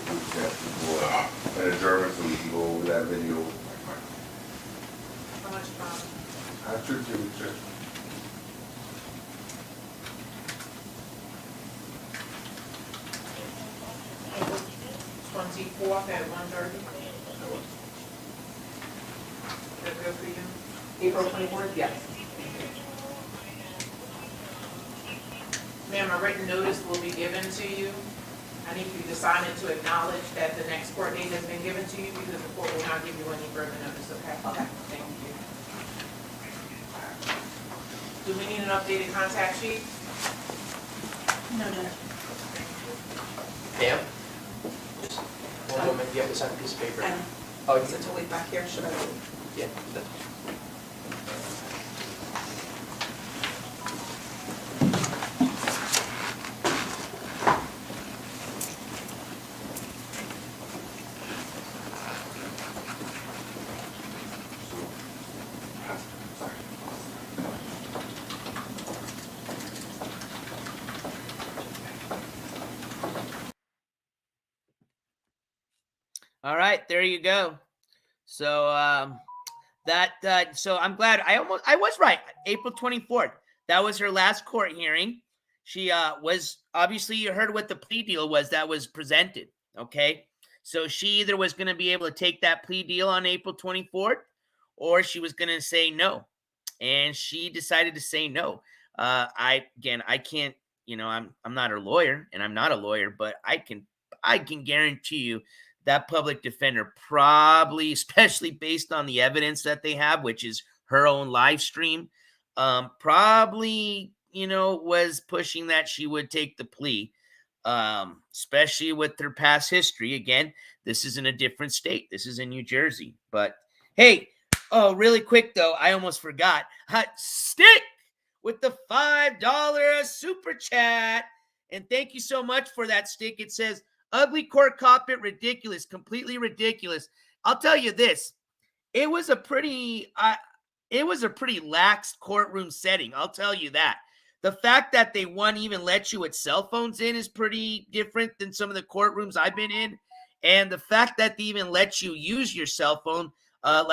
for an adjournment so we can go over that video. How much time? I should do it. 24th at 1:30. Is that good for you? April 24th, yes. Ma'am, a written notice will be given to you. I need you to sign it to acknowledge that the next court date has been given to you because the court will not give you any further notice, okay? Okay. Thank you. Do we need an updated contact sheet? No, Judge. Ma'am? One moment, you have to sign a piece of paper. Oh, Is it to wait back here? Should I wait? yeah. All right, there you go. So so I'm glad I was right. April 24th. That was her last court hearing. She was obviously, you heard what the plea deal was that was presented. Okay. So she either was going to be able to take that plea deal on April 24th or she was going to say no. And she decided to say no. I can't, I'm not her lawyer and I'm not a lawyer, but I can guarantee you that public defender probably, especially based on the evidence that they have, which is her own live stream, probably, was pushing that she would take the plea, especially with her past history. Again, this is in a different state. This is in New Jersey. But hey, really quick though, I almost forgot. Stick with the $5 super chat. And thank you so much for that, Stick. It says, ugly court carpet, ridiculous, completely ridiculous. I'll tell you this. It was a pretty lax courtroom setting. I'll tell you that. The fact that they won't even let you with cell phones in is pretty different than some of the courtrooms I've been in. And the fact that they even let you use your cell phone, I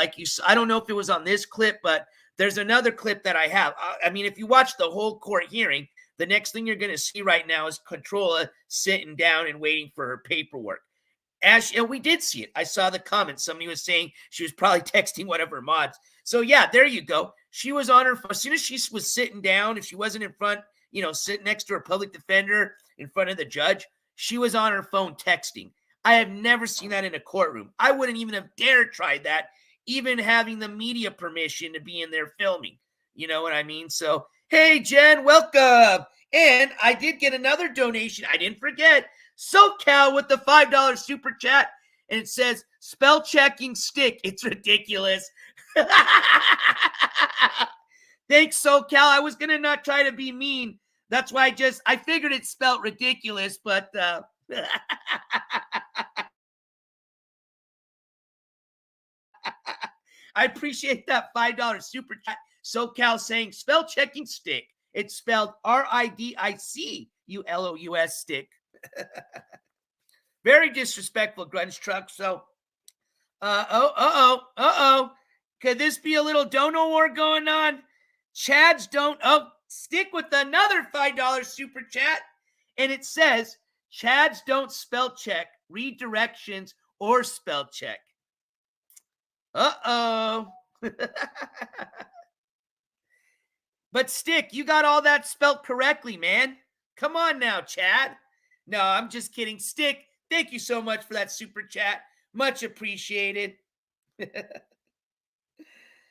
don't know if it was on this clip, but there's another clip that I have. I mean, if you watch the whole court hearing, the next thing you're going to see right now is Controlla sitting down and waiting for her paperwork. And we did see it. I saw the comments. Somebody was saying she was probably texting one of her mods. So yeah, there you go. She was on her phone. As soon as she was sitting down, if she wasn't in front, sitting next to her public defender in front of the judge, she was on her phone texting. I have never seen that in a courtroom. I wouldn't even have dared try that, even having the media permission to be in there filming. You know what I mean? So, hey, Jen, welcome. And I did get another donation. I didn't forget. SoCal with the $5 super chat. and it says spell checking stick. It's ridiculous. Thanks, SoCal. I was going to not try to be mean. That's why I figured it spelled ridiculous, but I appreciate that $5 super chat. SoCal saying spell checking stick. It's spelled RIDICULOUS stick. Very disrespectful, Grunge Truck. So, could this be a little dono war going on? Chad's don't. Oh, stick with another $5 super chat. And it says, Chads don't spell check, redirections, or spell check. Uh-oh. But Stick, you got all that spelled correctly, man. Come on now, Chad. No, I'm just kidding. Stick, thank you so much for that super chat. Much appreciated.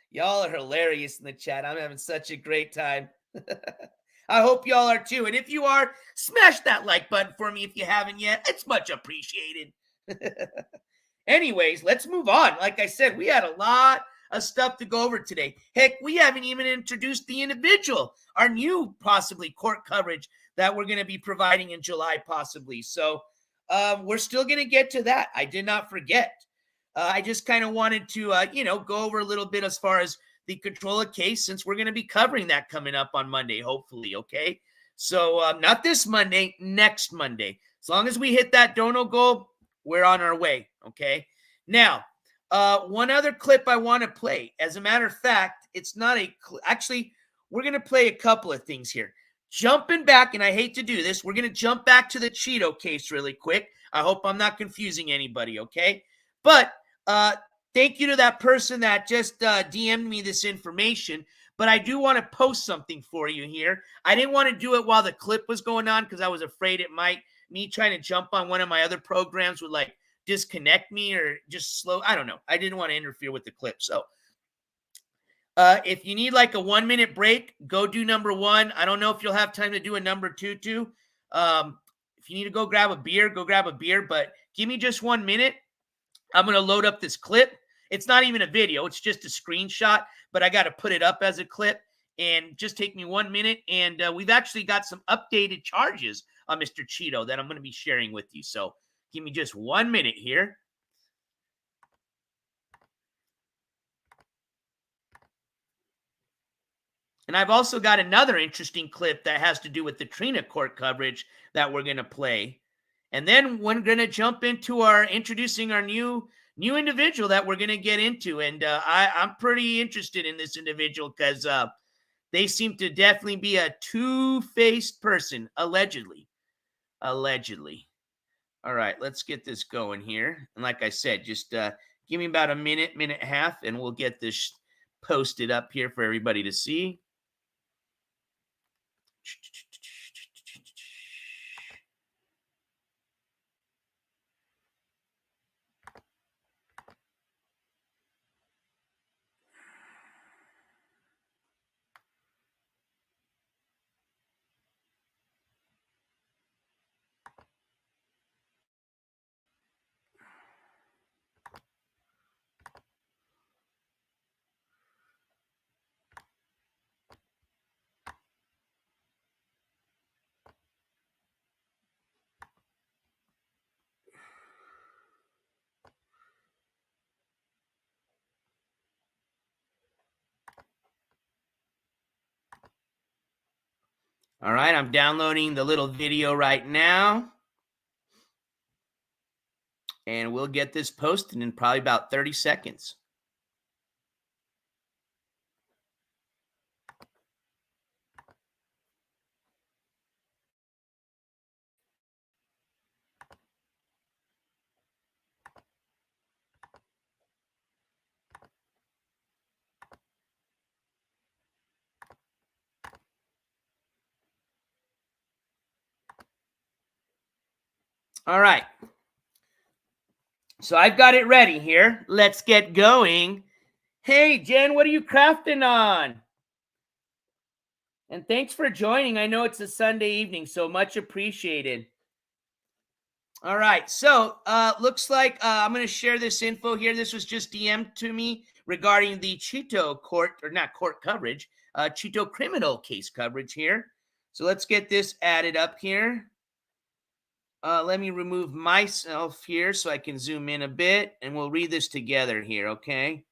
Y'all are hilarious in the chat. I'm having such a great time. I hope y'all are too. And if you are, smash that like button for me if you haven't yet. It's much appreciated. Anyways, let's move on. Like I said, we had a lot of stuff to go over today. Heck, we haven't even introduced the individual, our new possibly court coverage that we're going to be providing in July possibly. So we're still going to get to that. I did not forget. I just kind of wanted to, go over a little bit as far as the controller case, since we're going to be covering that coming up on Monday, hopefully, okay? So not this Monday, next Monday. As long as we hit that dono goal, we're on our way, okay? Now, one other clip I want to play. As a matter of fact, it's not a actually, we're going to play a couple of things here. Jumping back, and I hate to do this, we're going to jump back to the Cheeto case really quick. I hope I'm not confusing anybody, okay? But thank you to that person that just DM'd me this information. But I do want to post something for you here. I didn't want to do it while the clip was going on because I was afraid it might, me trying to jump on one of my other programs would like disconnect me or just slow. I don't know. I didn't want to interfere with the clip. So if you need like a 1 minute break, go do number one. I don't know if you'll have time to do a number two too. If you need to go grab a beer, go grab a beer. But give me just 1 minute. I'm going to load up this clip. It's not even a video. It's just a screenshot, but I got to put it up as a clip and just take me 1 minute. And we've actually got some updated charges on Mr. Cheeto that I'm going to be sharing with you. So give me just 1 minute here. And I've also got another interesting clip that has to do with the Trina court coverage that we're going to play. And then we're going to jump into introducing our new individual that we're going to get into. And I'm pretty interested in this individual because they seem to definitely be a two-faced person, allegedly. Allegedly. All right, let's get this going here. And like I said, just give me about a minute and a half, and we'll get this posted up here for everybody to see. All right, I'm downloading the little video right now. And we'll get this posted in probably about 30 seconds. All right. So I've got it ready here. Let's get going. Hey, Jen, what are you crafting on? And thanks for joining. I know it's a Sunday evening, so much appreciated. All right, so looks like I'm going to share this info here. This was just DM'd to me regarding the Cheeto court, or not court coverage, Cheeto criminal case coverage here. So let's get this added up here. Let me remove myself here so I can zoom in a bit, and we'll read this together here, okay?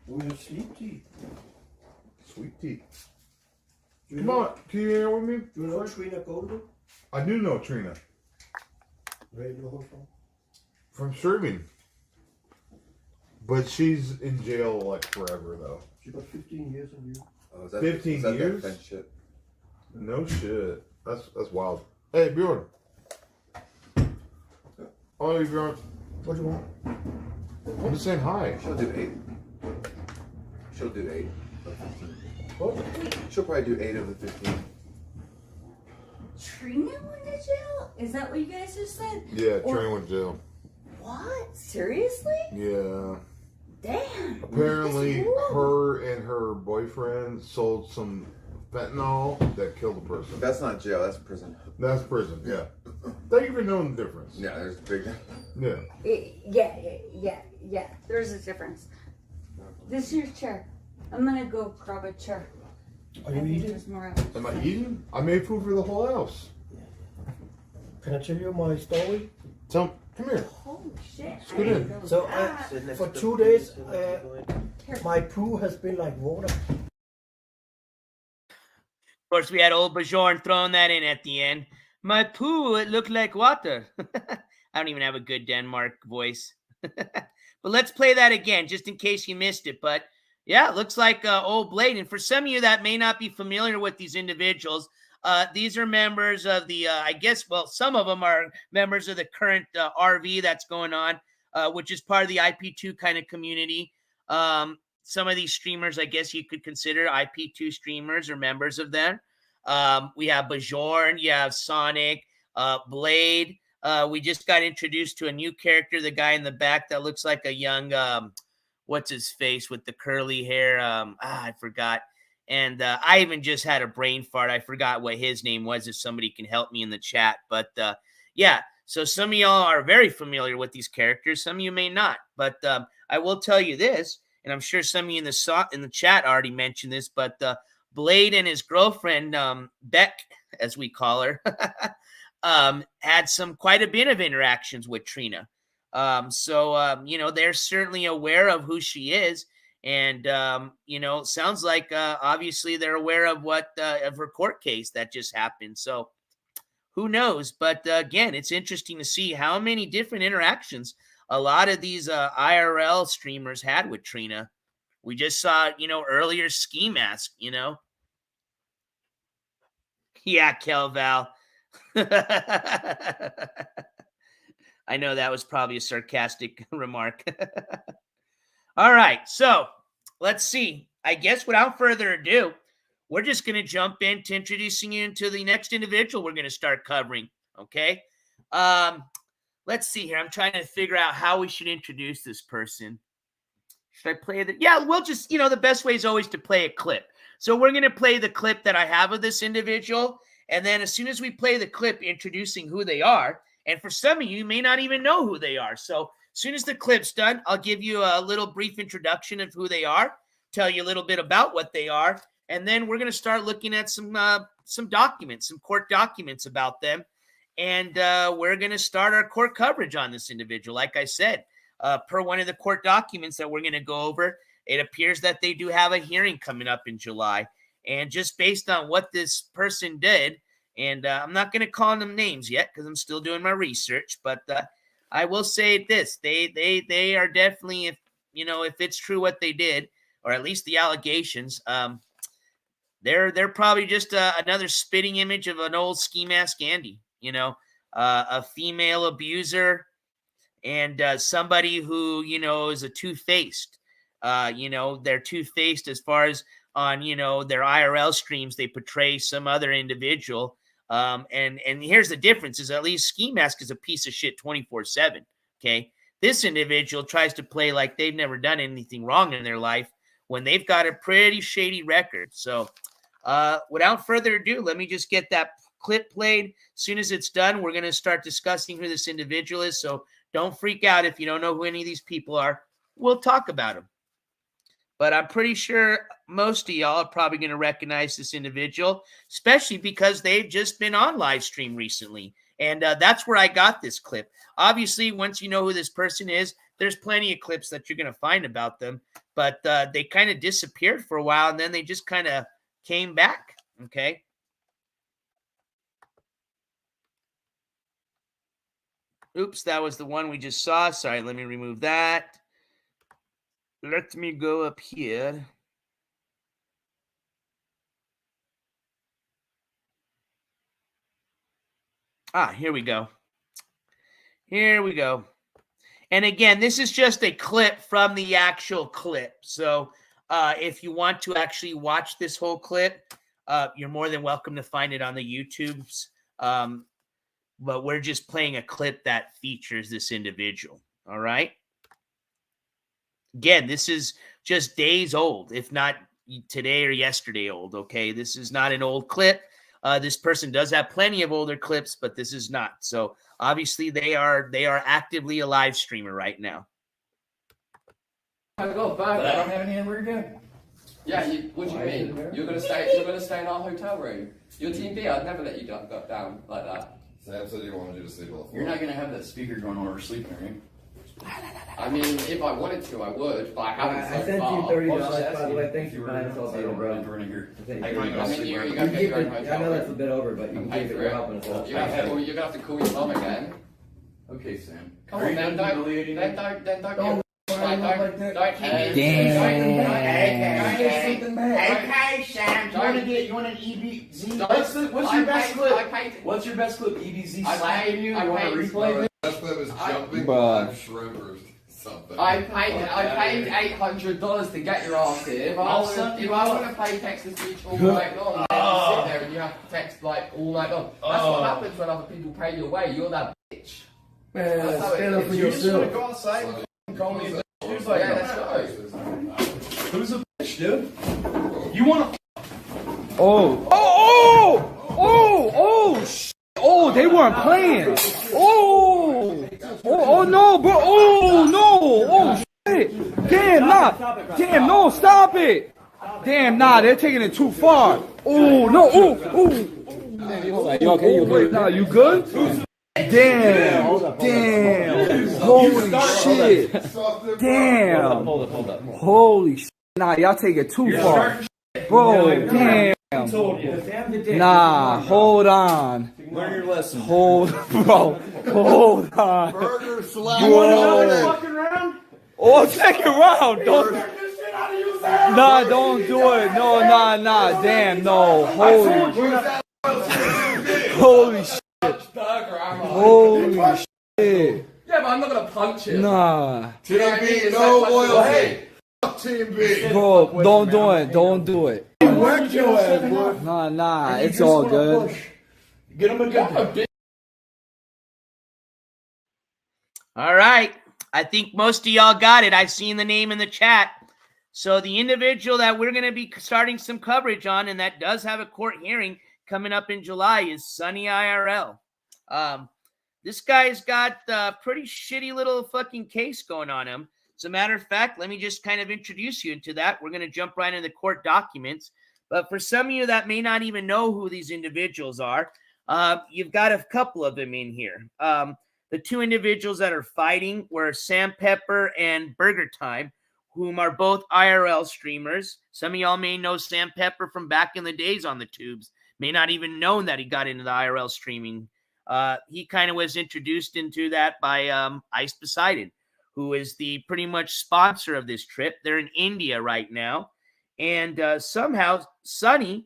Where's your sleep tea? Sweet tea. Come on, can you hear with me? Do you know Trina Golden? I do know Trina. Where do you know her from? From serving. But she's in jail like forever though. She got 15 years in you. Oh, is that, 15 years? That shit? No shit. That's wild. Hey Bjorn. Oh, Bjorn. What do you want? I'm just saying hi. She'll do 8. She'll do 8 of 15. What? She'll probably do 8 of the 15. Trina went to jail? Is that what you guys just said? Yeah, Trina went to jail. What? Seriously? Yeah. Damn. Apparently, her and her boyfriend sold some fentanyl that killed a person. That's not jail, that's prison. That's prison, yeah. Thank you for knowing the difference. Yeah, there's a big... Yeah. There's a difference. This is your chair. I'm gonna go grab a chair. Are you eating? Am I eating? I made food for the whole house. Can I tell you my story? Come here. Holy shit. Scoot in. So for 2 days, my poo has been like water. course, we had old Bajorn throwing that in at the end. My poo, it looked like water. I don't even have a good Denmark voice. But let's play that again, just in case you missed it. But yeah, it looks like old Blade. And for some of you that may not be familiar with these individuals, these are members of the, I guess, well, some of them are members of the current RV that's going on, which is part of the IP2 kind of community. Some of these streamers, I guess you could consider IP2 streamers or members of them. We have Bajorn, you have Sonic, Blade. We just got introduced to a new character, the guy in the back that looks like a young, what's his face with the curly hair? I forgot. And I even just had a brain fart. I forgot what his name was, if somebody can help me in the chat. But yeah, so some of y'all are very familiar with these characters. Some of you may not. But I will tell you this, and I'm sure some of you in the chat already mentioned this, but Blade and his girlfriend, Beck, as we call her, had quite a bit of interactions with Trina. You know, they're certainly aware of who she is. And, you know, it sounds like, obviously they're aware of of her court case that just happened. So who knows? But again, it's interesting to see how many different interactions a lot of these IRL streamers had with Trina. We just saw, you know, earlier Skimask, you know. Yeah, Kelval. I know that was probably a sarcastic remark. All right, so let's see. I guess without further ado, we're just going to jump into introducing you to the next individual we're going to start covering, okay? Let's see here. I'm trying to figure out how we should introduce this person. Should I play the... Yeah, we'll just, you know, the best way is always to play a clip. So we're going to play the clip that I have of this individual, and then as soon as we play the clip introducing who they are, and for some of you may not even know who they are. So as soon as the clip's done, I'll give you a little brief introduction of who they are, tell you a little bit about what they are, and then we're going to start looking at some documents, some court documents about them, and we're going to start our court coverage on this individual. Like I said, per one of the court documents that we're going to go over, it appears that they do have a hearing coming up in July. And just based on what this person did, and I'm not going to call them names yet because I'm still doing my research, but I will say this: they are definitely, if you know, if it's true what they did, or at least the allegations, they're probably just another spitting image of an old Skimask Andy, you know, a female abuser and somebody who, you know, is a two-faced. You know, they're two-faced as far as on, you know, their IRL streams, they portray some other individual. And here's the difference is at least Skimask is a piece of shit 24/7. Okay. This individual tries to play like they've never done anything wrong in their life when they've got a pretty shady record. So without further ado, let me just get that clip played. As soon as it's done, we're going to start discussing who this individual is. So don't freak out if you don't know who any of these people are. We'll talk about them. But I'm pretty sure most of y'all are probably going to recognize this individual, especially because they've just been on live stream recently. And that's where I got this clip. Obviously, once you know who this person is, there's plenty of clips that you're going to find about them. But they kind of disappeared for a while, and then they just kind of came back, okay? Oops, that was the one we just saw. Sorry, let me remove that. Let me go up here. Here we go. Here we go. And again, this is just a clip from the actual clip. So if you want to actually watch this whole clip, you're more than welcome to find it on the YouTubes. But we're just playing a clip that features this individual. All right. Again, this is just days old, if not today or yesterday old, okay? This is not an old clip. This person does have plenty of older clips, but this is not. So obviously they are actively a live streamer right now. I go back. I don't have anywhere to go. Yeah, what do you mean? You're gonna stay in our hotel room. Your team B, I'd never let you go down like that. Sam said he wanted you to sleep on the floor. You're not gonna have that speaker going on or sleeping, are you? I mean, if I wanted to, I would, but I haven't so I sent far. you $30, by the way. Thanks for buying us all dinner, bro. I mean, you gotta get your own hotel. I know that's a bit over, but you can pay keep it. for You're it. helping us out. You're gonna have to call your mom again. Okay, Sam. Come on, man. Don't hit me. Don't Okay, Sam. You want an EBZ? What's your best clip? What's your best clip? EBZ slapping you? You want to replay it? Best clip is jumping Bruh. on shrimp or something. I paid $800 to get your ass here. If I want to play text-to-speech all night long, then you sit there and you have to text like all night long. That's what happens when other people pay you away. You're that bitch. Man, That's how stand it up is. for You just want to yourself. go outside and call me a bitch? Who's Yeah, like, let's go. who's a bitch, dude? You want to? Oh, they weren't playing. Oh no, bro. Oh no. Oh shit. Damn, no, stop it. Damn, nah, they're taking it too far. Oh no. Oh. You okay? Nah, you good? Damn. Holy shit. Damn. Hold up. Holy shit. Nah, y'all take it too far. Bro, damn. Nah, hold on. Learn your lesson. Hold on. Burger slap. You want another fucking round? Oh, second round. Don't. Nah, don't do it. No, nah. Damn, no. Holy shit. Holy shit. Yeah, but I'm not gonna punch him. Nah. Team B, no loyalty. Team B. Bro, don't do it. Whack your ass, bro. Nah, it's all good. Get him a gun. All right. I think most of y'all got it. I've seen the name in the chat. So the individual that we're going to be starting some coverage on, and that does have a court hearing coming up in July, is Sonny IRL. This guy's got a pretty shitty little fucking case going on him. As a matter of fact, let me just kind of introduce you into that. We're going to jump right into the court documents. But for some of you that may not even know who these individuals are, you've got a couple of them in here. The two individuals that are fighting were Sam Pepper and Burger Time, whom are both IRL streamers. Some of y'all may know Sam Pepper from back in the days on the tubes. May not even known that he got into the IRL streaming. He kind of was introduced into that by Ice Poseidon, who is the pretty much sponsor of this trip. They're in India right now. And somehow Sonny's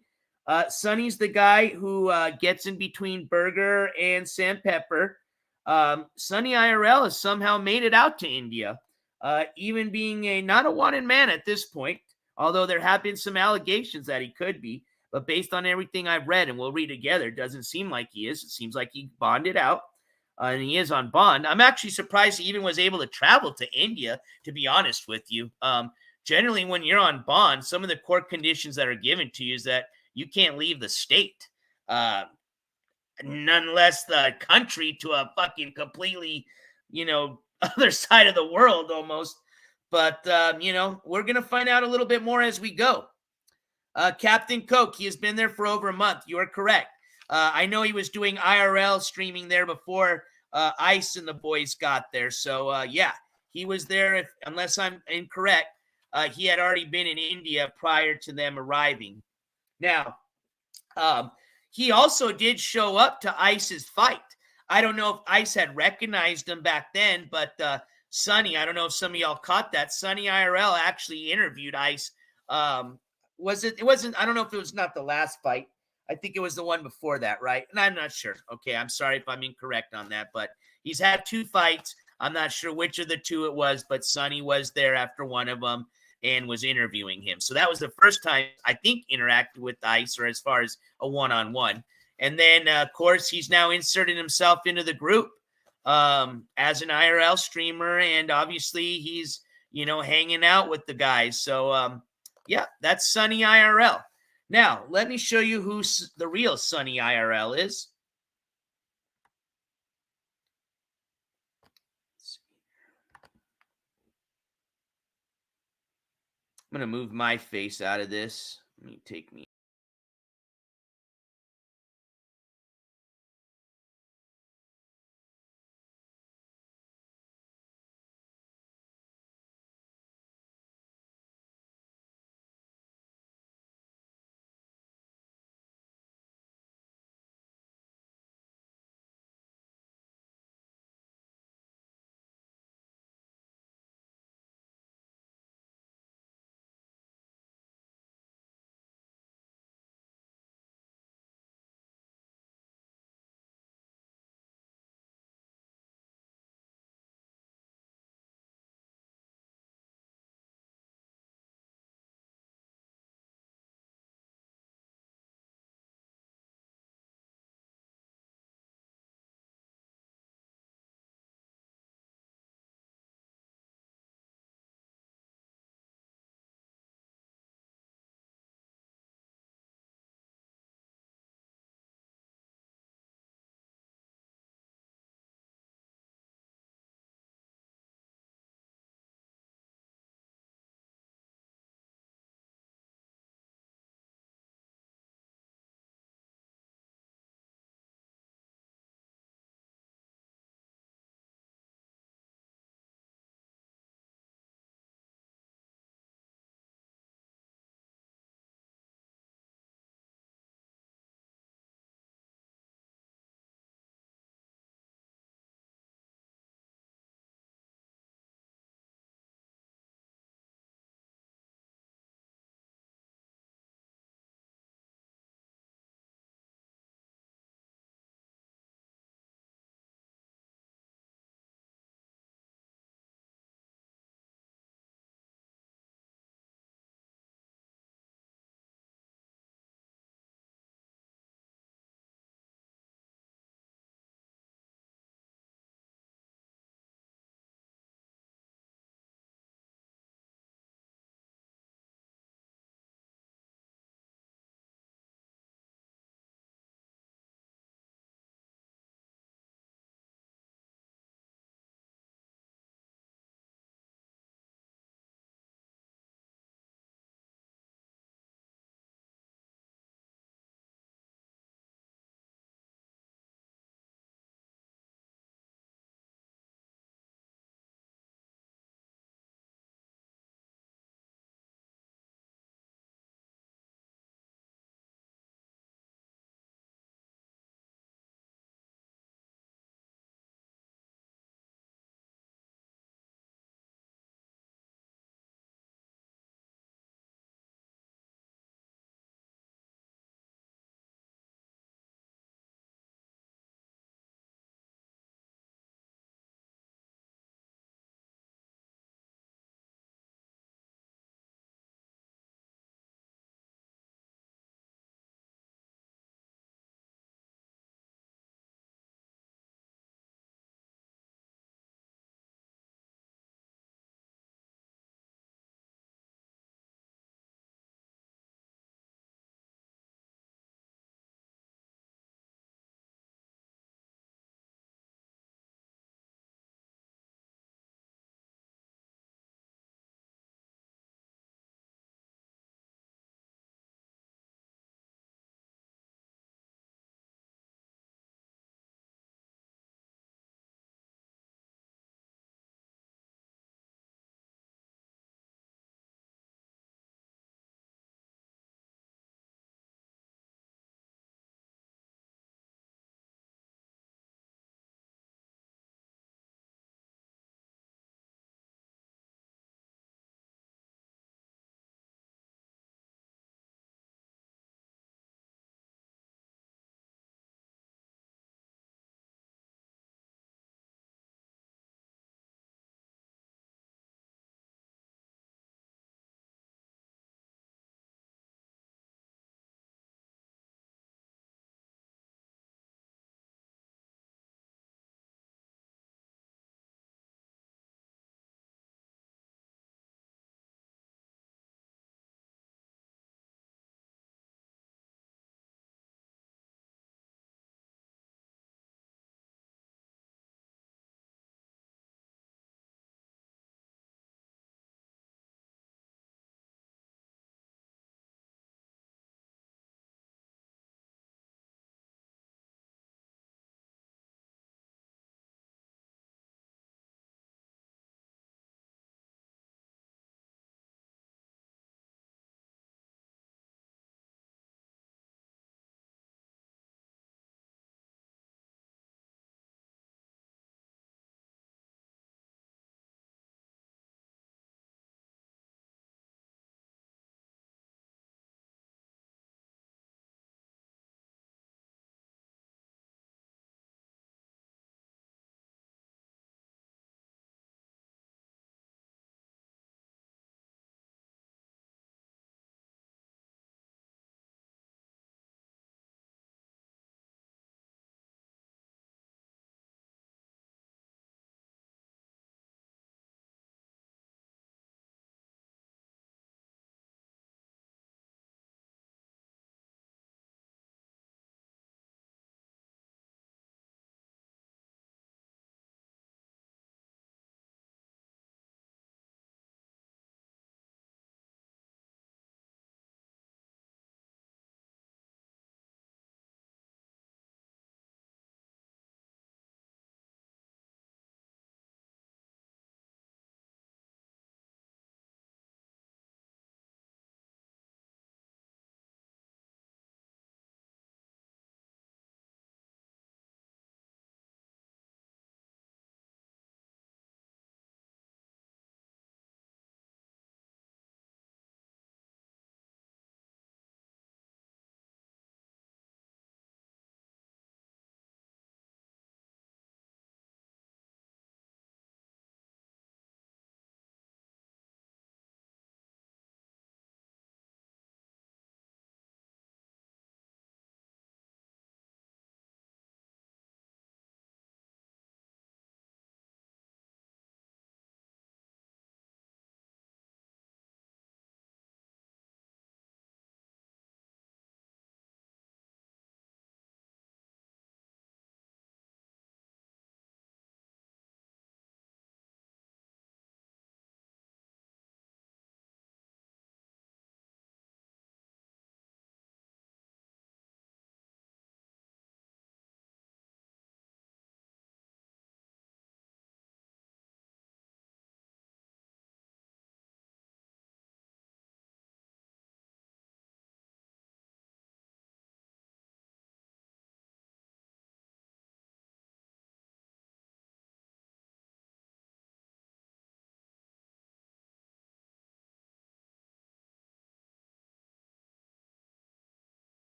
the guy who gets in between Burger and Sam Pepper. Sonny IRL has somehow made it out to India, even being not a wanted man at this point, although there have been some allegations that he could be. But based on everything I've read, and we'll read together, it doesn't seem like he is. It seems like he bonded out, and he is on bond. I'm actually surprised he even was able to travel to India, to be honest with you. Generally, when you're on bond, some of the court conditions that are given to you is that you can't leave the state, nonetheless the country, to a fucking completely, other side of the world almost. But, we're going to find out a little bit more as we go. Captain Coke, he has been there for over a month. You are correct. I know he was doing IRL streaming there before Ice and the boys got there. So, yeah, he was there, unless I'm incorrect. He had already been in India prior to them arriving. Now, he also did show up to Ice's fight. I don't know if Ice had recognized him back then, but Sonny, I don't know if some of y'all caught that. Sonny IRL actually interviewed Ice. It wasn't, I don't know if it was not the last fight. I think it was the one before that, right? And I'm not sure. Okay, I'm sorry if I'm incorrect on that, but he's had two fights. I'm not sure which of the two it was, but Sonny was there after one of them and was interviewing him. So that was the first time I think interacted with Ice, or as far as a one-on-one. And then, of course, he's now inserted himself into the group as an IRL streamer, and obviously he's, hanging out with the guys. So, yeah, that's Sonny IRL. Now, let me show you who the real Sonny IRL is. I'm going to move my face out of this. Let me take me.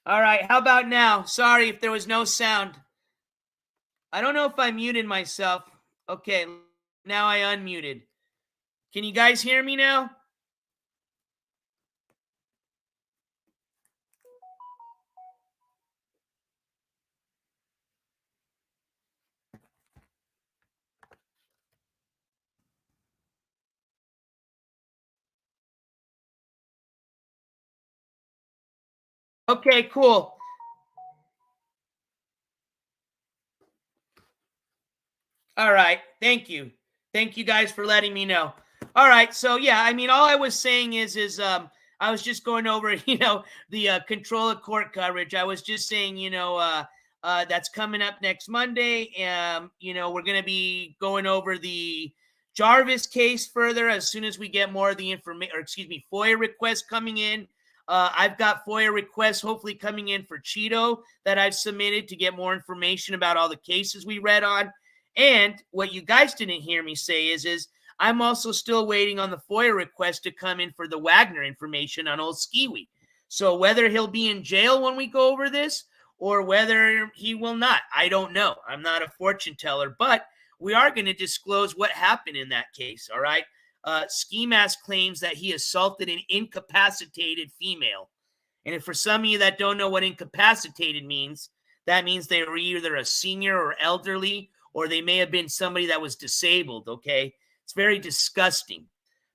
All right, how about now? Sorry if there was no sound. I don't know if I muted myself. Okay, now I unmuted. Can you guys hear me now? Okay, cool. All right. Thank you. Thank you guys for letting me know. All right. So yeah, I mean, all I was saying is I was just going over, the control of court coverage. I was just saying, that's coming up next Monday. We're going to be going over the Jarvis case further as soon as we get more of the information, or excuse me, FOIA requests coming in. I've got FOIA requests hopefully coming in for Cheeto that I've submitted to get more information about all the cases we read on. And what you guys didn't hear me say is I'm also still waiting on the FOIA request to come in for the Wagner information on old Skiwi. So whether he'll be in jail when we go over this or whether he will not, I don't know. I'm not a fortune teller, but we are going to disclose what happened in that case, all right? Skimask claims that he assaulted an incapacitated female. And if for some of you that don't know what incapacitated means, that means they were either a senior or elderly, or they may have been somebody that was disabled, okay? It's very disgusting.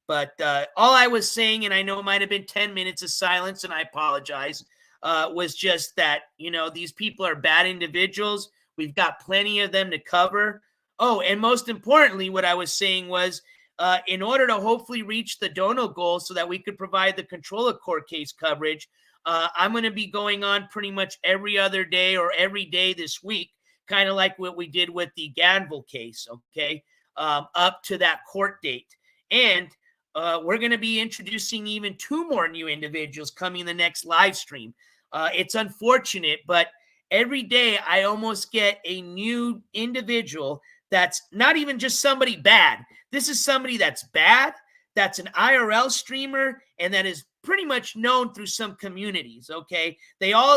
But all I was saying, and I know it might have been 10 minutes of silence, and I apologize, was just that, these people are bad individuals. We've got plenty of them to cover. Oh, and most importantly, what I was saying was, in order to hopefully reach the dono goal so that we could provide the control of court case coverage, I'm going to be going on pretty much every other day or every day this week, kind of like what we did with the Ganville case, okay, up to that court date. And we're going to be introducing even 2 more new individuals coming in the next live stream. It's unfortunate, but every day I almost get a new individual that's not even just somebody bad. This is somebody that's bad, that's an IRL streamer, and that is pretty much known through some communities, okay?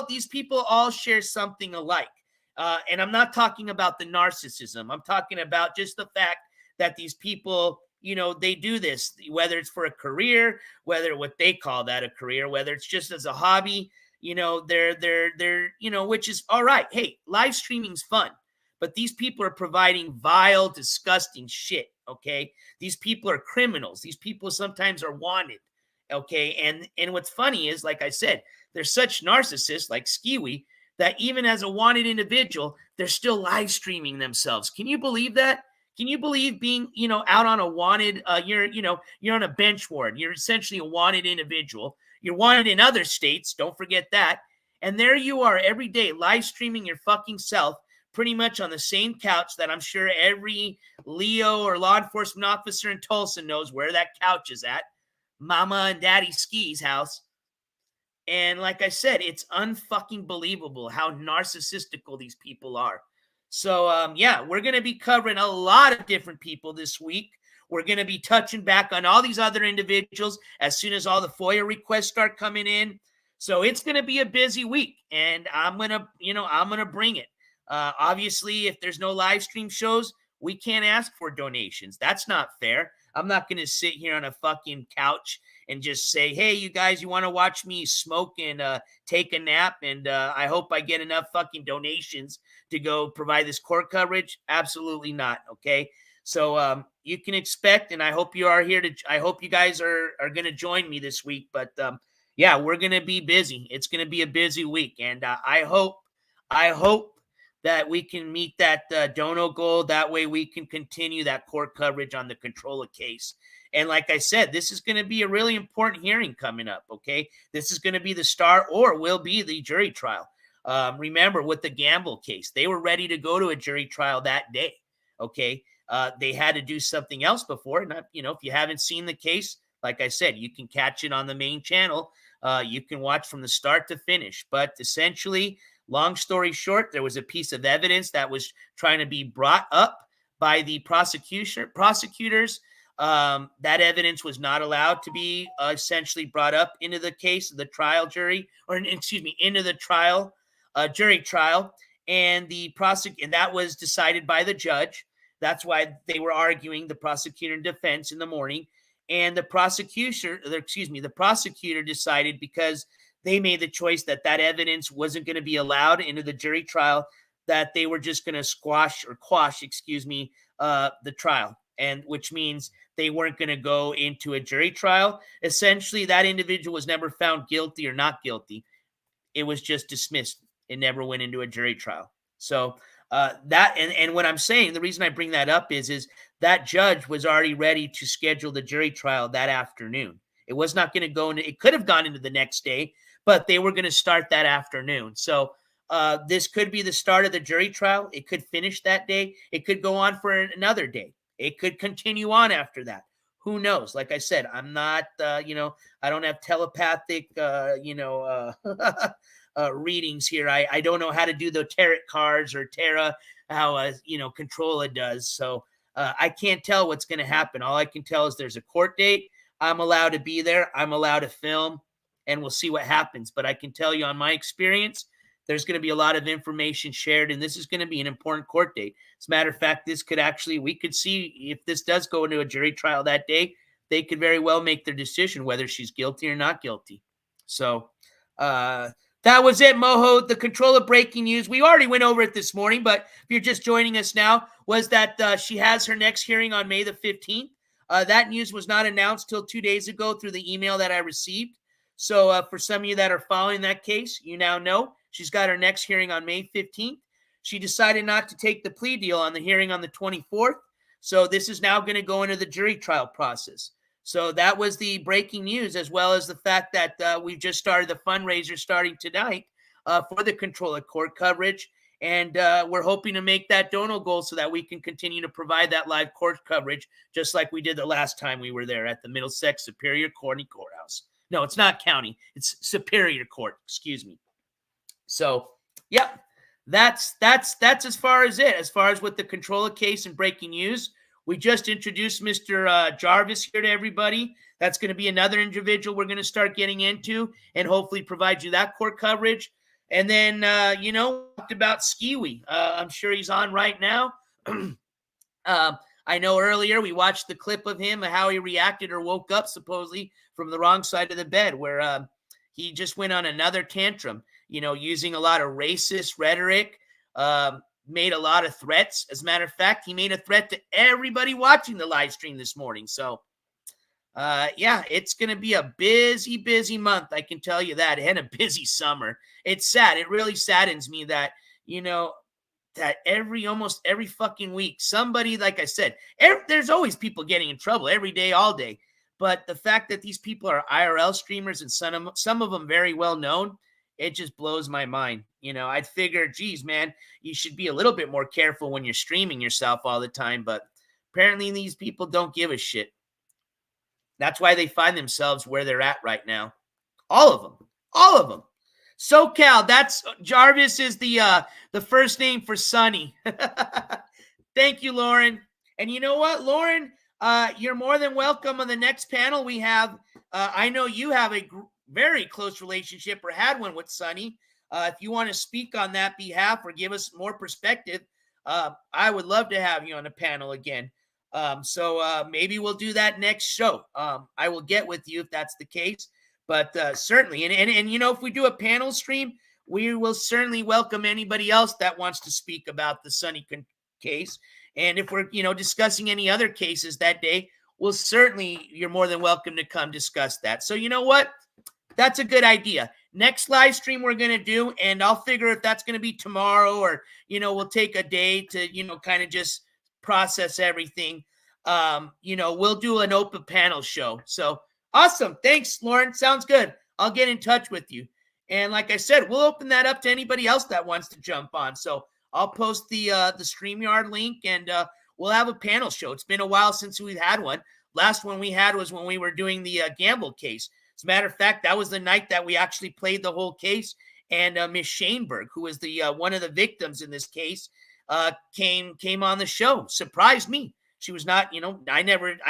These people all share something alike. And I'm not talking about the narcissism. I'm talking about just the fact that these people, they do this, whether it's for a career, whether what they call that a career, whether it's just as a hobby, they're which is all right. Hey, live streaming's fun, but these people are providing vile, disgusting shit, okay? These people are criminals. These people sometimes are wanted, okay? And what's funny is, like I said, they're such narcissists like Skiwi that even as a wanted individual, they're still live streaming themselves. Can you believe that? Can you believe being, out on a wanted, you're on a bench warrant. You're essentially a wanted individual. You're wanted in other states. Don't forget that. And there you are every day live streaming your fucking self pretty much on the same couch that I'm sure every Leo or law enforcement officer in Tulsa knows where that couch is at. Mama and Daddy Ski's house. And like I said, it's unfucking believable how narcissistical these people are. So, yeah, we're going to be covering a lot of different people this week. We're going to be touching back on all these other individuals as soon as all the FOIA requests start coming in. So it's going to be a busy week, and I'm going to bring it. Obviously, if there's no live stream shows, we can't ask for donations. That's not fair. I'm not going to sit here on a fucking couch and just say, hey, you guys, you want to watch me smoke and take a nap, and I hope I get enough fucking donations to go provide this court coverage? Absolutely not, okay? So you can expect, and I hope you are here I hope you guys are going to join me this week, but yeah, we're going to be busy. It's going to be a busy week, and I hope that we can meet that dono goal. That way we can continue that court coverage on the control of case. And like I said, this is going to be a really important hearing coming up, okay? This is going to be the start or will be the jury trial. Remember, with the Gamble case, they were ready to go to a jury trial that day, okay? They had to do something else before. Not, if you haven't seen the case, like I said, you can catch it on the main channel. You can watch from the start to finish. But essentially, long story short, there was a piece of evidence that was trying to be brought up by the prosecutors that evidence was not allowed to be essentially brought up into the case of the trial jury, or excuse me, into the trial, jury trial. And and that was decided by the judge. That's why they were arguing, the prosecutor and defense, in the morning. And the prosecutor decided, because they made the choice that that evidence wasn't going to be allowed into the jury trial, that they were just going to quash the trial, and which means they weren't going to go into a jury trial. Essentially, that individual was never found guilty or not guilty. It was just dismissed. It never went into a jury trial. So and what I'm saying, the reason I bring that up is that judge was already ready to schedule the jury trial that afternoon. It was not going to go into, it could have gone into the next day, but they were going to start that afternoon. So this could be the start of the jury trial. It could finish that day. It could go on for another day. It could continue on after that. Who knows? Like I said, I'm not, I don't have telepathic, readings here. I don't know how to do the tarot cards or tarot, how, Controlla does. So I can't tell what's going to happen. All I can tell is there's a court date. I'm allowed to be there. I'm allowed to film, and we'll see what happens. But I can tell you, on my experience, there's going to be a lot of information shared, and this is going to be an important court date. As a matter of fact, we could see if this does go into a jury trial that day, they could very well make their decision whether she's guilty or not guilty. So that was it, Moho. The Controlla breaking news. We already went over it this morning, but if you're just joining us now, was that she has her next hearing on May the 15th. That news was not announced till 2 days ago through the email that I received. So for some of you that are following that case, you now know she's got her next hearing on May 15th. She decided not to take the plea deal on the hearing on the 24th. So this is now going to go into the jury trial process. So that was the breaking news, as well as the fact that we've just started the fundraiser starting tonight for the Controlla court coverage. And we're hoping to make that donor goal so that we can continue to provide that live court coverage, just like we did the last time we were there at the Middlesex Superior County Courthouse. No, it's not county. It's Superior Court. Excuse me. So, yep, that's as far as it. As far as with the Controlla case and breaking news, we just introduced Mr. Jarvis here to everybody. That's going to be another individual we're going to start getting into and hopefully provide you that court coverage. And then, talked about Skiwi. I'm sure he's on right now. I know earlier we watched the clip of him, how he reacted or woke up supposedly from the wrong side of the bed, where he just went on another tantrum, using a lot of racist rhetoric, made a lot of threats. As a matter of fact, he made a threat to everybody watching the live stream this morning. So, it's going to be a busy, busy month. I can tell you that, and a busy summer. It's sad. It really saddens me that, that almost every fucking week, somebody, like I said, there's always people getting in trouble every day, all day. But the fact that these people are IRL streamers and some of them very well known, it just blows my mind. I'd figure, geez, man, you should be a little bit more careful when you're streaming yourself all the time. But apparently these people don't give a shit. That's why they find themselves where they're at right now. All of them. SoCal, that's Jarvis is the first name for Sonny. Thank you, Lauren. And you know what, Lauren, you're more than welcome on the next panel we have. I know you have a very close relationship or had one with Sonny. If you want to speak on that behalf or give us more perspective, I would love to have you on the panel again. So maybe we'll do that next show. I will get with you if that's the case. But certainly, and if we do a panel stream, we will certainly welcome anybody else that wants to speak about the Sonny case. And if we're, discussing any other cases that day, you're more than welcome to come discuss that. So you know what? That's a good idea. Next live stream we're going to do, and I'll figure if that's going to be tomorrow or, we'll take a day to, kind of just process everything. We'll do an open panel show. So awesome. Thanks, Lauren. Sounds good. I'll get in touch with you. And like I said, we'll open that up to anybody else that wants to jump on. So I'll post the StreamYard link, and we'll have a panel show. It's been a while since we've had one. Last one we had was when we were doing the Gamble case. As a matter of fact, that was the night that we actually played the whole case. And Miss Shaneberg, who was the one of the victims in this case, came on the show. Surprised me. She was not, I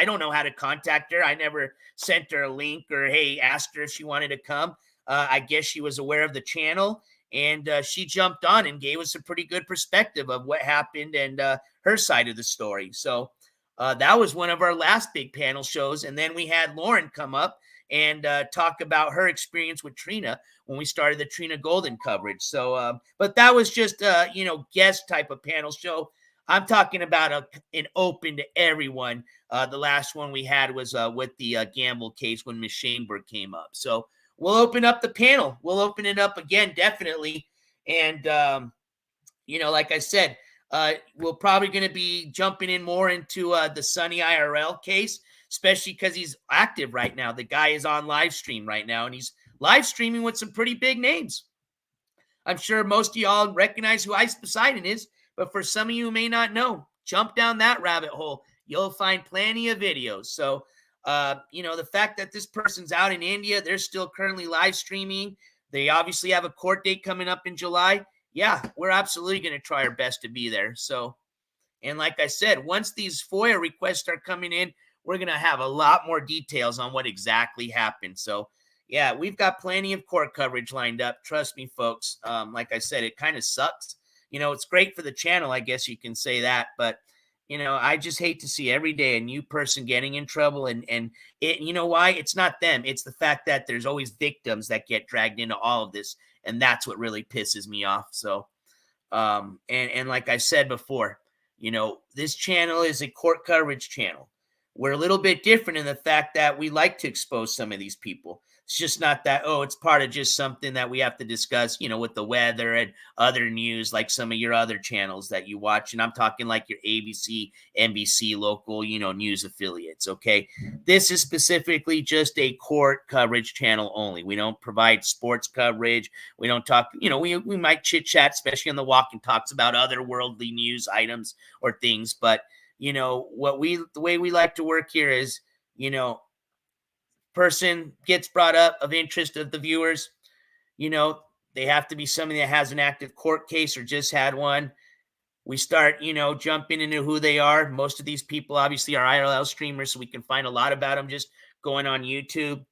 don't know how to contact her. I never sent her a link or, hey, asked her if she wanted to come. I guess she was aware of the channel, and she jumped on and gave us a pretty good perspective of what happened and her side of the story. So that was one of our last big panel shows. And then we had Lauren come up and talk about her experience with Trina when we started the Trina Golden coverage. So, but that was just, guest type of panel show. I'm talking about an open to everyone. The last one we had was with the Gamble case when Miss Shaneberg came up. So we'll open up the panel. We'll open it up again, definitely. And, like I said, we're probably going to be jumping in more into the Sunny IRL case, especially because he's active right now. The guy is on live stream right now, and he's live streaming with some pretty big names. I'm sure most of y'all recognize who Ice Poseidon is, but for some of you who may not know, jump down that rabbit hole. You'll find plenty of videos. So, the fact that this person's out in India, they're still currently live streaming. They obviously have a court date coming up in July. Yeah, we're absolutely going to try our best to be there. So, and like I said, once these FOIA requests start coming in, we're going to have a lot more details on what exactly happened. So, yeah, we've got plenty of court coverage lined up. Trust me, folks. Like I said, it kind of sucks. It's great for the channel, I guess you can say that. But, I just hate to see every day a new person getting in trouble. And it, you know why? It's not them. It's the fact that there's always victims that get dragged into all of this. And that's what really pisses me off. So, and like I said before, this channel is a court coverage channel. We're a little bit different in the fact that we like to expose some of these people. It's just not that, it's part of just something that we have to discuss, with the weather and other news, like some of your other channels that you watch. And I'm talking like your ABC, NBC, local, news affiliates. Okay. This is specifically just a court coverage channel only. We don't provide sports coverage. We don't talk, we might chit chat, especially on the walk and talks about other worldly news items or things. But, the way we like to work here is, person gets brought up of interest of the viewers, they have to be somebody that has an active court case or just had one. We start, jumping into who they are. Most of these people obviously are IRL streamers, so we can find a lot about them just going on YouTube.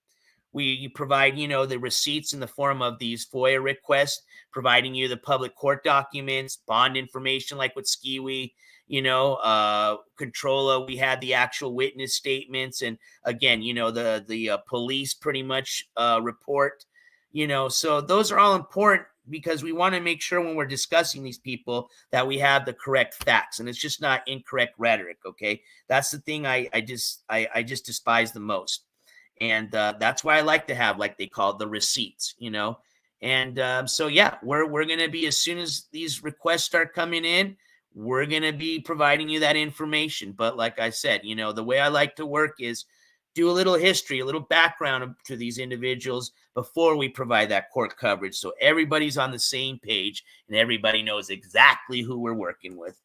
You provide, the receipts in the form of these FOIA requests, providing you the public court documents, bond information like with Skiwi, Controlla. We had the actual witness statements. And again, the police pretty much report, so those are all important because we want to make sure when we're discussing these people that we have the correct facts and it's just not incorrect rhetoric. Okay. That's the thing I just despise the most. And that's why I like to have, like they call it, the receipts, And so, yeah, we're going to be, as soon as these requests start coming in, we're going to be providing you that information. But like I said, the way I like to work is do a little history, a little background to these individuals before we provide that court coverage. So everybody's on the same page and everybody knows exactly who we're working with.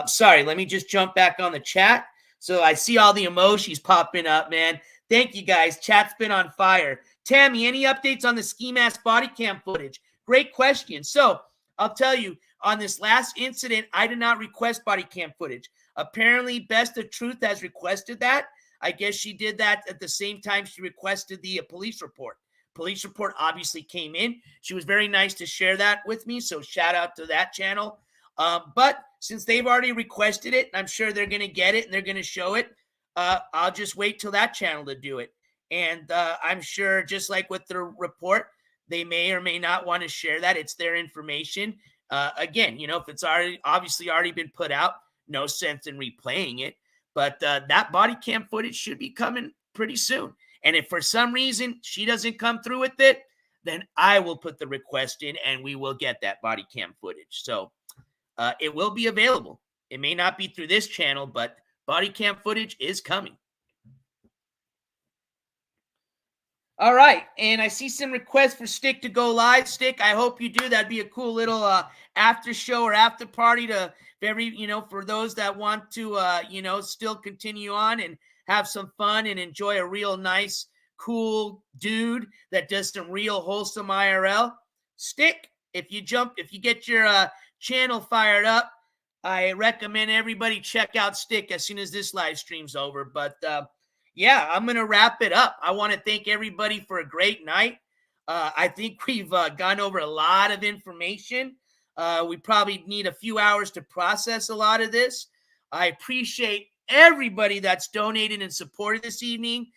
Sorry, let me just jump back on the chat. So I see all the emojis popping up, man. Thank you, guys. Chat's been on fire. Tammy, any updates on the Skimask body cam footage? Great question. So I'll tell you, on this last incident, I did not request body cam footage. Apparently, Best of Truth has requested that. I guess she did that at the same time she requested the police report. Police report obviously came in. She was very nice to share that with me, so shout out to that channel. But since they've already requested it, I'm sure they're going to get it and they're going to show it. I'll just wait till that channel to do it. And I'm sure, just like with the report, they may or may not want to share that. It's their information. Again, if it's obviously already been put out, no sense in replaying it. But that body cam footage should be coming pretty soon. And if for some reason she doesn't come through with it, then I will put the request in and we will get that body cam footage. So it will be available. It may not be through this channel, but body cam footage is coming. All right. And I see some requests for Stick to go live. Stick, I hope you do. That'd be a cool little after show or after party to for those that want to, still continue on and have some fun and enjoy a real nice, cool dude that does some real wholesome IRL. Stick, if you get your channel fired up, I recommend everybody check out Stick as soon as this live stream's over. But yeah, I'm going to wrap it up. I want to thank everybody for a great night. I think we've gone over a lot of information. We probably need a few hours to process a lot of this. I appreciate everybody that's donated and supported this evening.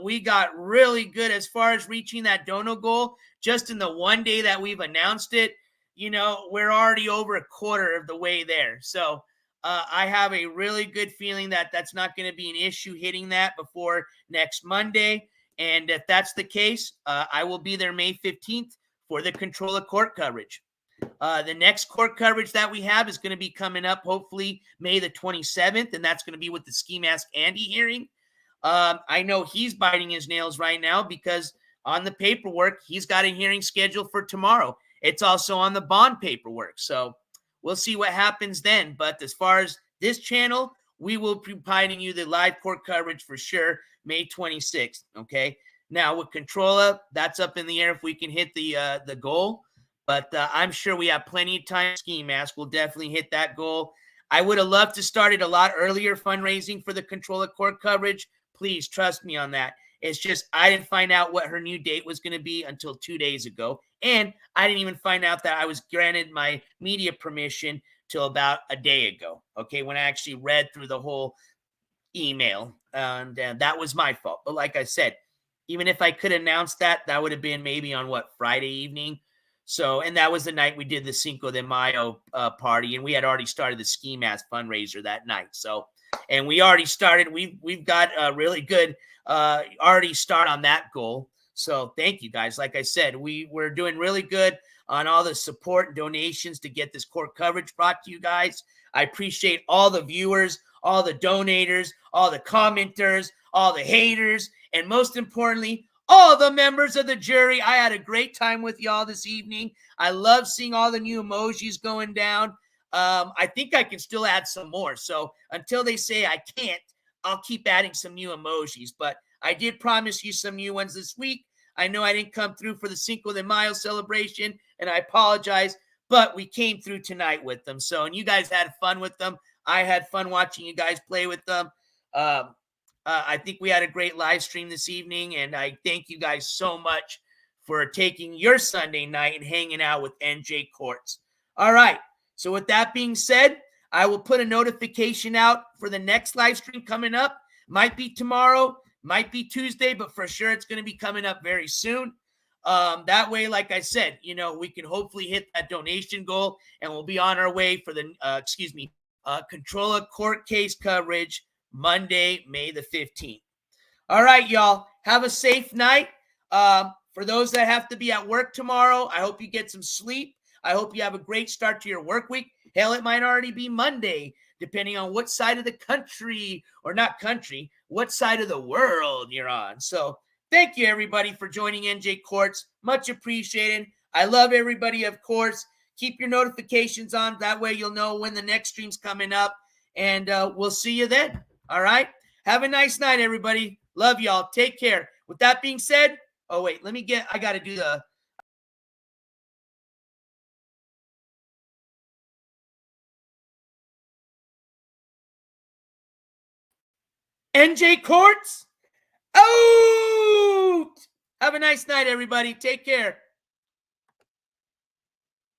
We got really good as far as reaching that dono goal. Just in the one day that we've announced it, you know, we're already over a quarter of the way there. So I have a really good feeling that that's not going to be an issue hitting that before next Monday. And if that's the case, I will be there May 15th for the Controller Court coverage. The next court coverage that we have is going to be coming up, hopefully, May the 27th, and that's going to be with the Skimask Andy hearing. I know he's biting his nails right now because on the paperwork, he's got a hearing scheduled for tomorrow. It's also on the bond paperwork, so we'll see what happens then. But as far as this channel, we will be providing you the live court coverage for sure, May 26th, okay? Now, with Controller, that's up in the air if we can hit the goal. But I'm sure we have plenty of time. Skimask will definitely hit that goal. I would have loved to start it a lot earlier, fundraising for the Controller Court coverage. Please trust me on that. It's just I didn't find out what her new date was going to be until 2 days ago. And I didn't even find out that I was granted my media permission till about a day ago, okay, when I actually read through the whole email. And that was my fault. But like I said, even if I could announce that, that would have been maybe on, Friday evening. So, and that was the night we did the Cinco de Mayo party, and we had already started the Ski Mask fundraiser that night. So, and we already started. We've got a really good already start on that goal. So, thank you guys. Like I said, we're doing really good on all the support and donations to get this court coverage brought to you guys. I appreciate all the viewers, all the donators, all the commenters, all the haters, and most importantly, all the members of the jury. I had a great time with y'all this evening. I love seeing all the new emojis going down. I think I can still add some more. So until they say I can't, I'll keep adding some new emojis. But I did promise you some new ones this week. I know I didn't come through for the Cinco de Mayo celebration, and I apologize, but we came through tonight with them. So, and you guys had fun with them. I had fun watching you guys play with them. I think we had a great live stream this evening, and I thank you guys so much for taking your Sunday night and hanging out with NJCourts. All right. So with that being said, I will put a notification out for the next live stream coming up. Might be tomorrow, might be Tuesday, but for sure it's going to be coming up very soon. That way, like I said, you know, we can hopefully hit that donation goal, and we'll be on our way for the, Controller Court case coverage Monday, May the 15th. All right, y'all. Have a safe night. For those that have to be at work tomorrow, I hope you get some sleep. I hope you have a great start to your work week. Hell, it might already be Monday, depending on what side of the country, or not country, what side of the world you're on. So thank you, everybody, for joining NJCourts. Much appreciated. I love everybody, of course. Keep your notifications on. That way you'll know when the next stream's coming up. And we'll see you then. All right? Have a nice night, everybody. Love y'all. Take care. With that being said, oh, wait. I got to do the... NJCourts out! Have a nice night, everybody. Take care.